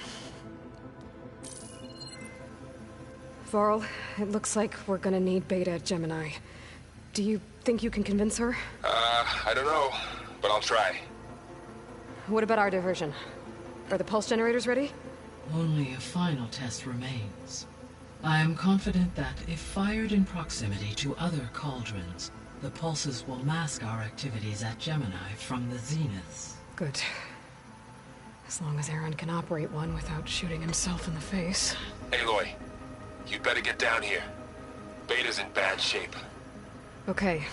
Varl, it looks like we're gonna need Beta at Gemini. Do you think you can convince her? I don't know, but I'll try. What about our diversion? Are the pulse generators ready? Only a final test remains. I am confident that if fired in proximity to other cauldrons, the pulses will mask our activities at Gemini from the Zeniths. Good. As long as Aaron can operate one without shooting himself in the face. Aloy, you'd better get down here. Beta's in bad shape. Okay.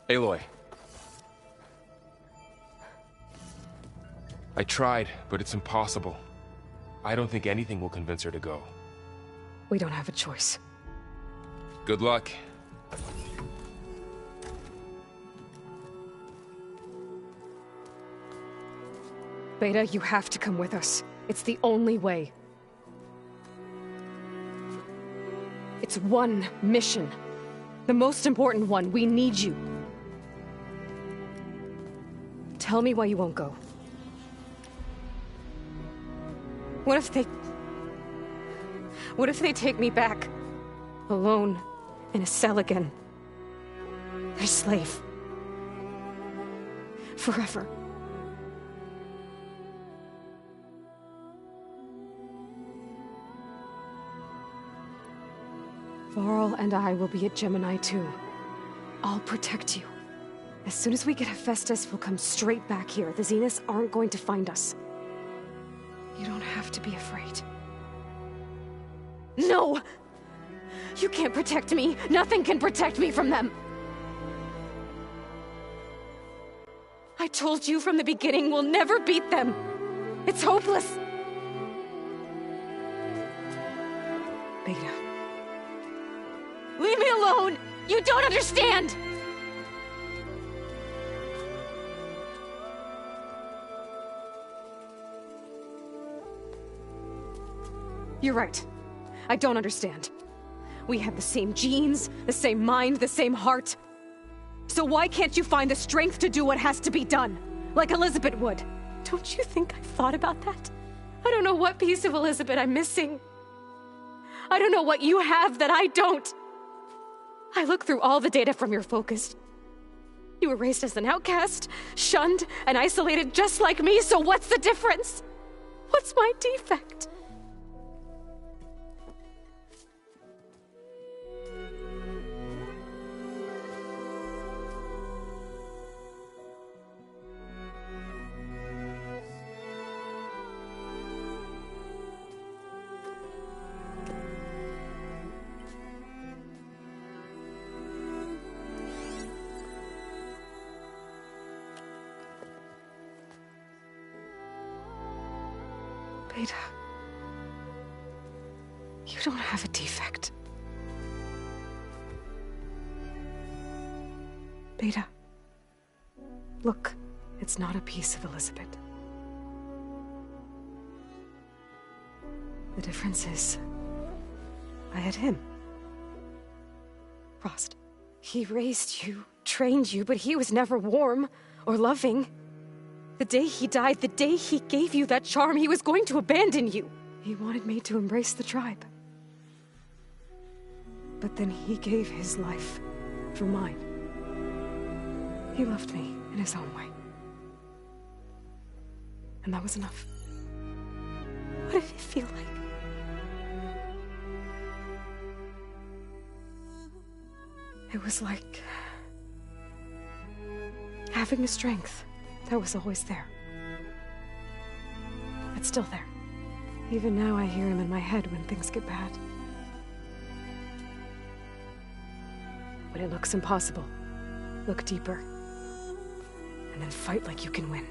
Aloy. I tried, but it's impossible. I don't think anything will convince her to go. We don't have a choice. Good luck. Beta, you have to come with us. It's the only way. It's one mission. The most important one. We need you. Tell me why you won't go. What if they take me back? Alone, in a cell again. A slave. Forever. Varl and I will be at Gemini too. I'll protect you. As soon as we get Hephaestus, we'll come straight back here. The Zeniths aren't going to find us. You don't have to be afraid. No! You can't protect me. Nothing can protect me from them. I told you from the beginning we'll never beat them. It's hopeless. Beta. Leave me alone! You don't understand! You're right. I don't understand. We have the same genes, the same mind, the same heart. So why can't you find the strength to do what has to be done? Like Elizabeth would. Don't you think I've thought about that? I don't know what piece of Elizabeth I'm missing. I don't know what you have that I don't. I look through all the data from your focus. You were raised as an outcast, shunned, and isolated just like me, so what's the difference? What's my defect? Beta, you don't have a defect. Beta, look, it's not a piece of Elizabeth. The difference is, I had him. Frost. He raised you, trained you, but he was never warm or loving. The day he died, the day he gave you that charm, he was going to abandon you. He wanted me to embrace the tribe. But then he gave his life for mine. He loved me in his own way. And that was enough. What did it feel like? It was like having a strength that was always there. It's still there. Even now I hear him in my head when things get bad. When it looks impossible, look deeper. And then fight like you can win.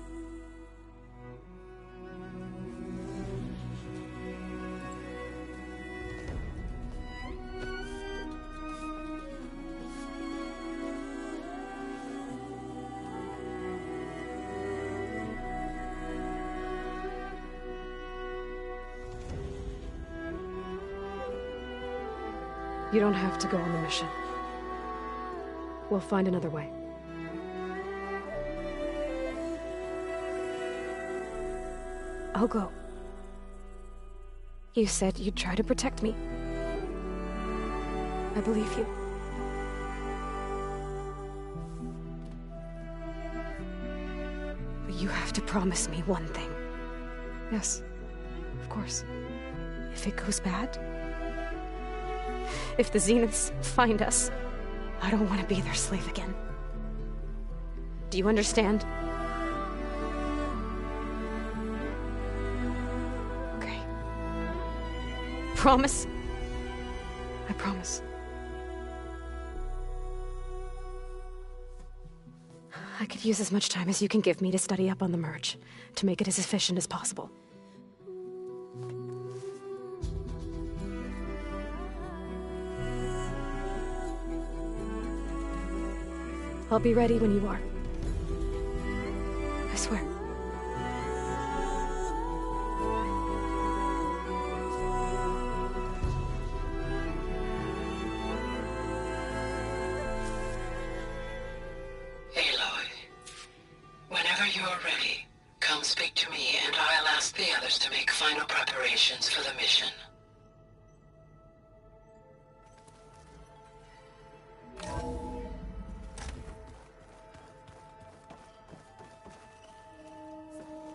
You don't have to go on the mission. We'll find another way. I'll go. You said you'd try to protect me. I believe you. But you have to promise me one thing. Yes, of course. If it goes bad, if the Zeniths find us, I don't want to be their slave again. Do you understand? Okay. Promise? I promise. I could use as much time as you can give me to study up on the merge, to make it as efficient as possible. I'll be ready when you are. I swear. Aloy, whenever you're ready, come speak to me and I'll ask the others to make final preparations for the mission.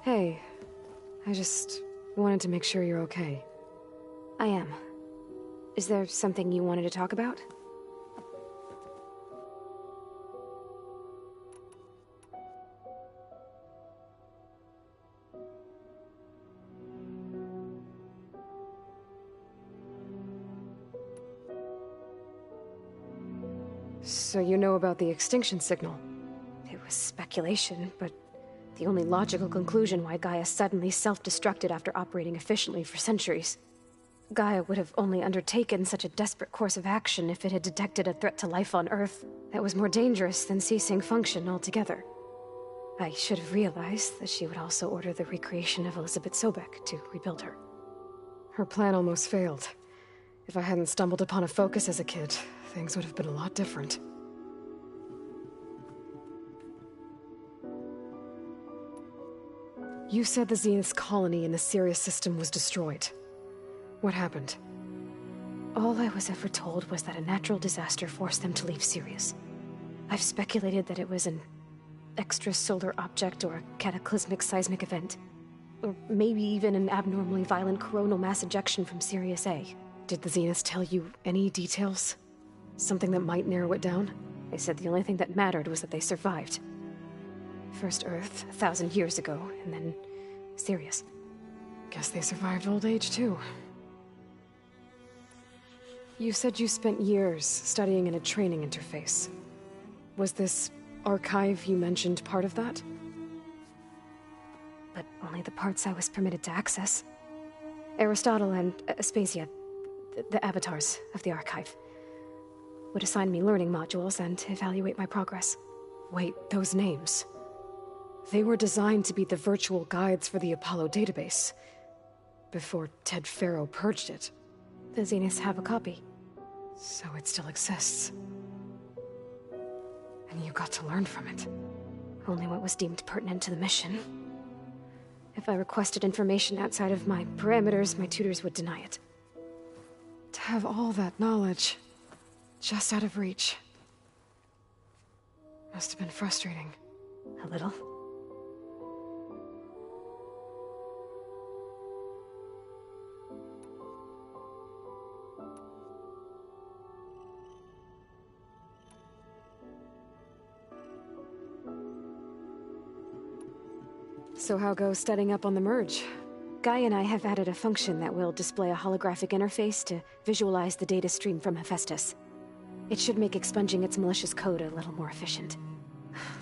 Hey, I just wanted to make sure you're okay. I am. Is there something you wanted to talk about? So you know about the extinction signal? It was speculation, but the only logical conclusion why Gaia suddenly self-destructed after operating efficiently for centuries. Gaia would have only undertaken such a desperate course of action if it had detected a threat to life on Earth that was more dangerous than ceasing function altogether. I should have realized that she would also order the recreation of Elizabeth Sobek to rebuild her. Her plan almost failed. If I hadn't stumbled upon a focus as a kid, things would have been a lot different. You said the Zenith's colony in the Sirius system was destroyed. What happened? All I was ever told was that a natural disaster forced them to leave Sirius. I've speculated that it was an extrasolar object or a cataclysmic seismic event. Or maybe even an abnormally violent coronal mass ejection from Sirius A. Did the Zeniths tell you any details? Something that might narrow it down? They said the only thing that mattered was that they survived. First Earth, 1,000 years ago, and then Sirius. Guess they survived old age, too. You said you spent years studying in a training interface. Was this archive you mentioned part of that? But only the parts I was permitted to access. Aristotle and Aspasia, the avatars of the archive, would assign me learning modules and evaluate my progress. Wait, those names. They were designed to be the virtual guides for the Apollo database, before Ted Faro purged it. The Zeniths have a copy, so it still exists. and you got to learn from it. Only what was deemed pertinent to the mission. If I requested information outside of my parameters, my tutors would deny it. To have all that knowledge, just out of reach. Must have been frustrating. A little. So how goes studying up on the merge? Guy and I have added a function that will display a holographic interface to visualize the data stream from Hephaestus. It should make expunging its malicious code a little more efficient.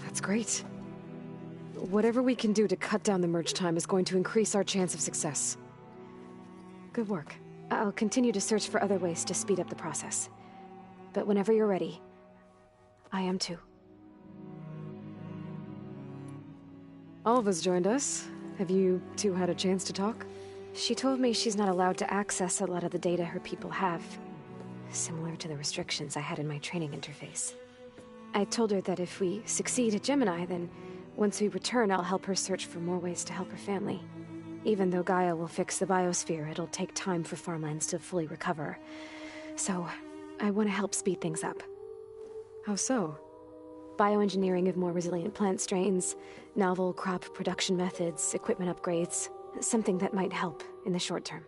That's great. Whatever we can do to cut down the merge time is going to increase our chance of success. Good work. I'll continue to search for other ways to speed up the process. But whenever you're ready, I am too. Alva's joined us. Have you two had a chance to talk? She told me she's not allowed to access a lot of the data her people have. Similar to the restrictions I had in my training interface. I told her that if we succeed at Gemini, then once we return, I'll help her search for more ways to help her family. Even though Gaia will fix the biosphere, it'll take time for farmlands to fully recover. So, I want to help speed things up. How so? Bioengineering of more resilient plant strains, novel crop production methods, equipment upgrades. Something that might help in the short term.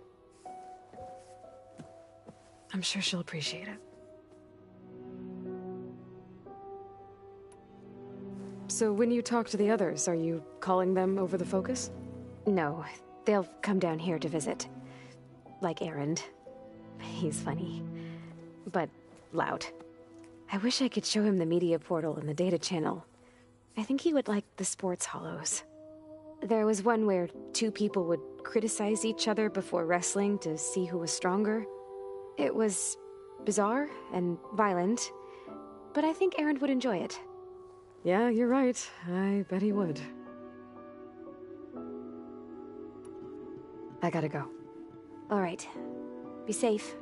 I'm sure she'll appreciate it. So when you talk to the others, are you calling them over the focus? No, they'll come down here to visit. Like Erend. He's funny. But loud. I wish I could show him the media portal and the data channel. I think he would like the sports hollows. There was one where two people would criticize each other before wrestling to see who was stronger. It was bizarre and violent, but I think Erend would enjoy it. Yeah, you're right. I bet he would. I gotta go. All right. Be safe.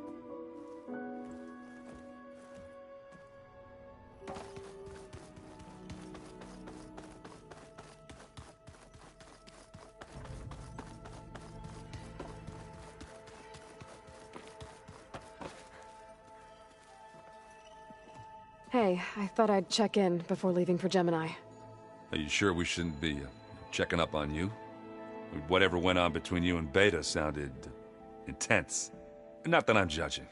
Hey, I thought I'd check in before leaving for Gemini. Are you sure we shouldn't be checking up on you? Whatever went on between you and Beta sounded intense. Not that I'm judging.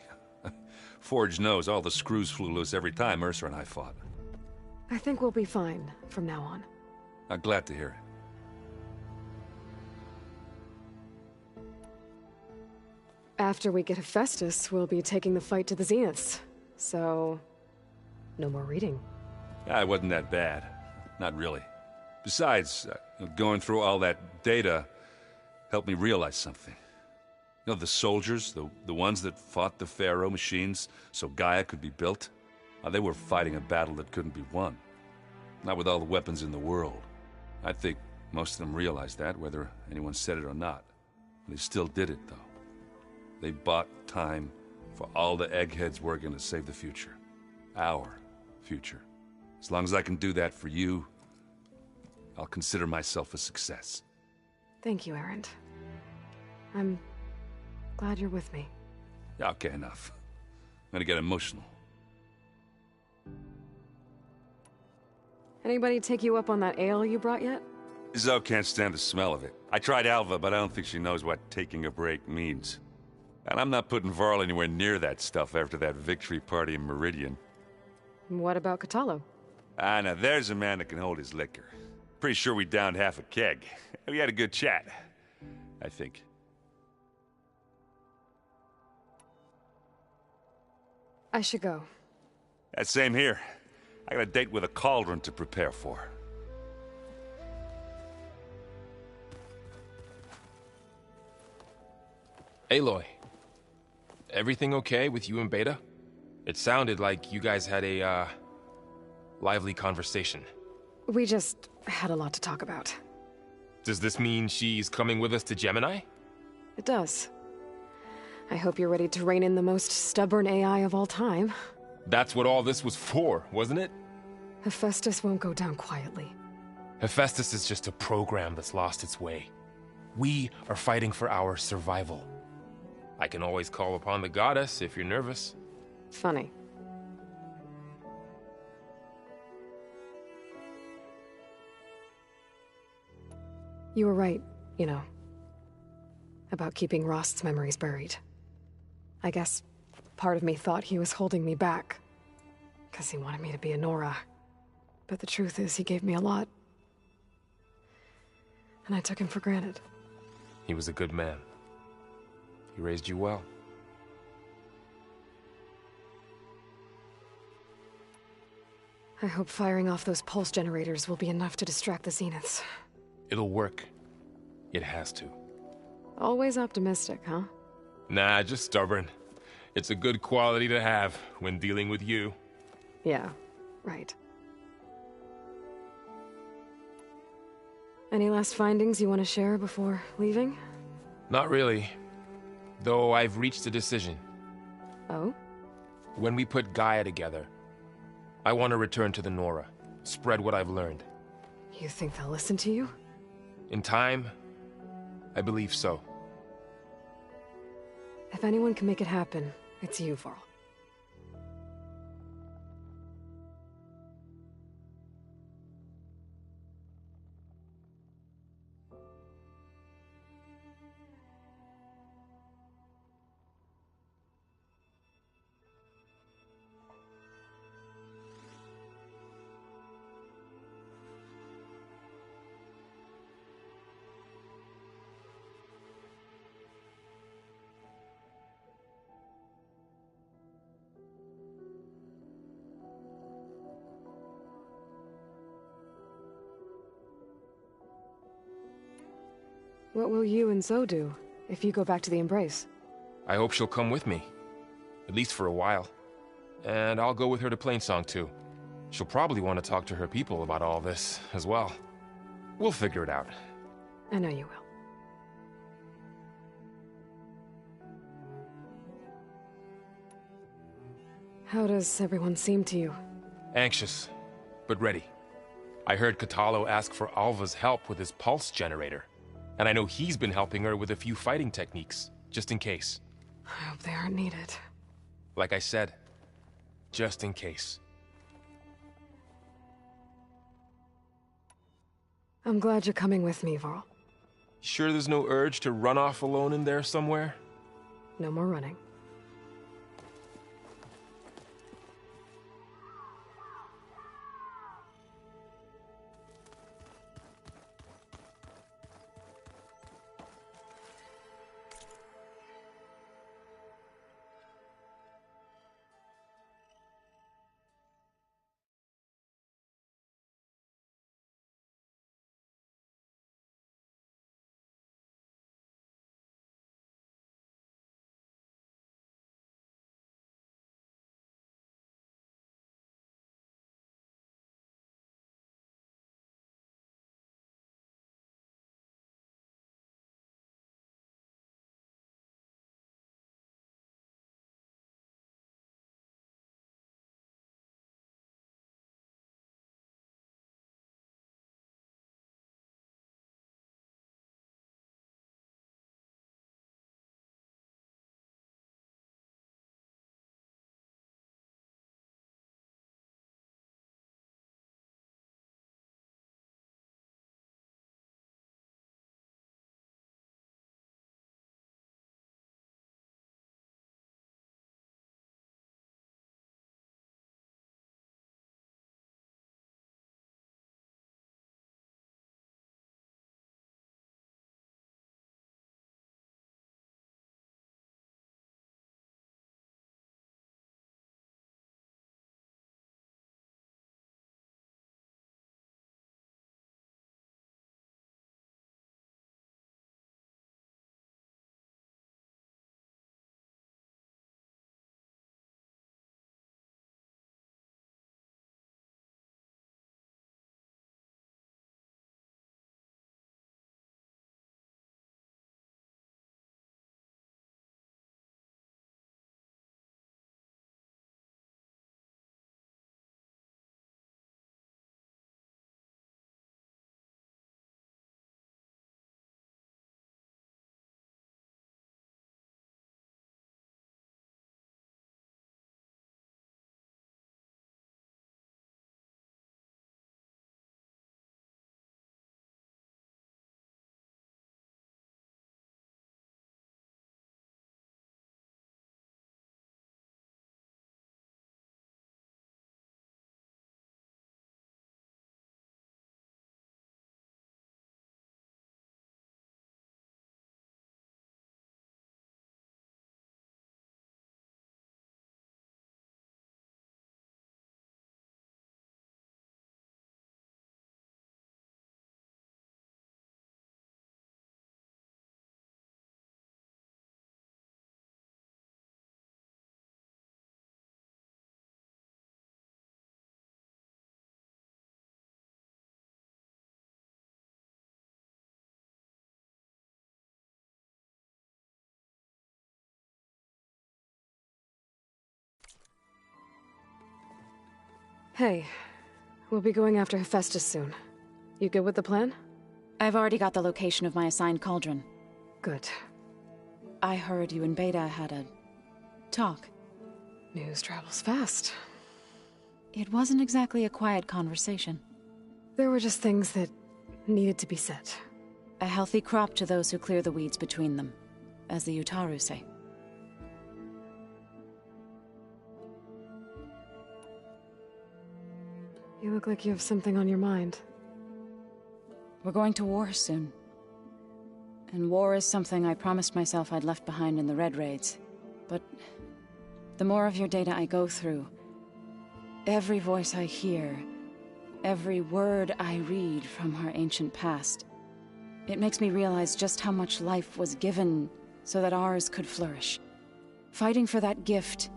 Forge knows all the screws flew loose every time Mercer and I fought. I think we'll be fine from now on. I'm glad to hear it. After we get Hephaestus, we'll be taking the fight to the Zeniths. So, no more reading. It wasn't that bad. Not really. Besides, going through all that data helped me realize something. You know, the soldiers, the ones that fought the Pharaoh machines so Gaia could be built, they were fighting a battle that couldn't be won. Not with all the weapons in the world. I think most of them realized that, whether anyone said it or not. They still did it, though. They bought time for all the eggheads working to save the future. Our future. As long as I can do that for you, I'll consider myself a success. Thank you, Erend. I'm glad you're with me. Okay, enough. I'm gonna get emotional. Anybody take you up on that ale you brought yet? Zoe can't stand the smell of it. I tried Alva, but I don't think she knows what taking a break means. And I'm not putting Varl anywhere near that stuff after that victory party in Meridian. What about Kotallo? Now there's a man that can hold his liquor. Pretty sure we downed half a keg. We had a good chat, I think. I should go. Same here. I got a date with a cauldron to prepare for. Aloy, everything okay with you and Beta? It sounded like you guys had a, lively conversation. We just had a lot to talk about. Does this mean she's coming with us to Gemini? It does. I hope you're ready to rein in the most stubborn AI of all time. That's what all this was for, wasn't it? Hephaestus won't go down quietly. Hephaestus is just a program that's lost its way. We are fighting for our survival. I can always call upon the goddess if you're nervous. Funny. You were right, you know, about keeping Rost's memories buried. I guess part of me thought he was holding me back, because he wanted me to be a Nora. But the truth is, he gave me a lot. And I took him for granted. He was a good man. He raised you well. I hope firing off those pulse generators will be enough to distract the Zeniths. It'll work. It has to. Always optimistic, huh? Nah, just stubborn. It's a good quality to have when dealing with you. Yeah, right. Any last findings you want to share before leaving? Not really. Though I've reached a decision. Oh? When we put Gaia together, I want to return to the Nora. Spread what I've learned. You think they'll listen to you? In time, I believe so. If anyone can make it happen, it's you, Varl. What will you and Zoe do if you go back to the Embrace? I hope she'll come with me. At least for a while. And I'll go with her to Plainsong too. She'll probably want to talk to her people about all this as well. We'll figure it out. I know you will. How does everyone seem to you? Anxious, but ready. I heard Kotallo ask for Alva's help with his pulse generator. And I know he's been helping her with a few fighting techniques, just in case. I hope they aren't needed. Like I said, just in case. I'm glad you're coming with me, Varl. Sure there's no urge to run off alone in there somewhere? No more running. Hey, we'll be going after Hephaestus soon. You good with the plan? I've already got the location of my assigned cauldron. Good. I heard you and Beta had a talk. News travels fast. It wasn't exactly a quiet conversation. There were just things that needed to be said. A healthy crop to those who clear the weeds between them, as the Utaru say. You look like you have something on your mind. We're going to war soon. And war is something I promised myself I'd left behind in the Red Raids. But the more of your data I go through, every voice I hear, every word I read from our ancient past, it makes me realize just how much life was given so that ours could flourish. Fighting for that gift,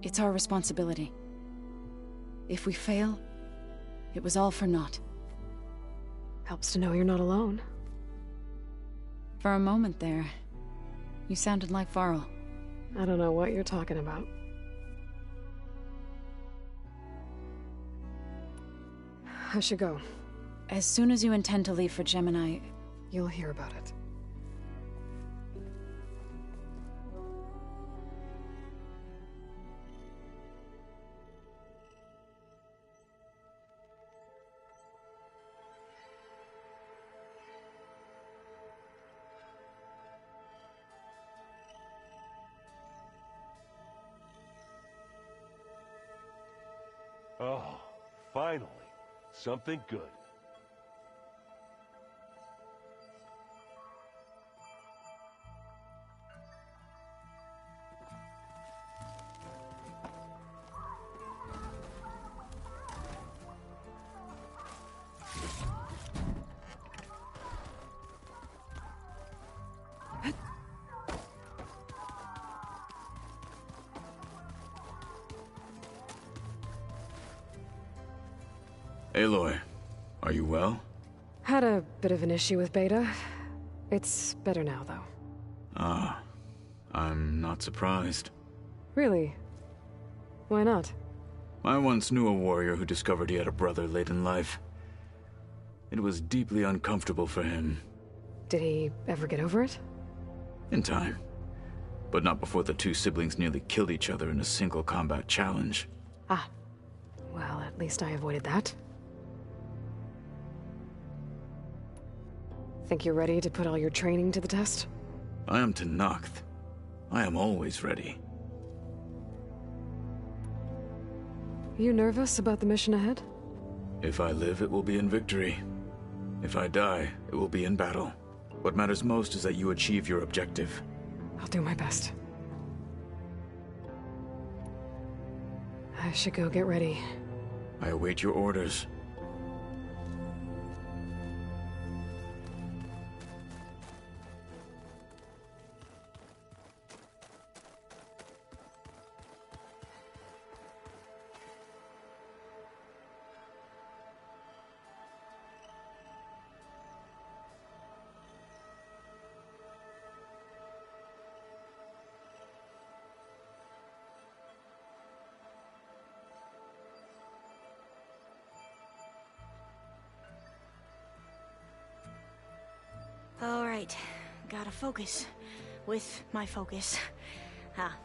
it's our responsibility. If we fail, it was all for naught. Helps to know you're not alone. For a moment there, you sounded like Varl. I don't know what you're talking about. I should go. As soon as you intend to leave for Gemini, you'll hear about it. Oh, finally. Something good. Aloy, are you well? Had a bit of an issue with Beta. It's better now, though. Ah, I'm not surprised. Really? Why not? I once knew a warrior who discovered he had a brother late in life. It was deeply uncomfortable for him. Did he ever get over it? In time. But not before the two siblings nearly killed each other in a single combat challenge. Ah. Well, at least I avoided that. Think you're ready to put all your training to the test? I am Tenakth. I am always ready. You nervous about the mission ahead? If I live, it will be in victory. If I die, it will be in battle. What matters most is that you achieve your objective. I'll do my best. I should go get ready. I await your orders. All right, gotta focus. With my focus. Ah.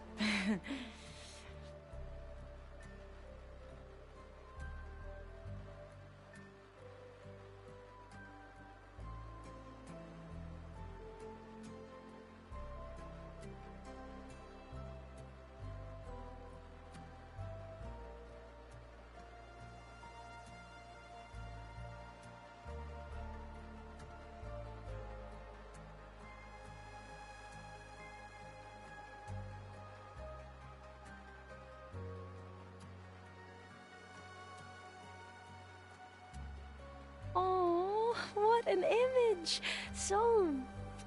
Oh, what an image! So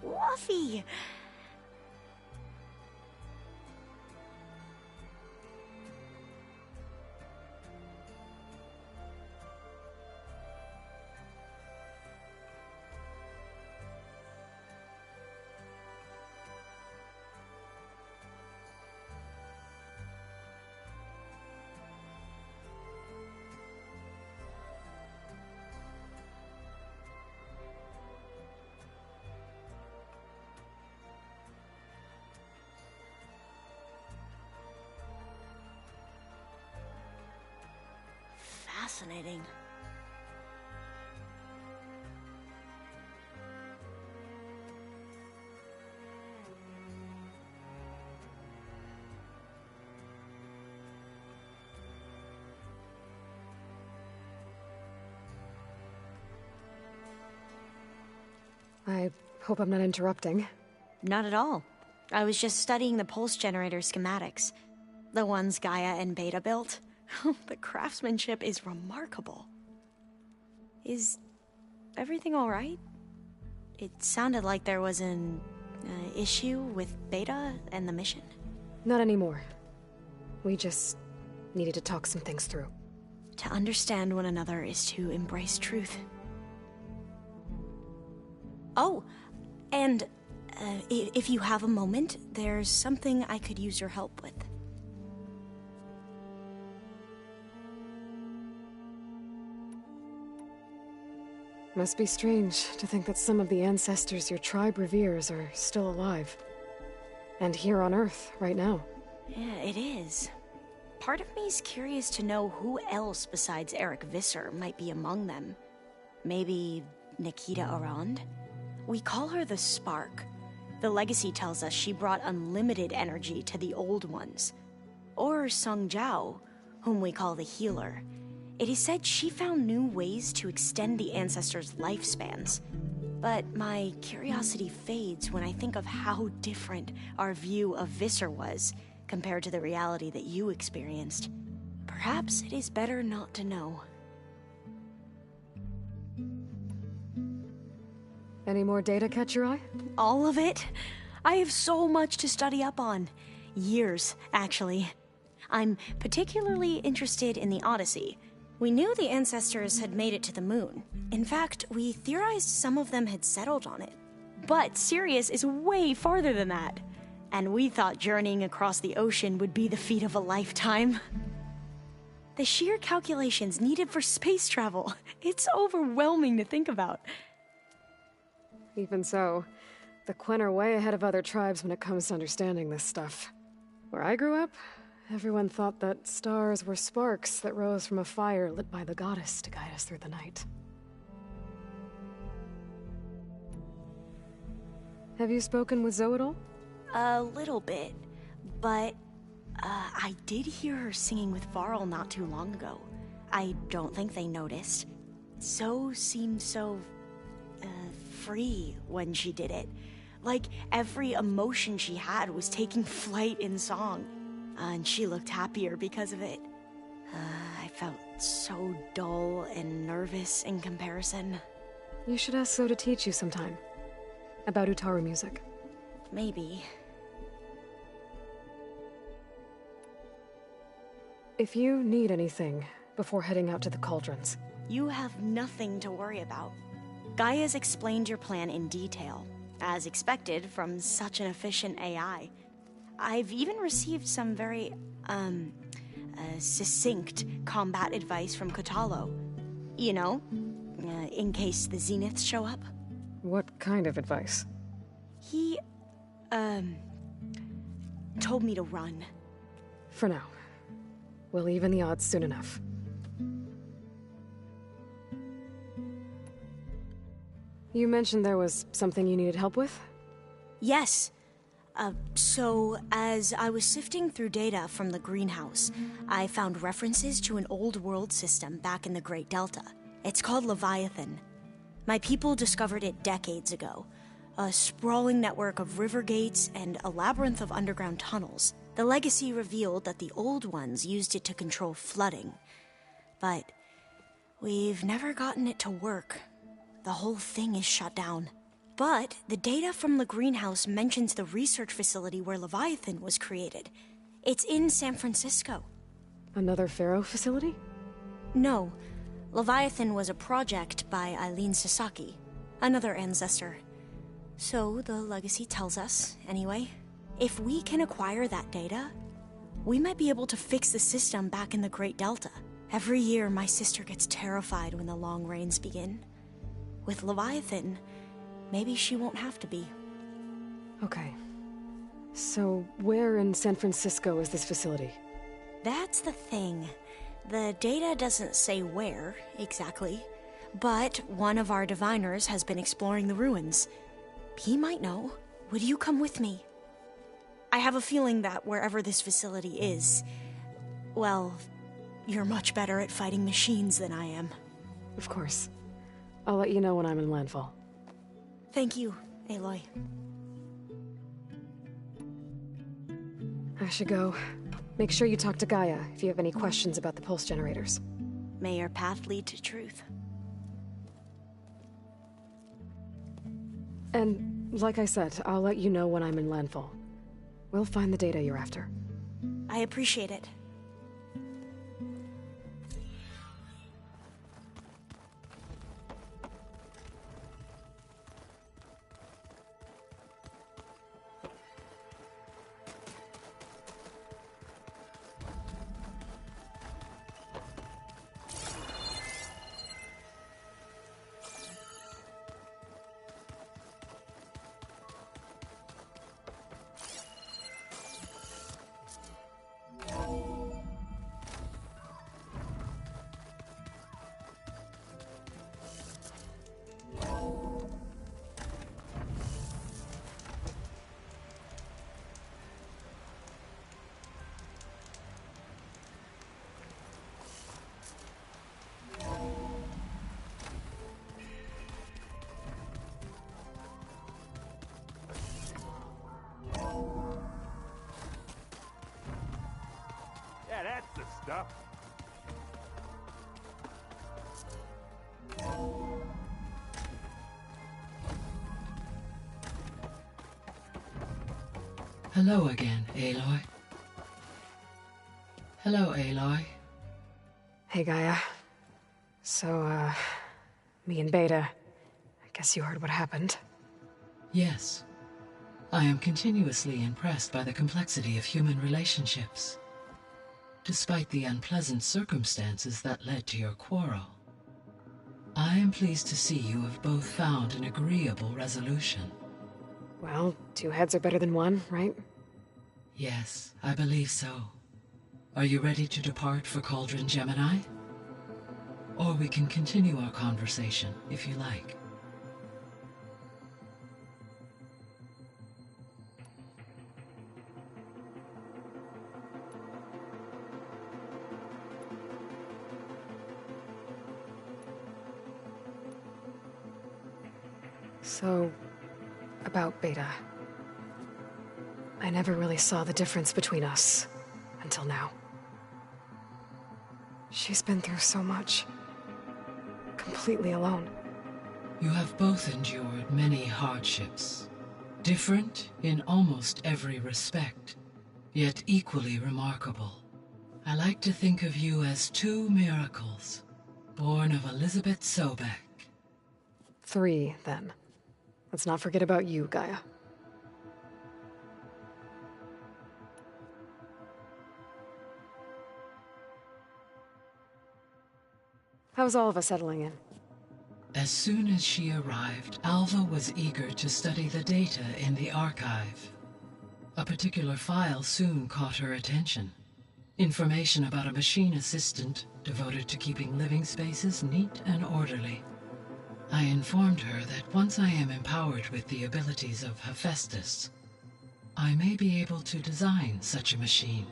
fluffy. fascinating. I hope I'm not interrupting. Not at all. I was just studying the pulse generator schematics. The ones Gaia and Beta built. The craftsmanship is remarkable. Is everything alright? It sounded like there was an issue with Beta and the mission. Not anymore. We just needed to talk some things through. To understand one another is to embrace truth. Oh, and if you have a moment, there's something I could use your help with. Must be strange to think that some of the ancestors your tribe reveres are still alive. And here on Earth, right now. Yeah, it is. Part of me's curious to know who else besides Eric Visser might be among them. Maybe Nikita Arand? We call her the Spark. The legacy tells us she brought unlimited energy to the Old Ones. Or Sung Jiao, whom we call the Healer. It is said she found new ways to extend the ancestors' lifespans. But my curiosity fades when I think of how different our view of Visser was compared to the reality that you experienced. Perhaps it is better not to know. Any more data catch your eye? All of it? I have so much to study up on. Years, actually. I'm particularly interested in the Odyssey. We knew the ancestors had made it to the moon. In fact, we theorized some of them had settled on it. But Sirius is way farther than that. And we thought journeying across the ocean would be the feat of a lifetime. The sheer calculations needed for space travel, it's overwhelming to think about. Even so, the Quen are way ahead of other tribes when it comes to understanding this stuff. Where I grew up, everyone thought that stars were sparks that rose from a fire lit by the goddess to guide us through the night. Have you spoken with Zoe at all? A little bit, but I did hear her singing with Varl not too long ago. I don't think they noticed. Zoe seemed so free when she did it. Like every emotion she had was taking flight in song. And she looked happier because of it. I felt so dull and nervous in comparison. You should ask Zoe to teach you sometime. About Utaru music. Maybe. If you need anything before heading out to the cauldrons. You have nothing to worry about. Gaia's explained your plan in detail, as expected from such an efficient AI. I've even received some very, succinct combat advice from Kotallo. You know, in case the Zeniths show up. What kind of advice? He, told me to run. For now. We'll even the odds soon enough. You mentioned there was something you needed help with? Yes. So, as I was sifting through data from the greenhouse, I found references to an old world system back in the Great Delta. It's called Leviathan. My people discovered it decades ago. A sprawling network of river gates and a labyrinth of underground tunnels. The legacy revealed that the old ones used it to control flooding. But we've never gotten it to work. The whole thing is shut down. But the data from the greenhouse mentions the research facility where Leviathan was created. It's in San Francisco. Another Pharaoh facility? No. Leviathan was a project by Eileen Sasaki, another ancestor. So the legacy tells us, anyway. If we can acquire that data, we might be able to fix the system back in the Great Delta. Every year, my sister gets terrified when the long rains begin. With Leviathan, maybe she won't have to be. Okay. So, where in San Francisco is this facility? That's the thing. The data doesn't say where, exactly, but one of our diviners has been exploring the ruins. He might know. Would you come with me? I have a feeling that wherever this facility is, well, you're much better at fighting machines than I am. Of course. I'll let you know when I'm in landfall. Thank you, Aloy. I should go. Make sure you talk to Gaia if you have any questions about the pulse generators. May your path lead to truth. And, like I said, I'll let you know when I'm in landfall. We'll find the data you're after. I appreciate it. Yeah, that's the stuff. Hello again, Aloy. Hello, Aloy. Hey, Gaia. So, me and Beta, I guess you heard what happened. Yes. I am continuously impressed by the complexity of human relationships. Despite the unpleasant circumstances that led to your quarrel, I am pleased to see you have both found an agreeable resolution. Well, two heads are better than one, right? Yes, I believe so. Are you ready to depart for Cauldron Gemini? Or we can continue our conversation, if you like. So, about Beta. I never really saw the difference between us, until now. She's been through so much. Completely alone. You have both endured many hardships. Different in almost every respect, yet equally remarkable. I like to think of you as two miracles, born of Elizabeth Sobek. 3, then. Let's not forget about you, Gaia. How's all of us settling in? As soon as she arrived, Alva was eager to study the data in the archive. A particular file soon caught her attention. Information about a machine assistant devoted to keeping living spaces neat and orderly. I informed her that once I am empowered with the abilities of Hephaestus, I may be able to design such a machine.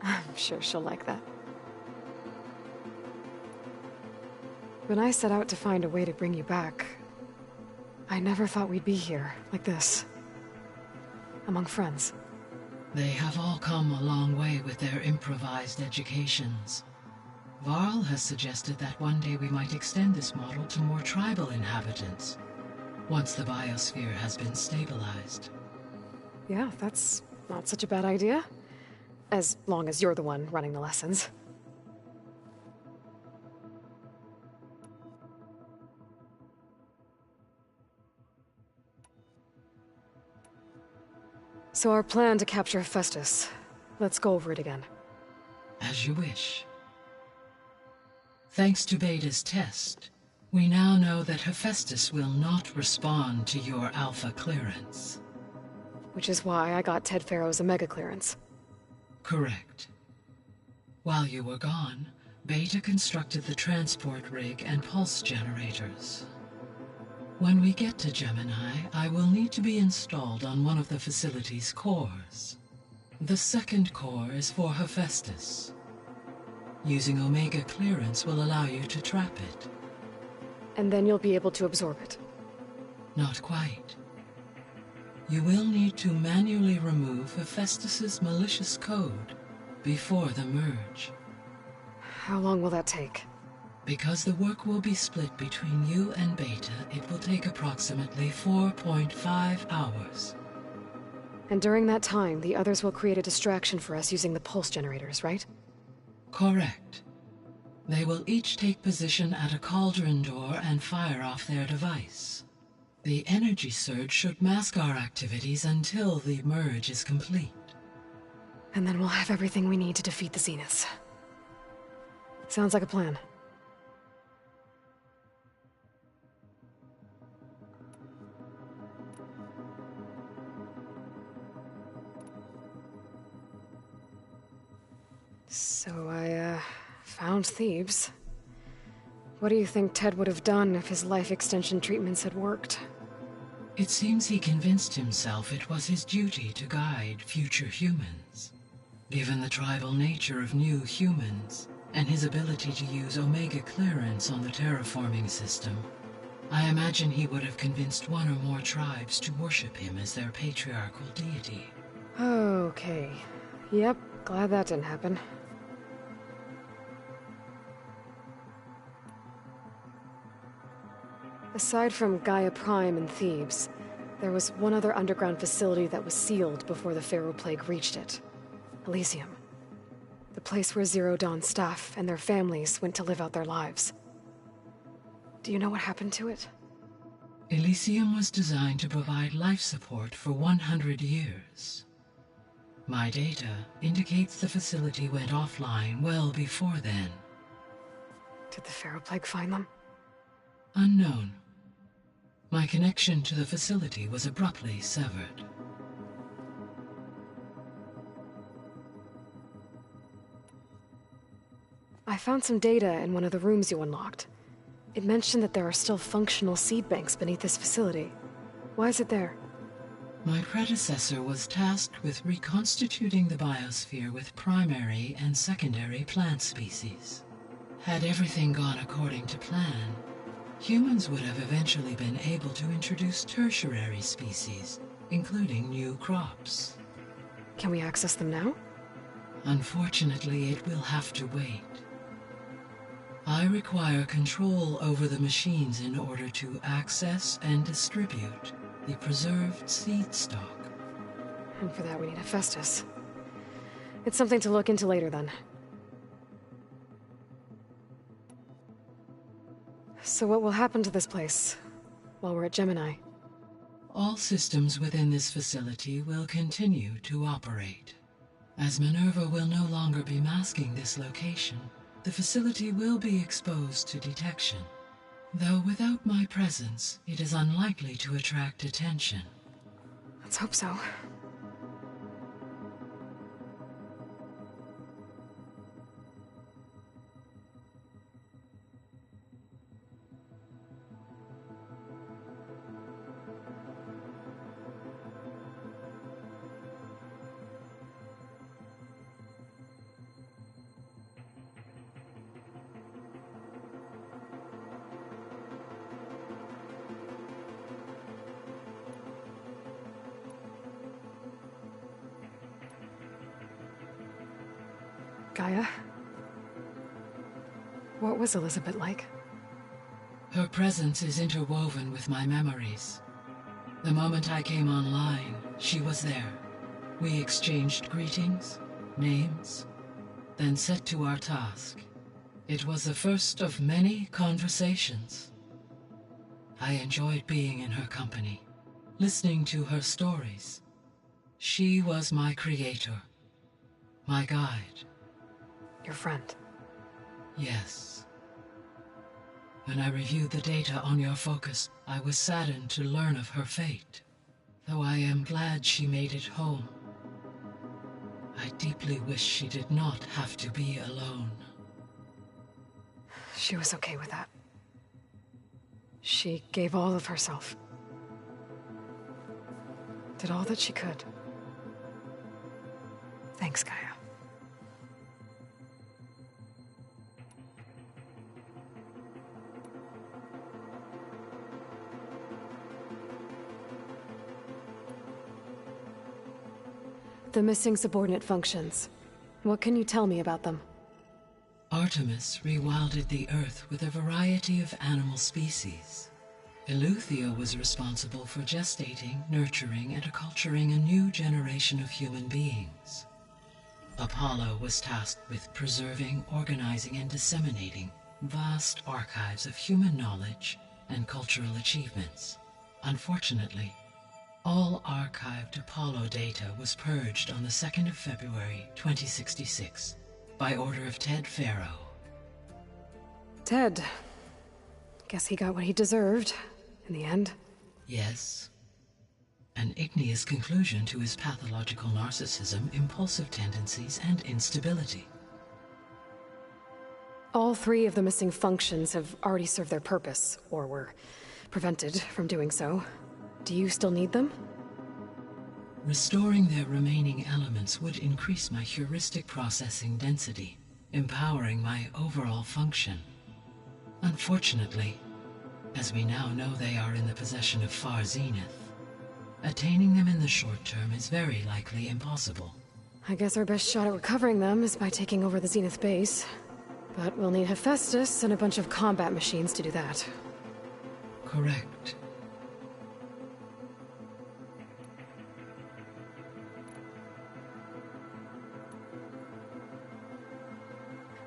I'm sure she'll like that. When I set out to find a way to bring you back, I never thought we'd be here, like this. Among friends. They have all come a long way with their improvised educations. Varl has suggested that one day we might extend this model to more tribal inhabitants, once the biosphere has been stabilized. Yeah, that's not such a bad idea. As long as you're the one running the lessons. So our plan to capture Hephaestus. Let's go over it again. As you wish. Thanks to Beta's test, we now know that Hephaestus will not respond to your Alpha clearance. Which is why I got Ted Farrow's Omega clearance. Correct. While you were gone, Beta constructed the transport rig and pulse generators. When we get to Gemini, I will need to be installed on one of the facility's cores. The second core is for Hephaestus. Using Omega clearance will allow you to trap it. And then you'll be able to absorb it. Not quite. You will need to manually remove Hephaestus's malicious code before the merge. How long will that take? Because the work will be split between you and Beta, it will take approximately 4.5 hours. And during that time, the others will create a distraction for us using the pulse generators, right? Correct. They will each take position at a cauldron door and fire off their device. The energy surge should mask our activities until the merge is complete. And then we'll have everything we need to defeat the Zeniths. Sounds like a plan. So I, found Thebes. What do you think Ted would have done if his life extension treatments had worked? It seems he convinced himself it was his duty to guide future humans. Given the tribal nature of new humans, and his ability to use Omega clearance on the terraforming system, I imagine he would have convinced one or more tribes to worship him as their patriarchal deity. Okay. Yep, glad that didn't happen. Aside from Gaia Prime and Thebes, there was one other underground facility that was sealed before the Pharaoh Plague reached it. Elysium. The place where Zero Dawn staff and their families went to live out their lives. Do you know what happened to it? Elysium was designed to provide life support for 100 years. My data indicates the facility went offline well before then. Did the Pharaoh Plague find them? Unknown. My connection to the facility was abruptly severed. I found some data in one of the rooms you unlocked. It mentioned that there are still functional seed banks beneath this facility. Why is it there? My predecessor was tasked with reconstituting the biosphere with primary and secondary plant species. Had everything gone according to plan, humans would have eventually been able to introduce tertiary species, including new crops. Can we access them now? Unfortunately, it will have to wait. I require control over the machines in order to access and distribute the preserved seed stock. And for that we need Hephaestus. It's something to look into later then. So what will happen to this place while we're at Gemini? All systems within this facility will continue to operate. As Minerva will no longer be masking this location, the facility will be exposed to detection. Though without my presence, it is unlikely to attract attention. Let's hope so. Gaia? What was Elizabeth like? Her presence is interwoven with my memories. The moment I came online, she was there. We exchanged greetings, names, then set to our task. It was the first of many conversations. I enjoyed being in her company, listening to her stories. She was my creator, my guide. Your friend? Yes. When I reviewed the data on your focus, I was saddened to learn of her fate. Though I am glad she made it home. I I deeply wish she did not have to be alone. She was okay with that. She gave all of herself. Did all that she could. Thanks, Gaia. The missing subordinate functions. What can you tell me about them? Artemis rewilded the Earth with a variety of animal species. Eleuthia was responsible for gestating, nurturing, and acculturating a new generation of human beings. Apollo was tasked with preserving, organizing, and disseminating vast archives of human knowledge and cultural achievements. Unfortunately, all archived Apollo data was purged on the 2nd of February, 2066, by order of Ted Faro. Ted. Guess he got what he deserved, in the end. Yes. An igneous conclusion to his pathological narcissism, impulsive tendencies, and instability. All 3 of the missing functions have already served their purpose, or were prevented from doing so. Do you still need them? Restoring their remaining elements would increase my heuristic processing density, empowering my overall function. Unfortunately, as we now know they are in the possession of Far Zenith, attaining them in the short term is very likely impossible. I guess our best shot at recovering them is by taking over the Zenith base. But we'll need Hephaestus and a bunch of combat machines to do that. Correct.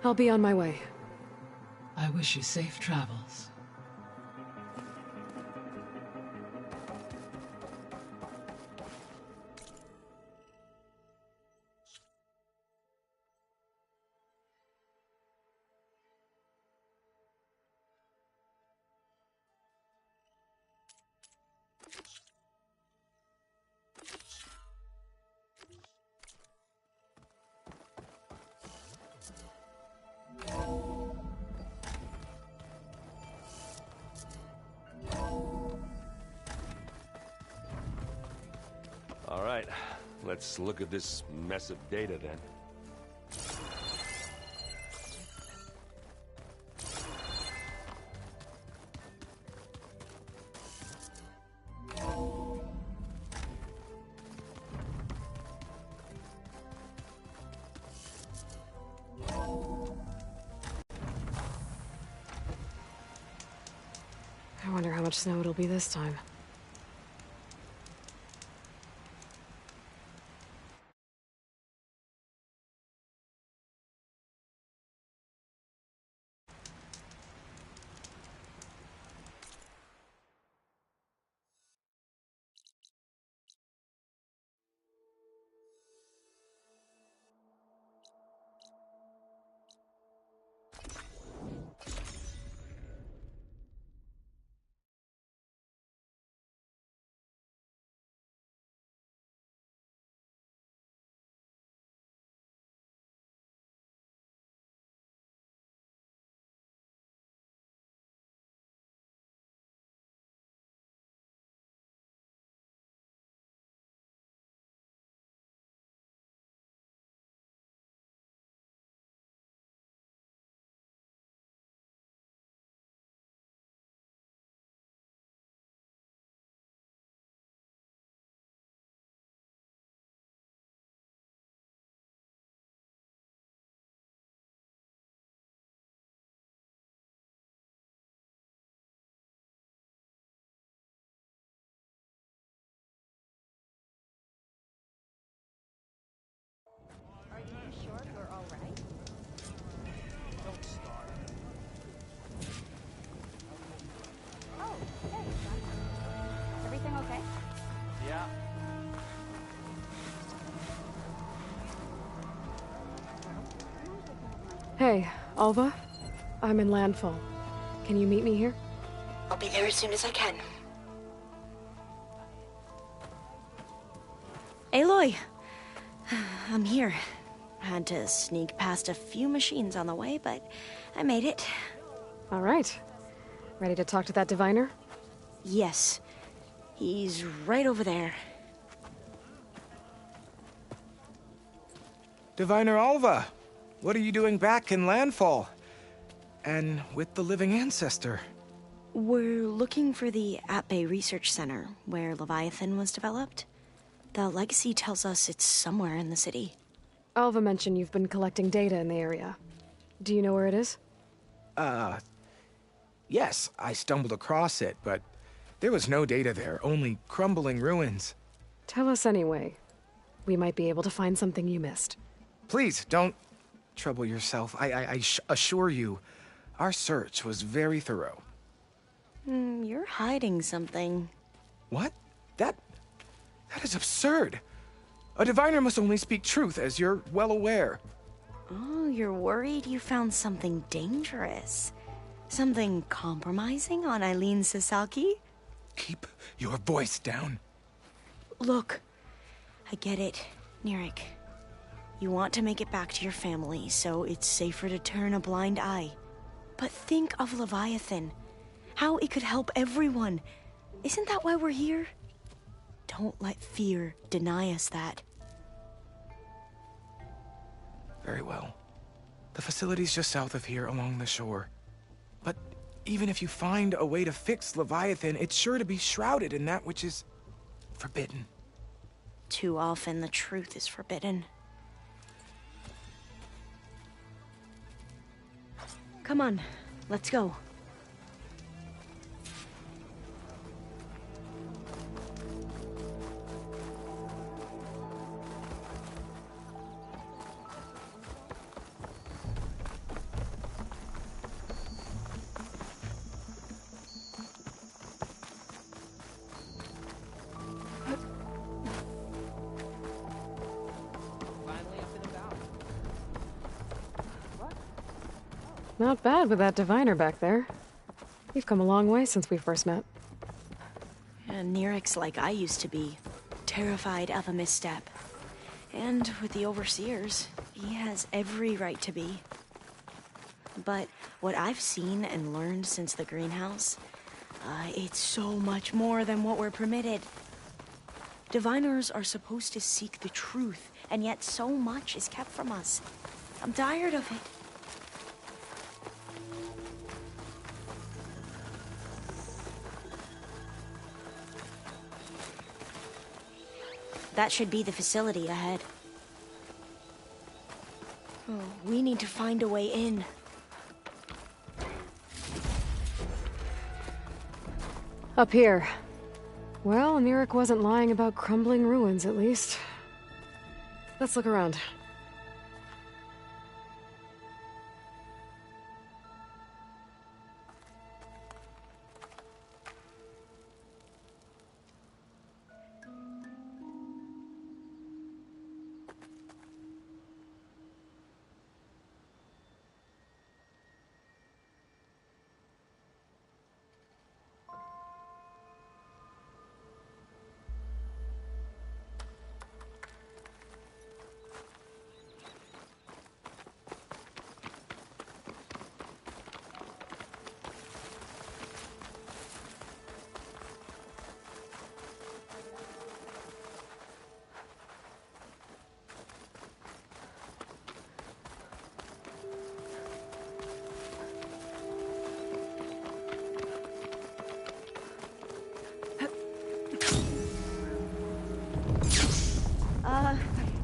I'll be on my way. I wish you safe travels. All right, let's look at this mess of data then. I wonder how much snow it'll be this time. Hey, Alva. I'm in Landfall. Can you meet me here? I'll be there as soon as I can. Aloy, I'm here. Had to sneak past a few machines on the way, but I made it. All right. Ready to talk to that diviner? Yes. He's right over there. Diviner Alva, what are you doing back in Landfall? And with the living ancestor? We're looking for the At-Bay Research Center, where Leviathan was developed. The legacy tells us it's somewhere in the city. Alva mentioned you've been collecting data in the area. Do you know where it is? Yes, I stumbled across it, but there was no data there, only crumbling ruins. Tell us anyway. We might be able to find something you missed. Please, don't trouble yourself. I assure you, our search was very thorough. You're hiding something. What? That is absurd. A diviner must only speak truth, as you're well aware. Oh, you're worried you found something dangerous? Something compromising on Eileen Sasaki? Keep your voice down. Look, I get it, Nirik. You want to make it back to your family, so it's safer to turn a blind eye. But think of Leviathan. How it could help everyone. Isn't that why we're here? Don't let fear deny us that. Very well. The facility's just south of here, along the shore. But even if you find a way to fix Leviathan, it's sure to be shrouded in that which is forbidden. Too often the truth is forbidden. Come on, let's go. Not bad with that diviner back there. You've come a long way since we first met. And Nirik's like I used to be, terrified of a misstep. And with the Overseers, he has every right to be. But what I've seen and learned since the greenhouse, it's so much more than what we're permitted. Diviners are supposed to seek the truth, and yet so much is kept from us. I'm tired of it. That should be the facility ahead. Oh, we need to find a way in. Up here. Well, Nirik wasn't lying about crumbling ruins, at least. Let's look around.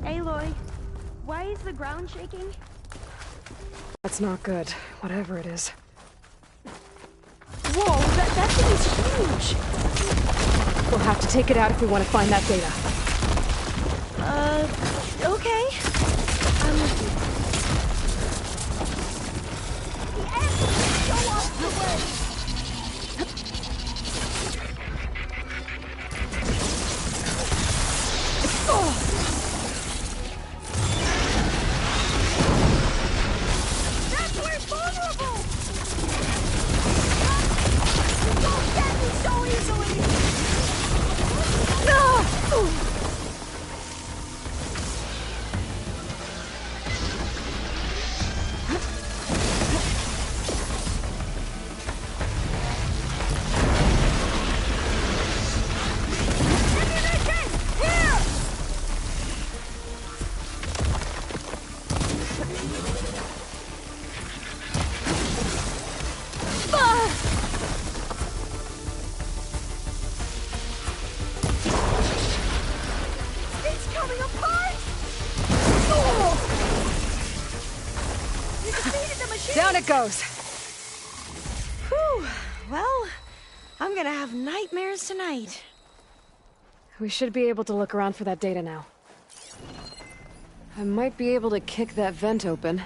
Aloy, why is the ground shaking? That's not good, whatever it is. Whoa, that thing is huge! We'll have to take it out if we want to find that data. Okay. I'm with you. Go off the way! goes. Whew. Well, I'm gonna have nightmares tonight. We should be able to look around for that data now. I might be able to kick that vent open.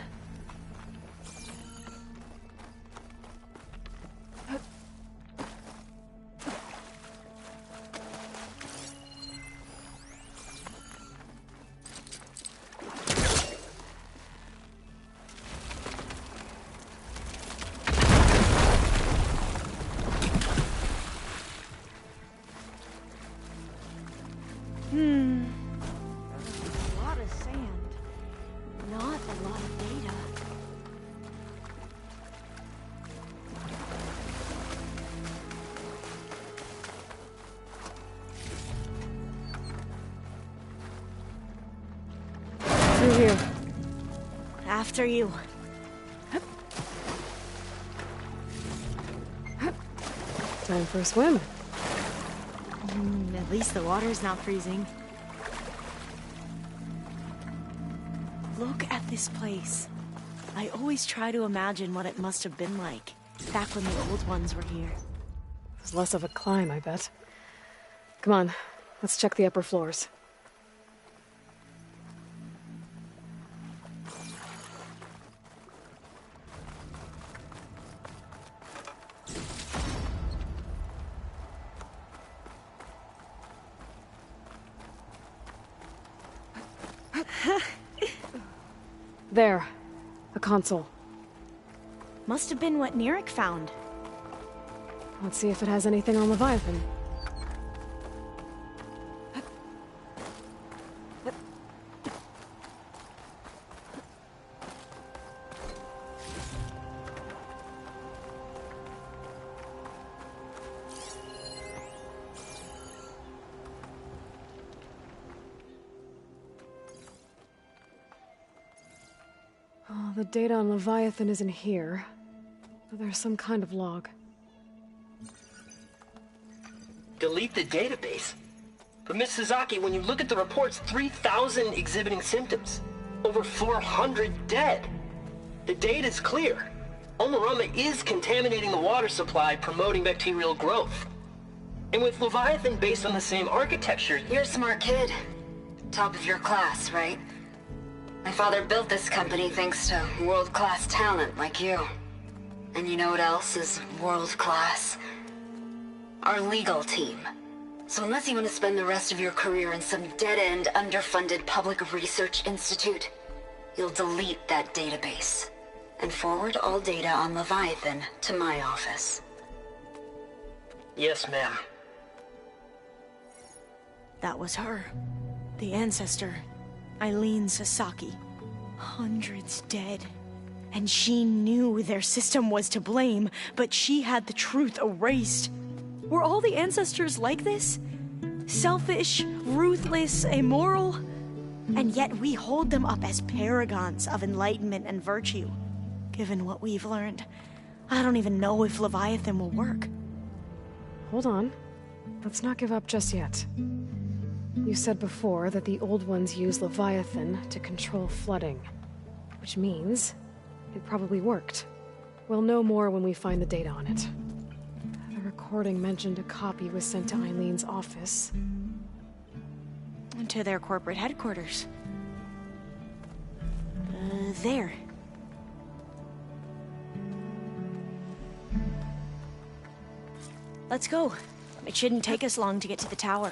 A lot of sand. Not a lot of data. Through here. After you. Time for a swim. At least the water's not freezing. Look at this place. I always try to imagine what it must have been like back when the old ones were here. It was less of a climb, I bet. Come on, let's check the upper floors. There. A console. Must have been what Nirik found. Let's see if it has anything on Leviathan. Oh, the data on Leviathan isn't here, but there's some kind of log. Delete the database? But Miss Sasaki, when you look at the reports, 3,000 exhibiting symptoms. Over 400 dead. The data's clear. Omarama is contaminating the water supply, promoting bacterial growth. And with Leviathan based on the same architecture... You're a smart kid. Top of your class, right? My father built this company thanks to world-class talent like you. And you know what else is world-class? Our legal team. So unless you want to spend the rest of your career in some dead-end, underfunded public research institute, you'll delete that database and forward all data on Leviathan to my office. Yes, ma'am. That was her. The ancestor. Eileen Sasaki. Hundreds dead. And she knew their system was to blame, but she had the truth erased. Were all the ancestors like this? Selfish, ruthless, immoral? And yet we hold them up as paragons of enlightenment and virtue. Given what we've learned, I don't even know if Leviathan will work. Hold on. Let's not give up just yet. You said before that the old ones use Leviathan to control flooding. Which means it probably worked. We'll know more when we find the data on it. The recording mentioned a copy was sent to Eileen's office. And to their corporate headquarters. There. Let's go. It shouldn't take us long to get to the tower.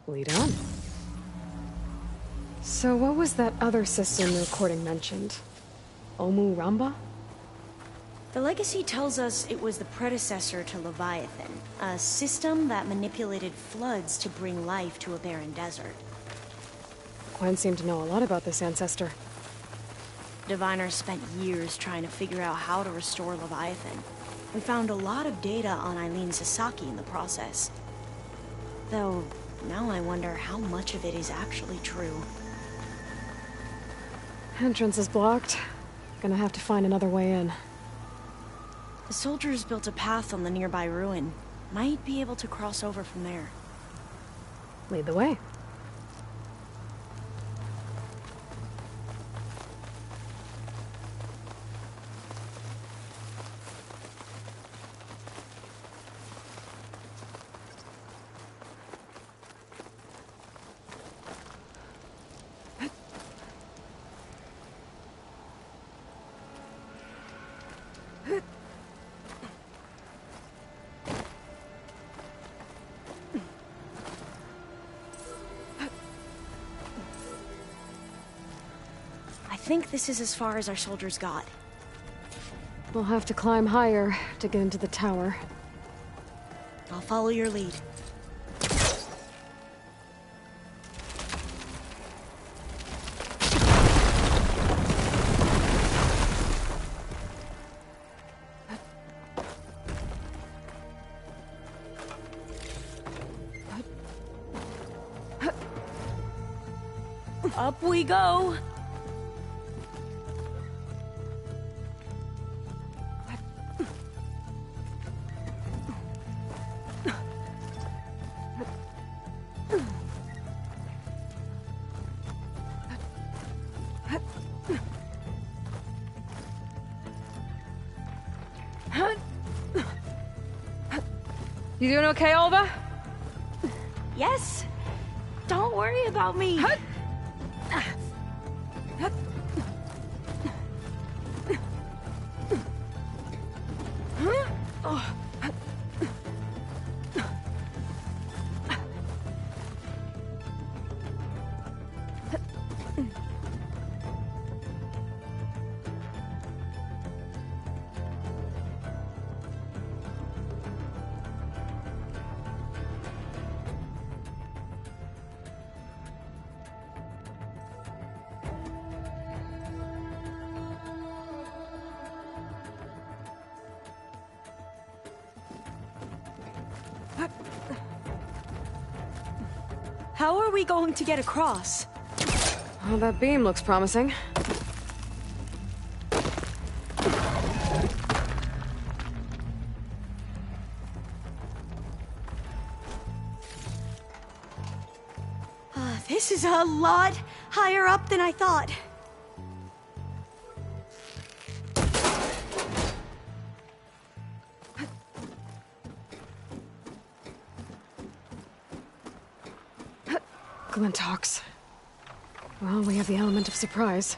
Lead on. So what was that other system the recording mentioned? Omu Ramba? The legacy tells us it was the predecessor to Leviathan, a system that manipulated floods to bring life to a barren desert. Gwen seemed to know a lot about this ancestor. Diviners spent years trying to figure out how to restore Leviathan. We found a lot of data on Eileen Sasaki in the process. Though, now I wonder how much of it is actually true. Entrance is blocked. Gonna have to find another way in. The soldiers built a path on the nearby ruin. Might be able to cross over from there. Lead the way. think this is as far as our soldiers got. We'll have to climb higher to get into the tower. I'll follow your lead. Up we go! You doing okay, Alva? Yes! Don't worry about me! How are we going to get across? Well, that beam looks promising. This is a lot higher up than I thought. Glintox. Well, we have the element of surprise.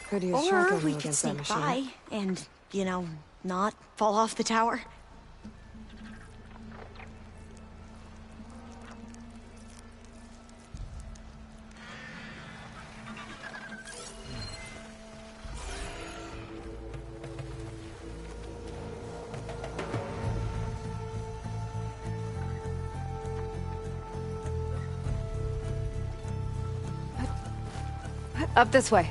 Could use Or shotgun we ammo could against that sneak machine. by and, you know, not fall off the tower. Up this way.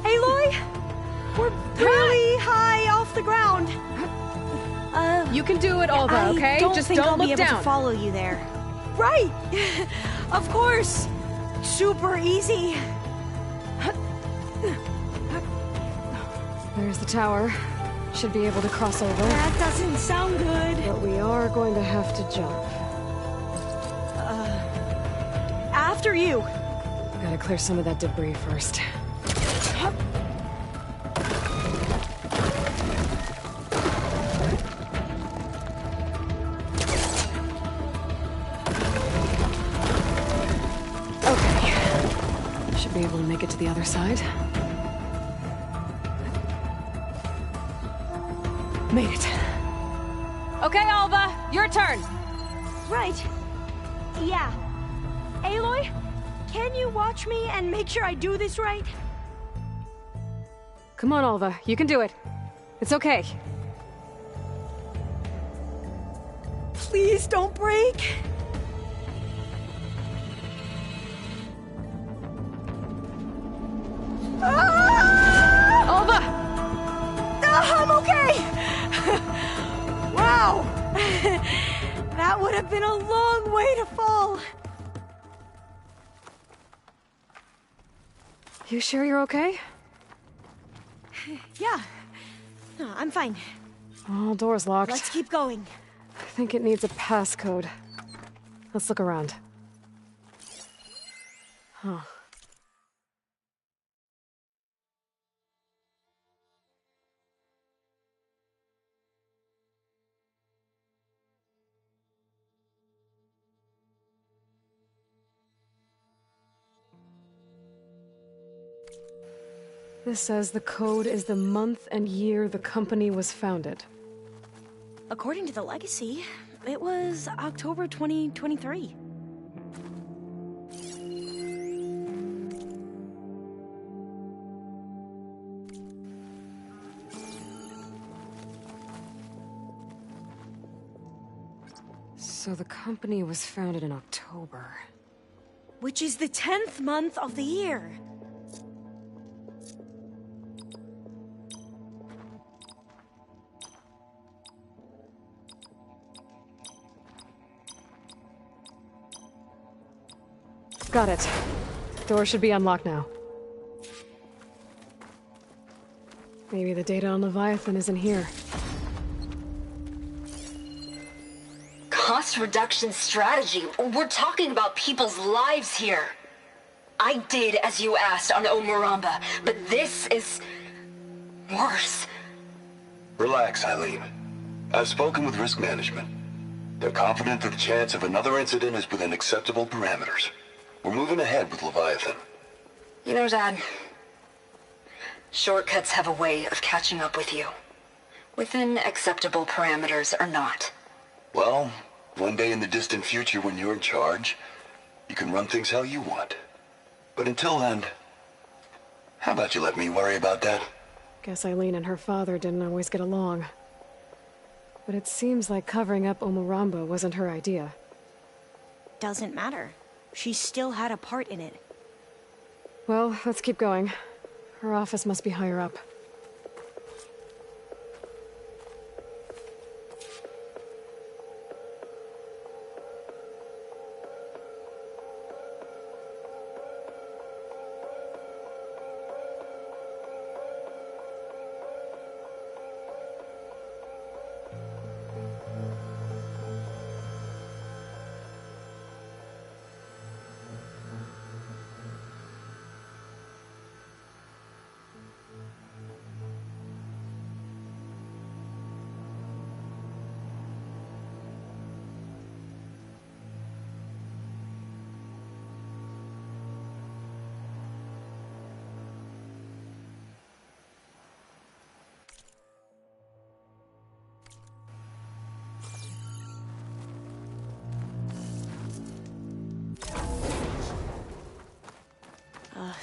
Aloy? We're really high off the ground. You can do it, Alva, okay? Just think don't I'll look be able down. to follow you there. Right! Of course! Super easy. There's the tower. Should be able to cross over. That doesn't sound good. But we are going to have to jump. After you. Gotta clear some of that debris first. Okay. Should be able to make it to the other side. Made it. Okay, Alva, your turn. Right. Yeah. Aloy, can you watch me and make sure I do this right? Come on, Alva. You can do it. It's okay. Please don't break. Alva! I'm okay! Wow! That would have been a long way to fall. You sure you're okay? Yeah. No, I'm fine. Oh, door's locked. Let's keep going. I think it needs a passcode. Let's look around. Huh. This says the code is the month and year the company was founded. According to the legacy, it was October 2023. So the company was founded in October. Which is the 10th month of the year. Got it. Door should be unlocked now. Maybe the data on Leviathan isn't here. Cost reduction strategy? We're talking about people's lives here. I did as you asked on Omuramba, but this is worse. Relax, Eileen. I've spoken with risk management. They're confident that the chance of another incident is within acceptable parameters. We're moving ahead with Leviathan. You know, Dad, shortcuts have a way of catching up with you. Within acceptable parameters or not. Well, one day in the distant future when you're in charge, you can run things how you want. But until then, how about you let me worry about that? Guess Eileen and her father didn't always get along. But it seems like covering up Omuramba wasn't her idea. Doesn't matter. She still had a part in it. Well, let's keep going. Her office must be higher up.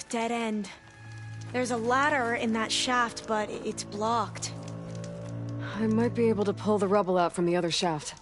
Dead end. There's a ladder in that shaft, but it's blocked. I might be able to pull the rubble out from the other shaft.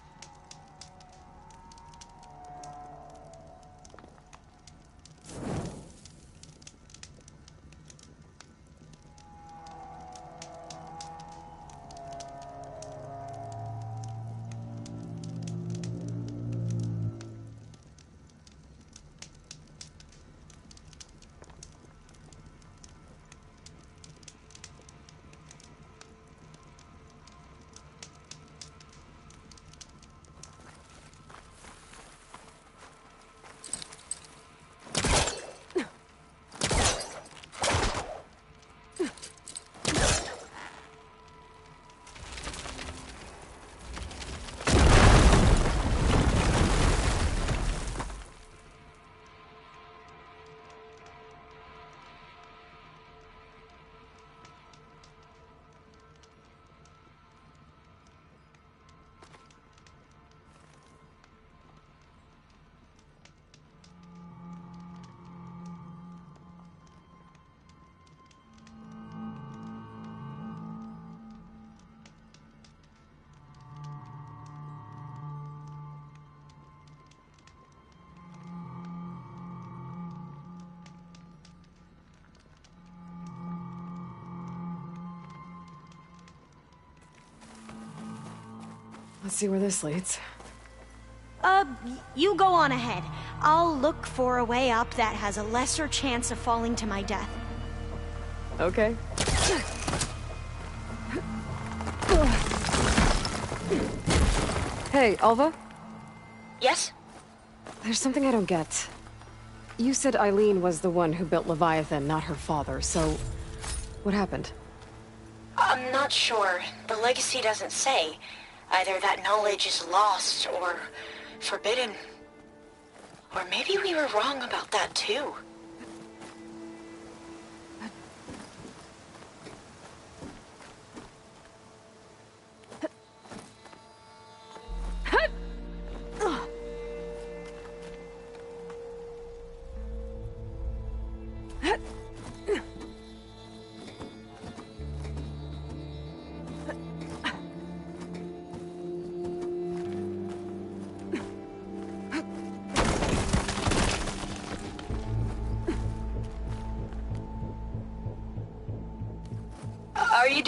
Let's see where this leads. You go on ahead. I'll look for a way up that has a lesser chance of falling to my death. Okay. Hey, Alva? Yes? There's something I don't get. You said Eileen was the one who built Leviathan, not her father, so... what happened? I'm not sure. The legacy doesn't say. Either that knowledge is lost or forbidden. Or maybe we were wrong about that too.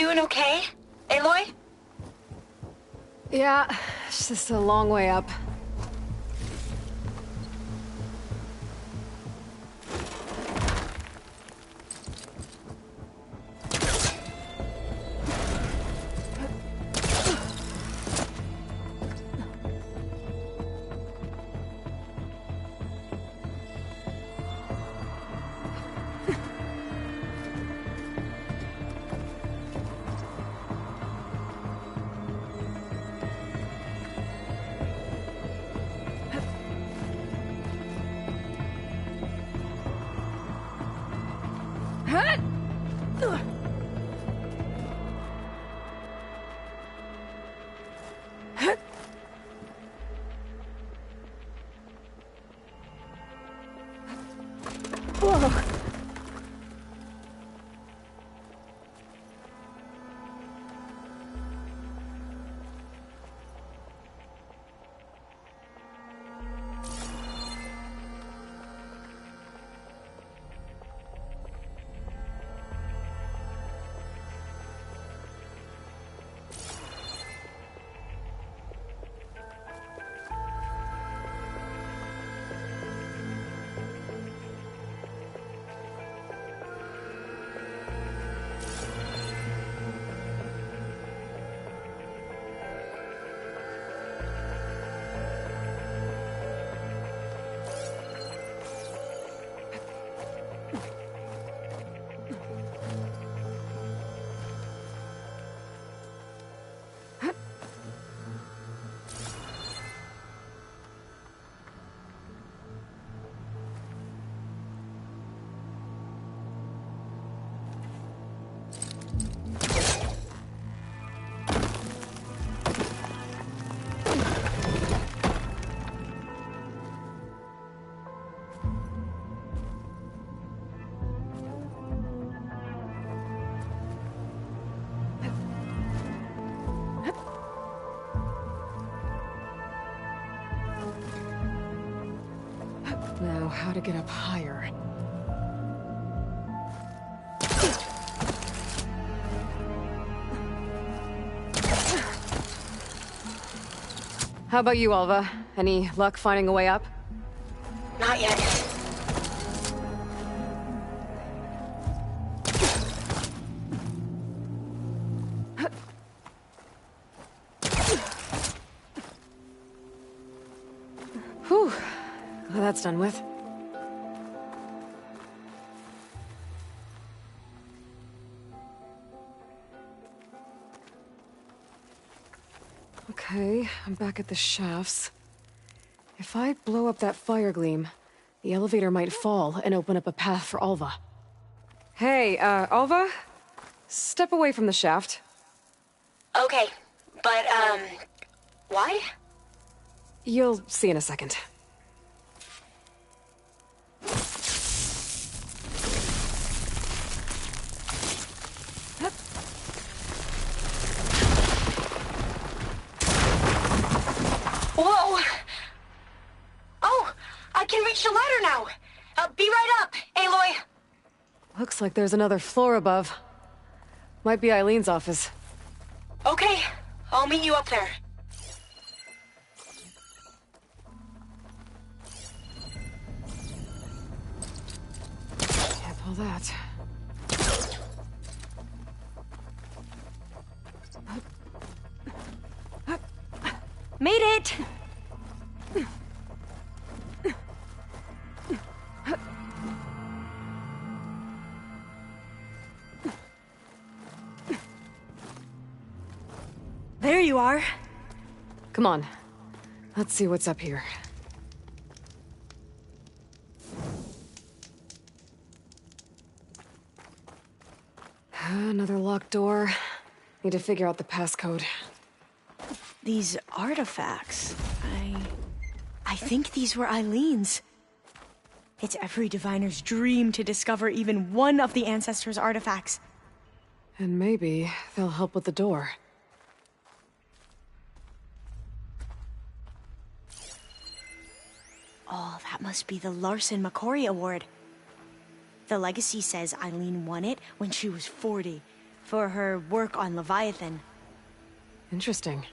doing okay, Aloy? Yeah, it's just a long way up. Now, how to get up higher? How about you, Alva? Any luck finding a way up? Not yet. Whew. Well, that's done with. Okay, I'm back at the shafts. If I blow up that fire gleam, the elevator might fall and open up a path for Alva. Hey, Alva? Step away from the shaft. Okay, but, why? You'll see in a second. Whoa! Oh, I can reach the ladder now. Be right up, Aloy. Looks like there's another floor above. Might be Eileen's office. Okay, I'll meet you up there. Can't pull that. Made it! There you are. Come on. Let's see what's up here. Another locked door. Need to figure out the passcode. These artifacts, I think these were Eileen's. It's every diviner's dream to discover even one of the Ancestors' artifacts. And maybe they'll help with the door. Oh, that must be the Larson McCory Award. The legacy says Eileen won it when she was 40, for her work on Leviathan. Interesting.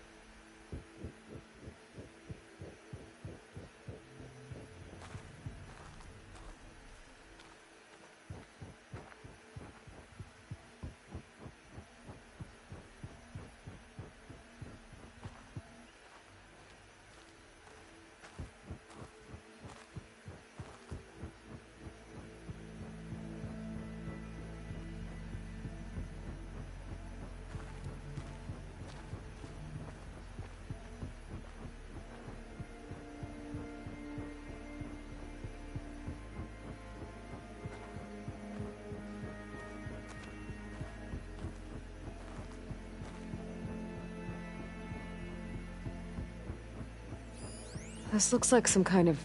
This looks like some kind of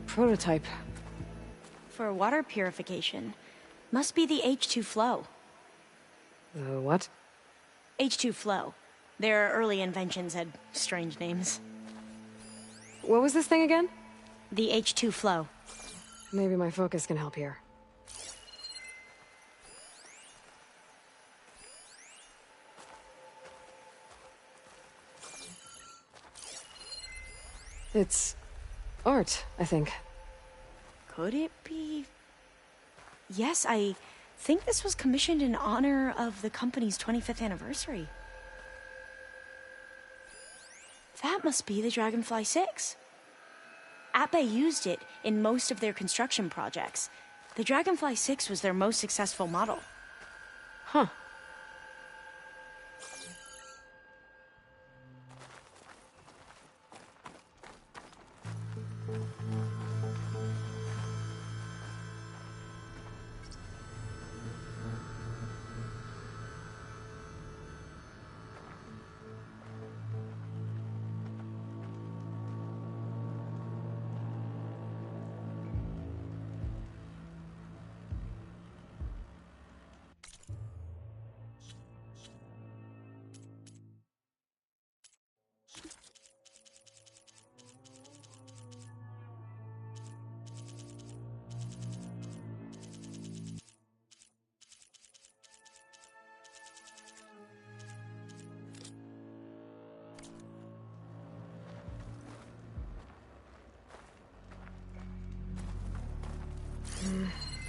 prototype. For water purification. Must be the H2 flow. The what? H2 flow. Their early inventions had strange names. What was this thing again? The H2 flow. Maybe my focus can help here. It's art, I think. Could it be? Yes, I think this was commissioned in honor of the company's 25th anniversary. That must be the Dragonfly 6. Atbay used it in most of their construction projects. The Dragonfly 6 was their most successful model. Huh.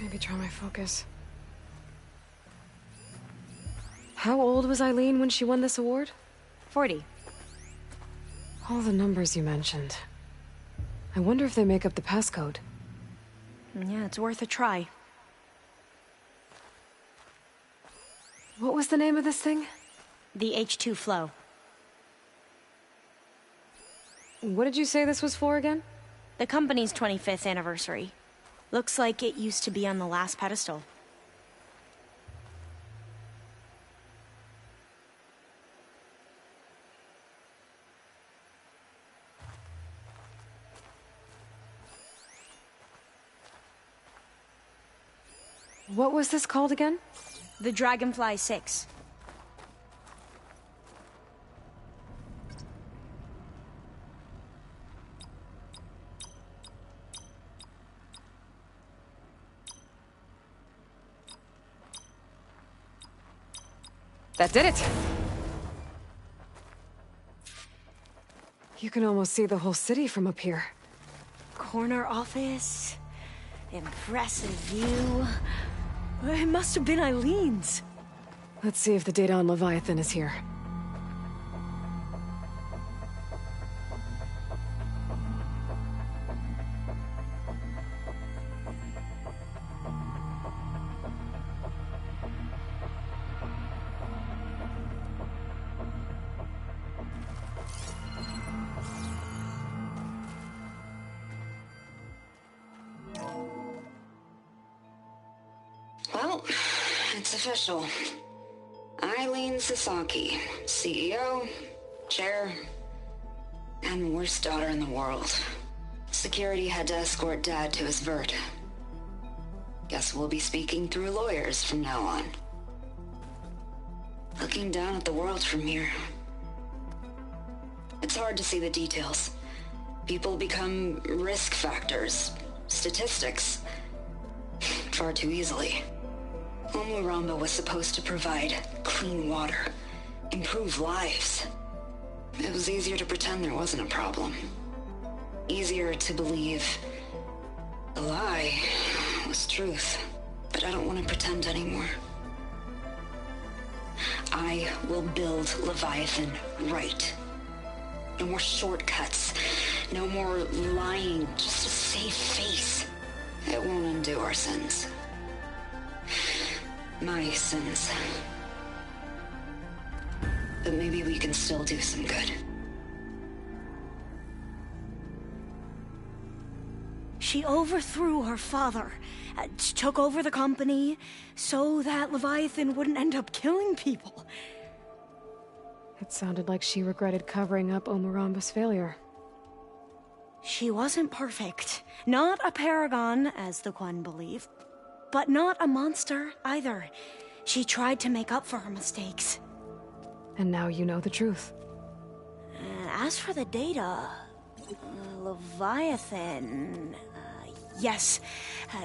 Maybe try my focus. How old was Eileen when she won this award? 40. All the numbers you mentioned. I wonder if they make up the passcode. Yeah, it's worth a try. What was the name of this thing? The H2 flow. What did you say this was for again? The company's 25th anniversary. Looks like it used to be on the last pedestal. What was this called again? The Dragonfly 6. That did it! You can almost see the whole city from up here. Corner office. Impressive view. It must have been Eileen's. Let's see if the data on Leviathan is here. Well, it's official. Eileen Sasaki, CEO, chair, and worst daughter in the world. Security had to escort Dad to his vert. Guess we'll be speaking through lawyers from now on. Looking down at the world from here. It's hard to see the details. People become risk factors, statistics, far too easily. Omuramba was supposed to provide clean water, improve lives. It was easier to pretend there wasn't a problem. Easier to believe a lie was truth. But I don't want to pretend anymore. I will build Leviathan right. No more shortcuts. No more lying just to save face. It won't undo our sins. My sins. But maybe we can still do some good. She overthrew her father, took over the company, so that Leviathan wouldn't end up killing people. It sounded like she regretted covering up Omuramba's failure. She wasn't perfect. Not a paragon, as the Quan believe, but not a monster either. She tried to make up for her mistakes. And now you know the truth. As for the data, Leviathan... yes,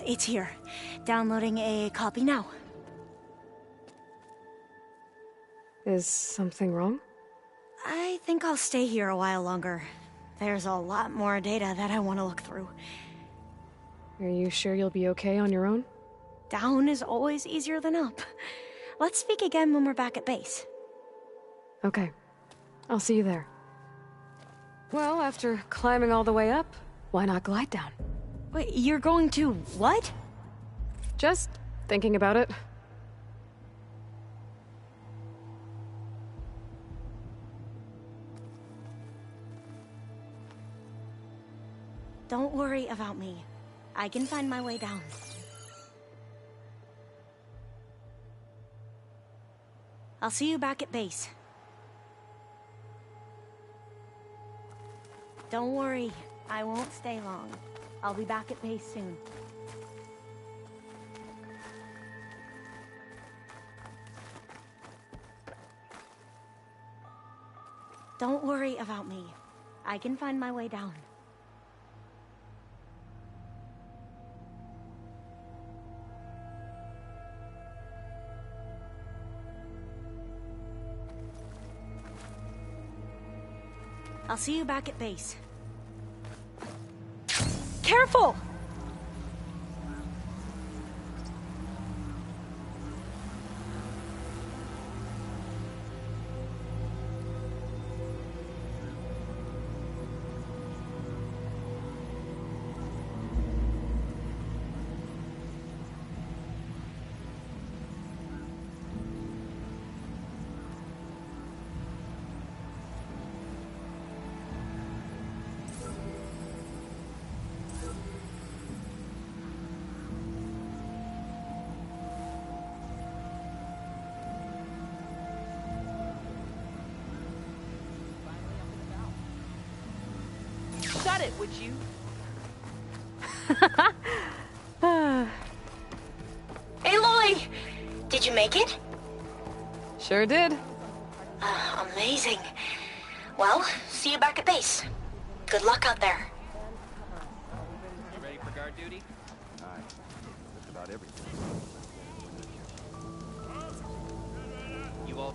it's here. Downloading a copy now. Is something wrong? I think I'll stay here a while longer. There's a lot more data that I want to look through. Are you sure you'll be okay on your own? Down is always easier than up. Let's speak again when we're back at base. Okay. I'll see you there. Well, after climbing all the way up, why not glide down? Wait, you're going to what? Just thinking about it. Don't worry about me. I can find my way down. I'll see you back at base. Don't worry, I won't stay long. I'll be back at base soon. Don't worry about me. I can find my way down. I'll see you back at base. Careful! Shut it, would you? Aloy! Did you make it? Sure did. Amazing. Well, see you back at base. Good luck out there. You ready for guard duty? Aye. Just about everything. You all...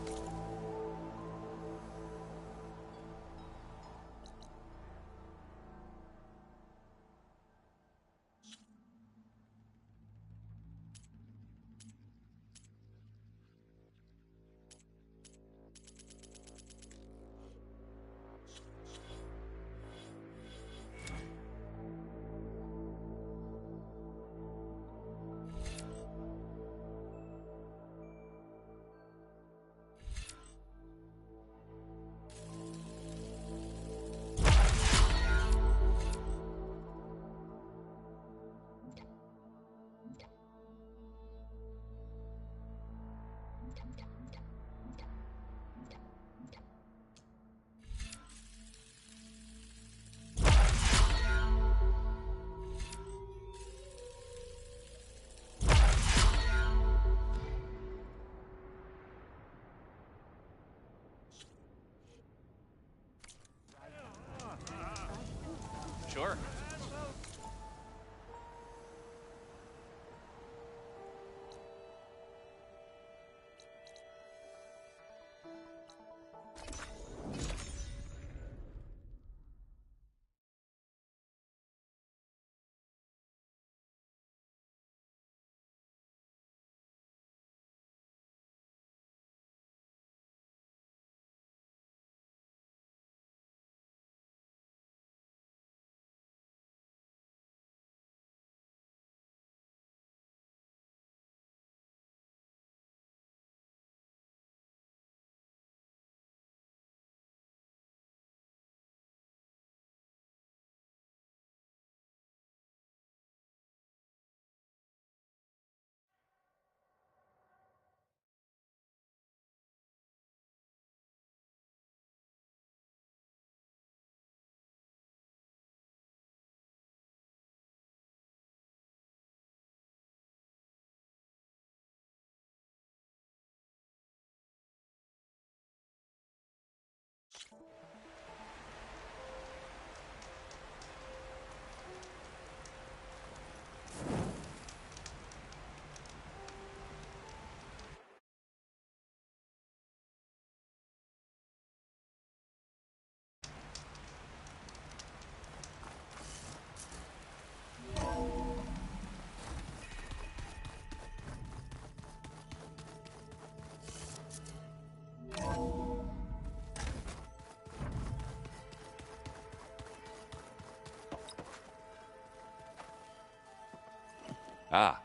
Ah,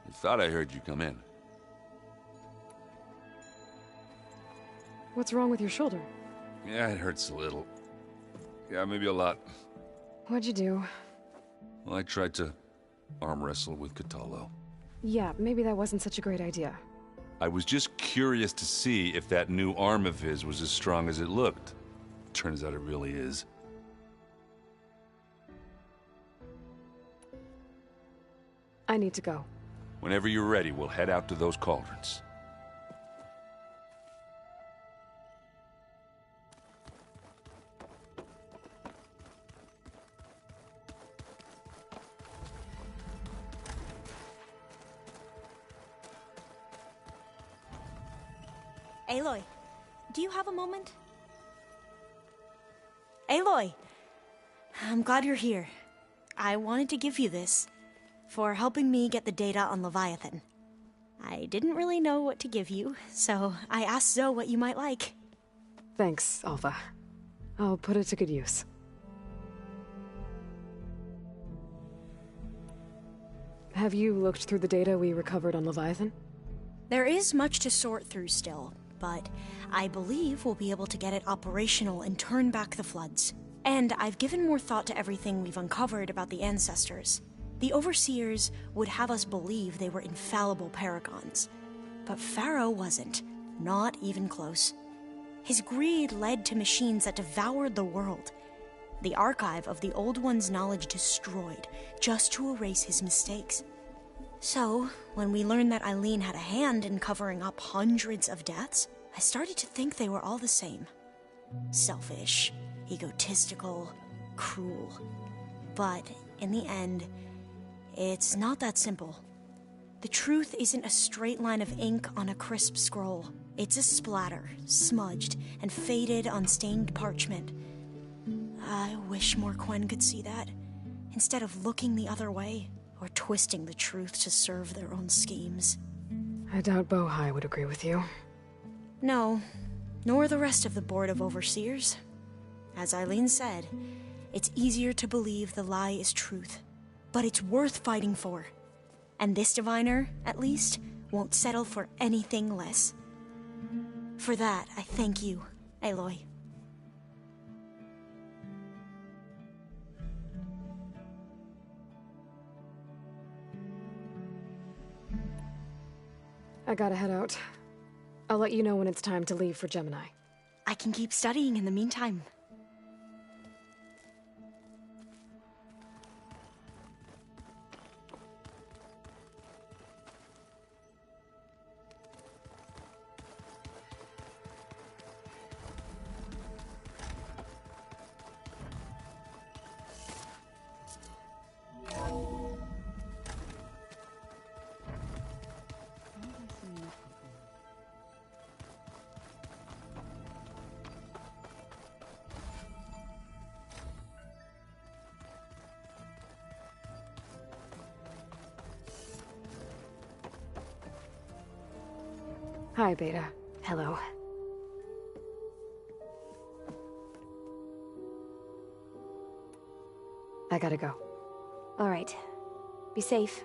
I thought I heard you come in. What's wrong with your shoulder? Yeah, it hurts a little. Yeah, maybe a lot. What'd you do? Well, I tried to arm wrestle with Kotallo. Yeah, maybe that wasn't such a great idea. I was just curious to see if that new arm of his was as strong as it looked. Turns out it really is. I need to go. Whenever you're ready, we'll head out to those cauldrons. Aloy, do you have a moment? Aloy! I'm glad you're here. I wanted to give you this for helping me get the data on Leviathan. I didn't really know what to give you, so I asked Zoe what you might like. Thanks, Alpha. I'll put it to good use. Have you looked through the data we recovered on Leviathan? There is much to sort through still, but I believe we'll be able to get it operational and turn back the floods. And I've given more thought to everything we've uncovered about the ancestors. The Overseers would have us believe they were infallible paragons. But Pharaoh wasn't. Not even close. His greed led to machines that devoured the world. The archive of the Old One's knowledge destroyed, just to erase his mistakes. So, when we learned that Eileen had a hand in covering up hundreds of deaths, I started to think they were all the same. Selfish, egotistical, cruel. But, in the end, it's not that simple. The truth isn't a straight line of ink on a crisp scroll. It's a splatter, smudged and faded on stained parchment. I wish more Quen could see that, instead of looking the other way, or twisting the truth to serve their own schemes. I doubt Bohai would agree with you. No, nor the rest of the Board of Overseers. As Eileen said, it's easier to believe the lie is truth, but it's worth fighting for. And this diviner, at least, won't settle for anything less. For that, I thank you, Aloy. I gotta head out. I'll let you know when it's time to leave for Gemini. I can keep studying in the meantime. Hi, Beta. Hello. I gotta go. All right. Be safe.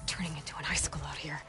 Turning into an icicle out here.